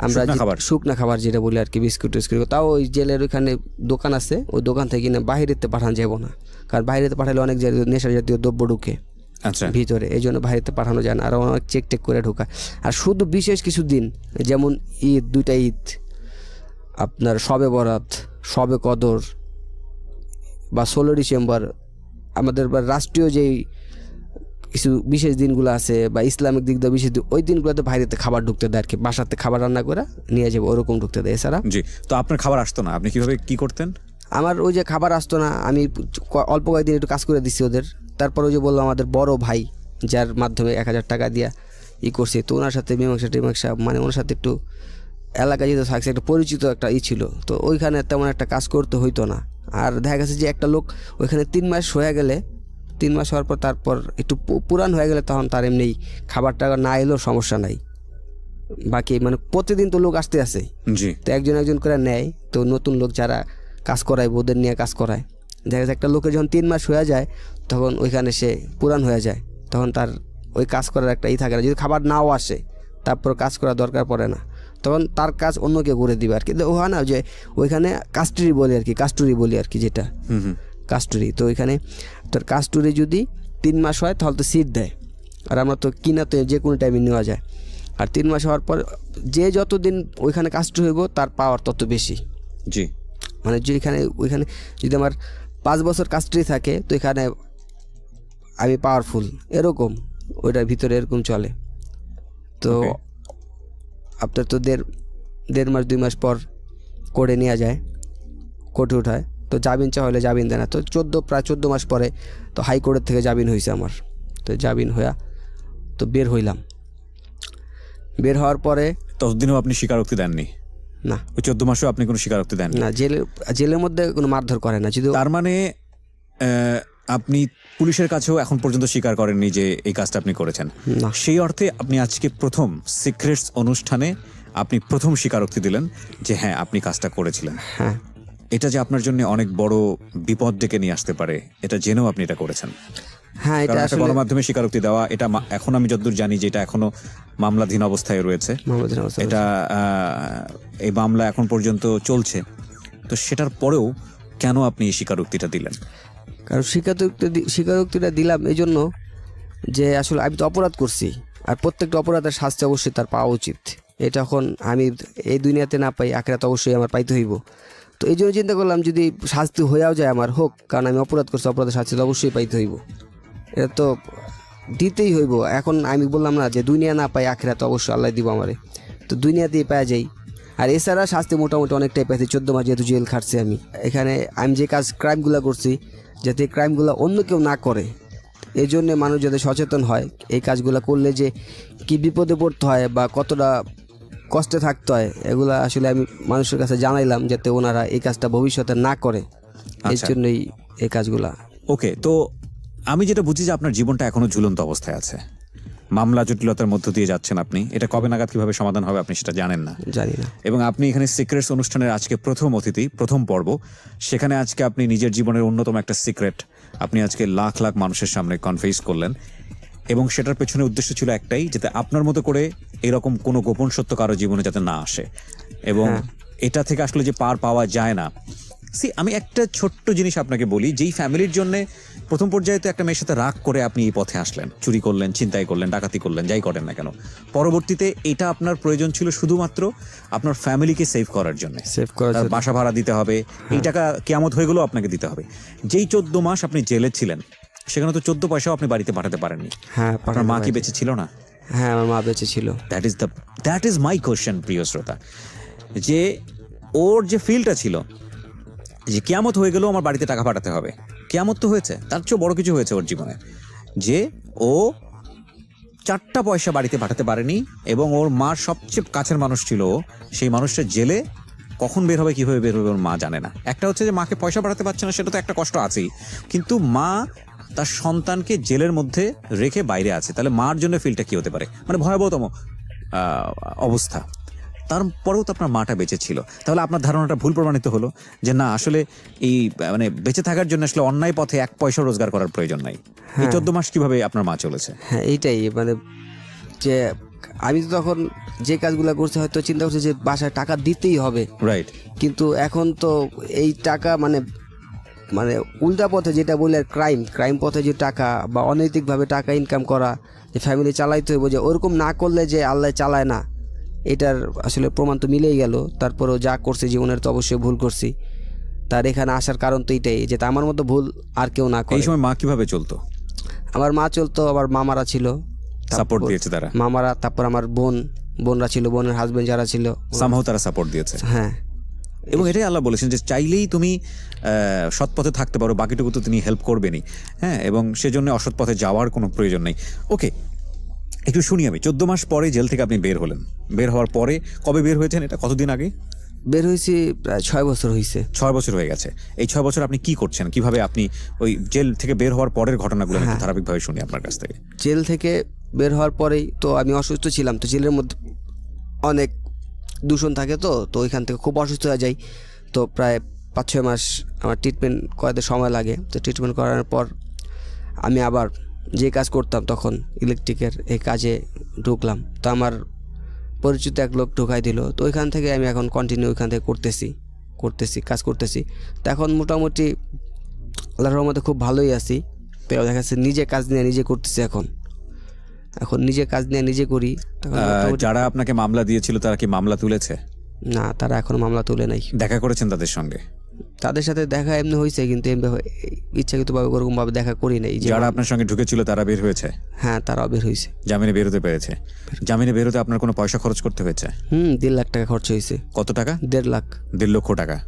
আমরা শুকনা খাবার যেটা বলি আর কি, বিস্কুট টিস্কুট, তাও ওই জেলের ওইখানে দোকান আছে, ওই দোকান থেকে কিনে বাইরেতে পাঠান যাবো না, কারণ বাইরেতে পাঠালে অনেক নেশা জাতীয় দ্রব্য ঢুকে ভিতরে, এই জন্য বাইরেতে পাঠানো যায় না, আর অনেক চেক করে ঢোকায়। আর শুধু বিশেষ কিছু দিন যেমন ঈদ, 2টা ঈদ, আপনার শবে বরাত, শবে কদর বা 16 ডিসেম্বর, আমাদের বা রাষ্ট্রীয় যেই কিছু বিশেষ দিনগুলো আছে বা ইসলামিক দিক দিয়ে বিশেষ দিন, ওই দিনগুলোতে বাইরেতে খাবার ঢুকতে দেয় আর কি, বাসাতে খাবার রান্না করে নিয়ে যাবো ওরকম ঢুকতে দেয়। এছাড়া জি। তো আপনার খাবার আসতো না, আপনি কি করতেন? আমার ওই যে খাবার আসতো না, আমি অল্প কয়েকদিন একটু কাজ করে দিচ্ছি ওদের। তারপর ওই যে বললাম আমাদের বড় ভাই যার মাধ্যমে 1000 টাকা দিয়া করছি, তো ওনার সাথে মীমাংসা মানে ওনার সাথে একটু এলাকায় যেহেতু থাকছে একটা পরিচিত একটা ছিল, তো ওইখানে তেমন একটা কাজ করতে হইতো না। আর দেখা গেছে যে একটা লোক ওইখানে 3 মাস হয়ে গেলে, 3 মাস হওয়ার পর তারপর একটু পুরান হয়ে গেলে তখন তার এমনি খাবার টাকা না এলেও সমস্যা নাই, বাকি মানে প্রতিদিন তো লোক আসতে আসে, তো একজন করে নেয়। তো নতুন লোক যারা কাজ করায় ওদের নিয়ে কাজ করায়, দেখা যাচ্ছে একটা লোকের যখন 3 মাস হয়ে যায় তখন ওইখানে সে পুরান হয়ে যায়, তখন তার ওই কাজ করার একটা থাকে না। যদি খাবার নাও আসে তারপর কাজ করার দরকার পড়ে না, তখন তার কাজ অন্য কেউ করে দিবে আর কি। ও হয় না যে ওইখানে কাস্টুরি বলি আর কি, যেটা কাস্টডি। তো এখানে তোর কাস্টডি যদি 3 মাস হয় তাহলে তো সিট দেয়, আর আমরা তো কিনা তো যে কোনো টাইমে নেওয়া যায়। আর 3 মাস হওয়ার পর যে যতদিন ওইখানে কাস্টডি হইব তার পাওয়ার তত বেশি। জি, মানে যে ওইখানে যদি আমার 5 বছর কাস্টডি থাকে তো এখানে আমি পাওয়ারফুল, এরকম ওইটার ভিতরে এরকম চলে। তো Okay. আপনার তো দেড় মাস 2 মাস পর কোর্টে নেওয়া যায়, কোর্টে উঠায়, তো জামিন চাওয়া হলে জামিন দেয় না। তো প্রায় 14 মাস পরে তো হাইকোর্টের থেকে জামিন হয়েছে আমার। তো জামিন হইয়া তো বের হইলাম। বের হওয়ার পরে ততদিনও আপনি স্বীকারোক্তি দেননি? না, ওই 14 মাসেও আপনি কোনো স্বীকারোক্তি দেননি? না, জেলের মধ্যে কোনো মারধর করে না। যদি তার মানে আপনি পুলিশের কাছেও এখন পর্যন্ত স্বীকার করেননি যে এই কাজটা আপনি করেছেন? না, সেই অর্থে আপনি আজকে প্রথম সিক্রেটস অনুষ্ঠানে আপনি প্রথম স্বীকারোক্তি দিলেন যে হ্যাঁ আপনি কাজটা করেছিলেন। হ্যাঁ এটা যে আপনার জন্য অনেক বড় বিপদ ডেকে নিয়ে আসতে পারে এটা জেনেও আপনি এটা করেছেন। হ্যাঁ, এটা কারণ একটা আসলে গণমাধ্যমে স্বীকারোক্তি দেওয়া, এটা এখন আমি যতদূর জানি যে এটা এখনো মামলাধীন অবস্থায় রয়েছে। মোহাম্মদ রানা স্যার। এটা এই মামলা এখন পর্যন্ত চলছে, তো সেটার পরেও কেন আপনি এই স্বীকারোক্তিটা দিলেন? কারণ স্বীকারোক্তিটা দিলাম এই জন্য যে আসলে আমি তো অপরাধ করছি, আর প্রত্যেকটা অপরাধের শাস্তি অবশ্যই তার পাওয়া উচিত। এটা এখন আমি এই দুনিয়াতে না পাই, আখিরাতে অবশ্যই আমার পাইতে হইব। তো এই জন্য চিন্তা করলাম যদি শাস্তি হয়েও যায় আমার, হোক, কারণ আমি অপরাধ করছি, অপরাধের শাস্তি তো অবশ্যই পাইতে হইব, এটা তো দিতেই হইব। এখন আমি বললাম না যে দুনিয়া না পাই, আখিরাতে অবশ্যই আল্লাহ দিব আমারে, তো দুনিয়াতেই পাওয়া যাই। আর এছাড়া শাস্তি মোটামুটি অনেকটাই পাইছি। 14 মাস যেহেতু জেল খাটছি আমি এখানে, আমি যে ক্রাইমগুলো করছি যাতে ক্রাইমগুলো অন্য কেউ না করে, এই জন্যে মানুষ যাতে সচেতন হয় এই কাজগুলো করলে যে কি বিপদে পড়তে হয় বা কতটা কষ্টে থাকতে হয়, এগুলা আসলে আমি মানুষের কাছে জানাইলাম যাতে ওনারা এই কাজটা ভবিষ্যতে না করে, এই আচ্ছা। জন্যই এই কাজগুলা। ওকে, তো আমি যেটা বুঝি যে আপনার জীবনটা এখনো ঝুলন্ত অবস্থায় আছে, মামলা জটিলতার মধ্য দিয়ে যাচ্ছেন আপনি। এটা কবে নাগাদ কিভাবে সমাধান হবে আপনি সেটা জানেন না। জানি না। এবং আপনি এখানে সিক্রেটস অনুষ্ঠানের আজকে প্রথম অতিথি, প্রথম পর্ব। সেখানে আজকে আপনি নিজের জীবনের অন্যতম একটা সিক্রেট আপনি আজকে লাখ লাখ মানুষের সামনে কনফেস করলেন, এবং সেটার পেছনে উদ্দেশ্য ছিল একটাই, যাতে আপনার মতো করে এরকম কোনো গোপন সত্য কারো জীবনে যাতে না আসে, এবং এটা থেকে আসলে যে পার পাওয়া যায় না। আমি একটা ছোট্ট জিনিস আপনাকে বলি, যেই ফ্যামিলির জন্য প্রথম পর্যায়ে তো একটা মেয়ের সাথে রাগ করে আপনি এই পথে আসলেন, চুরি করলেন, ছিনতাই করলেন, ডাকাতি করলেন, যাই করেন না কেন, পরবর্তীতে এটা আপনার প্রয়োজন ছিল শুধুমাত্র আপনার ফ্যামিলিকে সেভ করার জন্য। সেভ করার তার জন্য। বাসা ভাড়া দিতে হবে, এই টাকা কিয়ামত হয়ে গেলেও আপনাকে দিতে হবে। যেই 14 মাস আপনি জেলে ছিলেন সেখানে তো 14 পয়সাও আপনি বাড়িতে পাঠাতে পারেননি। হ্যাঁ, আপনার মা কি বেঁচে ছিল না? হ্যাঁ, আমার মা বেঁচে ছিল। দ্যাট ইজ মাই কোশ্চেন, প্রিয় শ্রোতা, যে ওর যে ফিলটা ছিল যে কিয়ামত হয়ে গেলেও আমার বাড়িতে টাকা পাঠাতে হবে, কিয়ামত তো হয়েছে, তার চেয়েও বড় কিছু হয়েছে ওর জীবনে, যে ও 4টা পয়সা বাড়িতে পাঠাতে পারেনি, এবং ওর মার সবচেয়ে কাছের মানুষ ছিল ও, সেই মানুষটা জেলে কখন বের হবে, কিভাবে বের হবে ওর মা জানে না। একটা হচ্ছে যে মাকে পয়সা পাঠাতে পারছে না, সেটা তো একটা কষ্ট আছেই, কিন্তু মা তার সন্তানকে জেলের মধ্যে রেখে বাইরে আছে, তাহলে মার জন্য ফিলটা কি হতে পারে, মানে ভয়াবহতম অবস্থা। তারপরেও তো আপনার মাটা বেঁচে ছিল, তাহলে আপনার ধারণাটা ভুল প্রমাণিত হলো যে না, আসলে এই মানে বেঁচে থাকার জন্য আসলে অন্যায় পথে 1 পয়সা রোজগার করার প্রয়োজন নাই। এই 14 মাস কিভাবে আপনার মা চলেছে? হ্যাঁ, এইটাই, মানে যে আমি তো তখন যে কাজগুলো করছি হয়তো চিন্তা করছি যে বাসায় টাকা দিতেই হবে, রাইট, কিন্তু এখন তো এই টাকা মানে উল্টা পথে যেটা বলে ক্রাইম পথে যে টাকা বা অনৈতিকভাবে টাকা ইনকাম করা, যে ফ্যামিলি চালাইতে হইব, যে ওরকম না করলে যে আল্লাহ চালায় না, এটার আসলে প্রমাণ তো মিলেই গেল। তারপরেও যা করছি জীবনের তো অবশ্যই ভুল করছি, তার এখানে আসার কারণ তো এটাই, যে আমার মতো ভুল আর কেউ না করে। এই সময় মা কিভাবে চলতো? আমার মা চলতো, আবার মামারা ছিল, সাপোর্ট দিয়েছে তারা, মামারা, তারপর আমার বোনরা ছিল, বোনের হাজবেন্ড যারা ছিল, সামহাও তারা সাপোর্ট দিয়েছে। হ্যাঁ, এবং এটাই আল্লাহ বলেছেন যে চাইলেই তুমি সৎ পথে থাকতে পারো, বাকিটুকু তো তিনি হেল্প করবেনই। হ্যাঁ, এবং সেজন্য অসৎ পথে যাওয়ার কোনো প্রয়োজন নেই। ওকে, একটু শুনি আমি। 14 মাস পরে জেল থেকে আপনি বের হলেন, বের হওয়ার পরে কবে বের হয়েছেন, এটা কতদিন আগে? বের হয়েছি প্রায় 6 বছর হয়েছে। 6 বছর হয়ে গেছে। এই 6 বছর আপনি কি করছেন, কিভাবে আপনি ওই জেল থেকে বের হওয়ার পরের ঘটনাগুলো একটু ধারাবাহিকভাবে শুনি আপনার কাছ থেকে। জেল থেকে বের হওয়ার পরেই তো আমি অসুস্থ ছিলাম, তো জেলের মধ্যে অনেক দূষণ থাকে, তো ওইখান থেকে খুব অসুস্থ হয়ে যাই। তো প্রায় 5-6 মাস আমার ট্রিটমেন্ট করাতে সময় লাগে। তো ট্রিটমেন্ট করার পর আমি আবার যে কাজ করতাম তখন ইলেকট্রিকের এই কাজে ঢুকলাম। তো আমার পরিচিত এক লোক ঢুকাই দিল, তো ওইখান থেকে আমি এখন কন্টিনিউ ওইখান থেকে কাজ করতেছি। তো এখন মোটামুটি আল্লাহর রহমতে খুব ভালোই আছি। তো দেখা যাচ্ছে নিজে কাজ নিয়ে নিজে করতেছি এখন নিজে কাজ নিয়ে নিজে করি। তখন মোটামুটি- যারা আপনাকে মামলা দিয়েছিল তারা কি মামলা তুলেছে? না, তারা এখনো মামলা তুলে নাই। দেখা করেছেন তাদের সঙ্গে? তাদের সাথে দেখা এমনি হয়েছে, কিন্তু ইচ্ছাকৃতভাবে ওরকম ভাবে দেখা করি নাই। যারা আপনার সঙ্গে ঢুকেছিল তারা বের হয়েছে? হ্যাঁ, তারাও বের হয়েছে, জামিনে বেরোতে পেরেছে? জামিনে বেরোতে আপনার কোনো পয়সা খরচ করতে হয়েছে? 1.5 লাখ টাকা খরচ হয়েছে। কত টাকা? 1.5 লাখ। 1.5 লক্ষ টাকা।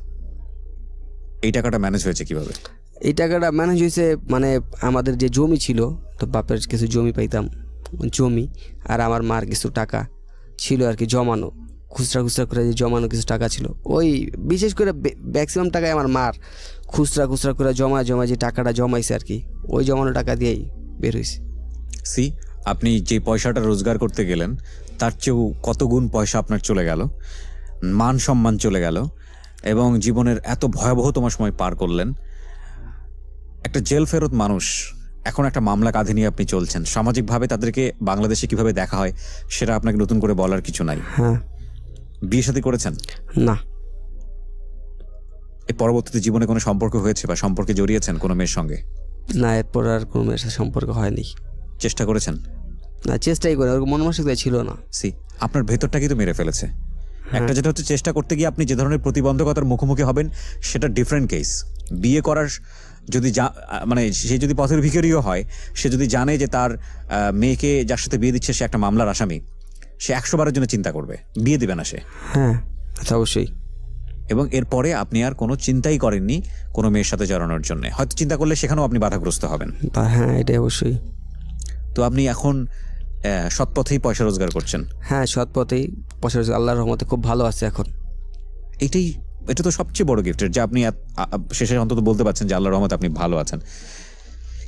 এই টাকাটা ম্যানেজ হয়েছে কিভাবে? এই টাকাটা ম্যানেজ হয়েছে মানে আমাদের যে জমি ছিল, তো বাপের কিছু জমি পাইতাম, জমি আর আমার মার কিছু টাকা ছিল আর কি জমানো, খুচরা করে যে জমানো কিছু টাকা ছিল, ওই বিশেষ করে ম্যাক্সিমাম টাকায় আমার মার খুচরা করে জমা যে টাকাটা জমাইছে আর কি, ওই জমানো টাকা দিয়েই বের হয়েছে। সি, আপনি যে পয়সাটা রোজগার করতে গেলেন তার চেয়েও কত গুণ পয়সা আপনার চলে গেল, মান সম্মান চলে গেল, এবং জীবনের এত ভয়াবহতম সময় পার করলেন। একটা জেল ফেরত মানুষ এখন একটা মামলা কাঁধে নিয়ে আপনি চলছেন। সামাজিকভাবে তাদেরকে বাংলাদেশে কিভাবে দেখা হয় সেটা আপনাকে নতুন করে বলার কিছু নাই। হ্যাঁ। বিয়ে শাদী করেছেন? না। এর পরবর্তীতে জীবনে কোনো সম্পর্ক হয়েছে বা সম্পর্কে জড়িয়েছেন কোনো মেয়ের সঙ্গে? না, এরপর আর কোনো মেয়ের সাথে সম্পর্ক হয়নি। চেষ্টা করেছেন? না, চেষ্টাই করে, ওর মন মানসিকতা ছিল না। সি, আপনার ভেতরটাকে তো মেরে ফেলেছে। একটা যেটা হচ্ছে চেষ্টা করতে গিয়ে আপনি যে ধরনের প্রতিবন্ধকতার মুখোমুখি হবেন সেটা ডিফারেন্ট কেস। বিয়ে করার যদি মানে সে যদি পথের ভিখারিও হয়, সে যদি জানে যে তার মেয়েকে যার সাথে বিয়ে দিচ্ছে সে একটা মামলার আসামি, সে 100 বারের জন্য চিন্তা করবে, বিয়ে দিবে না সে। হ্যাঁ, অবশ্যই। এবং এরপরে আপনি আর কোনো চিন্তাই করেননি কোনো মেয়ের সাথে জড়ানোর জন্য। হয়তো চিন্তা করলে সেখানেও আপনি বাধাগ্রস্ত হবেন। হ্যাঁ, এটাই অবশ্যই। তো আপনি এখন সৎ পথেই পয়সা রোজগার করছেন? হ্যাঁ, সৎ পথেই পয়সা রোজগার, আল্লাহর রহমতে খুব ভালো আছে এখন। এটা তো সবচেয়ে বড় গিফটের যে আপনি শেষে অন্তত বলতে পারছেন যে আল্লাহর রহমতে আপনি ভালো আছেন।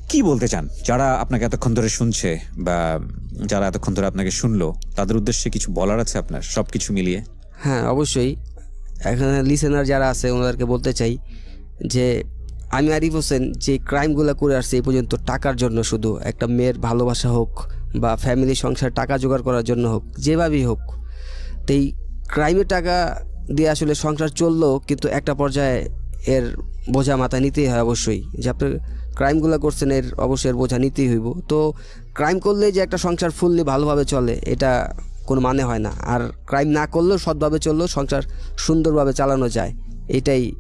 কি বলতে চান যারা আপনাকে এতক্ষণ ধরে শুনছে বা যারা এতক্ষণ ধরে আপনাকে শুনলো, তাদের উদ্দেশ্যে কিছু বলার আছে আপনার সবকিছু মিলিয়ে? হ্যাঁ, অবশ্যই। এখানে লিসেনার যারা আছে ওনাদেরকে বলতে চাই যে আমি আরিফ হোসেন যে ক্রাইমগুলো করে আসছে এই পর্যন্ত টাকার জন্য, শুধু একটা মেয়ের ভালোবাসা হোক বা ফ্যামিলি সংসার টাকা জোগাড় করার জন্য হোক, যেভাবেই হোক, তো এই ক্রাইমের টাকা দিয়ে আসলে সংসার চললেও কিন্তু একটা পর্যায়ে এর বোঝা মাথায় নিতেই হয় অবশ্যই। যে আপনি ক্রাইমগুলো করছেন এর অবশ্যই এর বোঝা নিতেই হইব। তো ক্রাইম করলে যে একটা সংসার ফুললি ভালোভাবে চলে এটা কোনো মানে হয় না। আর ক্রাইম না করলেও সৎভাবে চললেও সংসার সুন্দরভাবে চালানো যায়, এটাই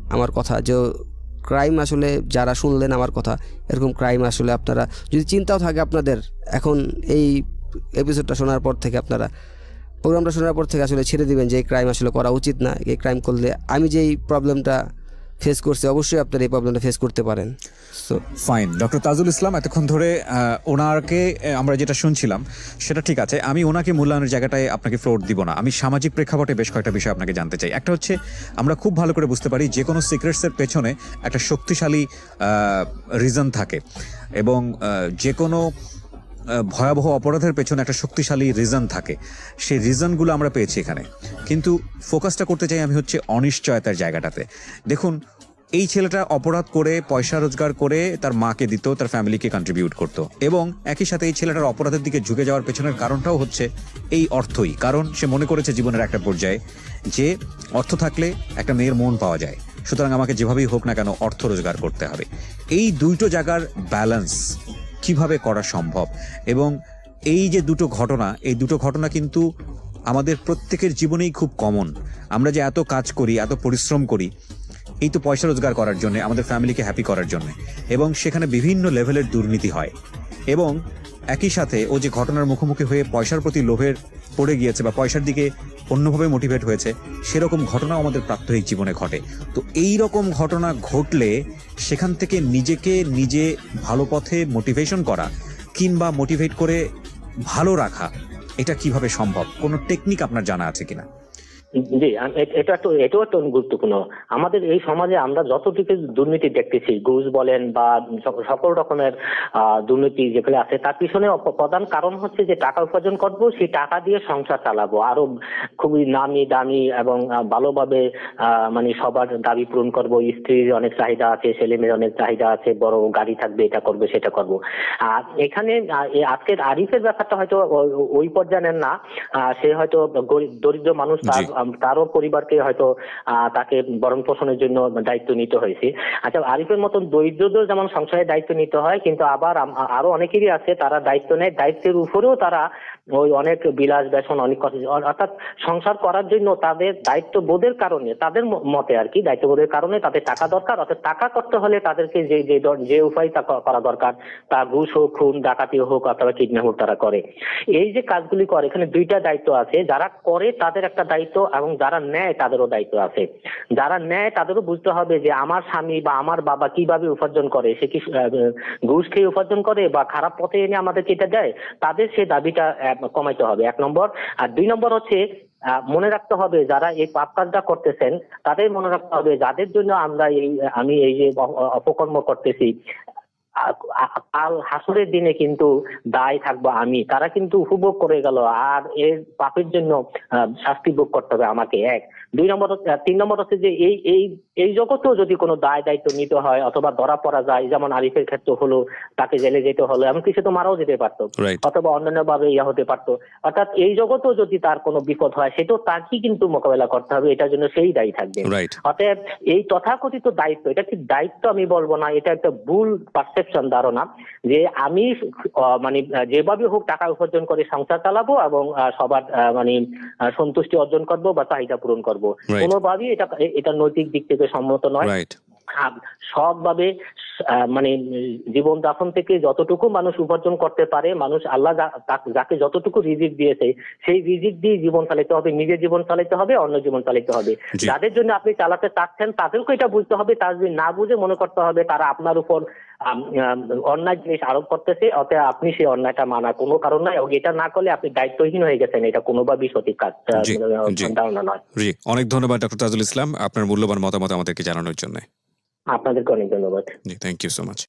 আমার কথা। যে ক্রাইম আসলে যারা শুনলেন আমার কথা, এরকম ক্রাইম আসলে আপনারা যদি চিন্তাও থাকে আপনাদের, এখন এই এপিসোডটা শোনার পর থেকে, আপনারা প্রোগ্রামটা শোনার পর থেকে আসলে ছেড়ে দিবেন যে এই ক্রাইম আসলে করা উচিত না। এই ক্রাইম করলে আমি যেই প্রবলেমটা ফেস করছি অবশ্যই আপনারা এই প্রবলেমটা ফেস করতে পারেন। So fine. Doctor Tajul Islam, এতক্ষণ ধরে ওনাকে আমরা যেটা শুনছিলাম সেটা ঠিক আছে। আমি ওনাকে মূল্যায়নের জায়গাটায় আপনাকে ফ্লোর দিব না। আমি সামাজিক প্রেক্ষাপটে বেশ কয়েকটা বিষয় আপনাকে জানতে চাই। একটা হচ্ছে, আমরা খুব ভালো করে বুঝতে পারি যে কোনো সিক্রেটসের পেছনে একটা শক্তিশালী রিজন থাকে, এবং যে কোনো ভয়াবহ অপরাধের পেছনে একটা শক্তিশালী রিজন থাকে। সেই রিজনগুলো আমরা পেয়েছি এখানে, কিন্তু ফোকাসটা করতে চাই আমি হচ্ছে অনিশ্চয়তার জায়গাটাতে। দেখুন, এই ছেলেটা অপরাধ করে পয়সা রোজগার করে তার মাকে দিত, তার ফ্যামিলিকে কন্ট্রিবিউট করতো, এবং একই সাথে এই ছেলেটার অপরাধের দিকে ঝুঁকে যাওয়ার পেছনের কারণটাও হচ্ছে এই অর্থই। কারণ সে মনে করেছে জীবনের একটা পর্যায়ে যে অর্থ থাকলে একটা মেয়ের মন পাওয়া যায়, সুতরাং আমাকে যেভাবেই হোক না কেন অর্থ রোজগার করতে হবে। এই দুটো জায়গার ব্যালেন্স কিভাবে করা সম্ভব? এবং এই যে দুটো ঘটনা, এই দুটো ঘটনা কিন্তু আমাদের প্রত্যেকের জীবনেই খুব কমন। আমরা যে এত কাজ করি, এত পরিশ্রম করি, এই তো পয়সা রোজগার করার জন্য, আমাদের ফ্যামিলিকে হ্যাপি করার জন্য, এবং সেখানে বিভিন্ন লেভেলের দুর্নীতি হয়। এবং একই সাথে ও যে ঘটনার মুখোমুখি হয়ে পয়সার প্রতি লোভের পড়ে গিয়েছে বা পয়সার দিকে অন্যভাবে মোটিভেট হয়েছে, সেরকম ঘটনাও আমাদের প্রাত্যহিক জীবনে ঘটে। তো এই রকম ঘটনা ঘটলে সেখান থেকে নিজেকে নিজে ভালো পথে মোটিভেশন করা কিংবা মোটিভেট করে ভালো রাখা, এটা কিভাবে সম্ভব? কোনো টেকনিক আপনার জানা আছে কিনা? জি, এটাও একটা গুরুত্বপূর্ণ। আমাদের এই সমাজে আমরা যতটুকু দুর্নীতি দেখতেছি, ঘুষ বলেন বা সকল রকমের দুর্নীতি যেগুলো আছে, তার পিছনে প্রধান কারণ হচ্ছে যে টাকা উপার্জন করব, সেই টাকা দিয়ে সংসার চালাবো, আরো খুবই নামি দামি এবং ভালোভাবে মানে সবার দাবি পূরণ করব। স্ত্রীর অনেক চাহিদা আছে, ছেলে মেয়ের অনেক চাহিদা আছে, বড় গাড়ি থাকবে, এটা করবে সেটা করব। আর এখানে আজকের আরিফের ব্যাপারটা হয়তো ওই পর্যায়ে নেন না। সে হয়তো দরিদ্র মানুষ, তার তারও পরিবারকে হয়তো তাকে ভরণ পোষণের জন্য দায়িত্ব নিতে হয়েছে। আচ্ছা, আরিফের মতন দরিদ্রদের যেমন সংসারের দায়িত্ব নিতে হয়, কিন্তু আবার আরো অনেকেরই আছে তারা দায়িত্ব নেয়, দায়িত্বের উপরেও তারা ওই অনেক বিলাস বেসন অনেক কথা, অর্থাৎ সংসার করার জন্য তাদের দায়িত্ববোধের কারণে, তাদের মতে আর কি, দায়িত্ববোধের কারণে তাদের টাকা দরকার, অর্থাৎ টাকা করতে হলে তাদেরকে যে উপায় তা করা দরকার, তা ঘুষ হোক, খুন ডাকাতি হোক অথবা কিডন্যাপ হোক, তারা করে। এই যে কাজগুলি করে, এখানে দুইটা দায়িত্ব আছে, যারা করে তাদের একটা দায়িত্ব এবং যারা নেয় তাদেরও দায়িত্ব আছে। যারা নেয় তাদেরও বুঝতে হবে যে আমার স্বামী বা আমার বাবা কিভাবে উপার্জন করে, সে কি ঘুষ খেয়ে উপার্জন করে বা খারাপ পথে এনে আমাদেরকে এটা দেয়, তাদের সে দাবিটা কমাইতে হবে, 1 নম্বর। আর 2 নম্বর হচ্ছে মনে রাখতে হবে যারা এই পাপ কাজটা করতেছেন তাদের মনে রাখতে হবে যাদের জন্য আমি এই যে অপকর্ম করতেছি, কাল হাসরের দিনে কিন্তু দায় থাকবো আমি, তারা কিন্তু উপভোগ করে গেল, আর এর পাপের জন্য শাস্তি ভোগ করতে হবে আমাকে, 1। 2 নম্বর 3 নম্বর হচ্ছে যে এই জগতেও যদি কোনো দায় দায়িত্ব নিতে হয় অথবা ধরা পড়া যায়, যেমন আরিফের ক্ষেত্রে হলো, তাকে জেলে যেতে হলো, এমনকি সে তো মারাও যেতে পারতো, অথবা অন্যান্য ভাবে হতে পারতো, অর্থাৎ এই জগতেও যদি তার কোনো বিপদ হয় সেটাও তাকেই কিন্তু মোকাবেলা করতে হবে, এটার জন্য সেই দায়ী থাকবে। অতএব এই তথাকথিত দায়িত্ব, এটা ঠিক দায়িত্ব আমি বলবো না, এটা একটা ভুল পারসেপশন, ধারণা যে আমি মানে যেভাবে হোক টাকা উপার্জন করে সংসার চালাবো এবং সবার মানে সন্তুষ্টি অর্জন করবো বা চাহিদা পূরণ করবো, কোনোভাবেই এটা নৈতিক দিক থেকে সম্মত নয়। সবভাবে মানে জীবন যাপন থেকে যতটুকু মানুষ উপার্জন করতে পারে, মানুষ আল্লাহ যাকে যতটুকু রিজিক দিয়েছে সেই রিজিক দিয়ে জীবন চালাতে হবে, নিজের জীবন চালাতে হবে, অন্য জীবন চালাতে হবে। যাদের জন্য আপনি চালাতে চাচ্ছেন তাদেরকে এটা বুঝতে হবে, তার যদি না বুঝে মনে করতে হবে তারা আপনার উপর অন্যায় জিনিস আরোপ করতেছে, অতএব আপনি সেই অন্যায়টা মানা কোনো কারণ নাই, এবং এটা না করলে আপনি দায়িত্বহীন হয়ে গেছেন, এটা কোনোভাবেই সঠিক কাজ ধারণা নয়। অনেক ধন্যবাদ ডক্টর তাজুল ইসলাম আপনার মূল্যবান মতামত আমাদেরকে জানানোর জন্য। আপনাদেরকে অনেক ধন্যবাদ। Thank you so much.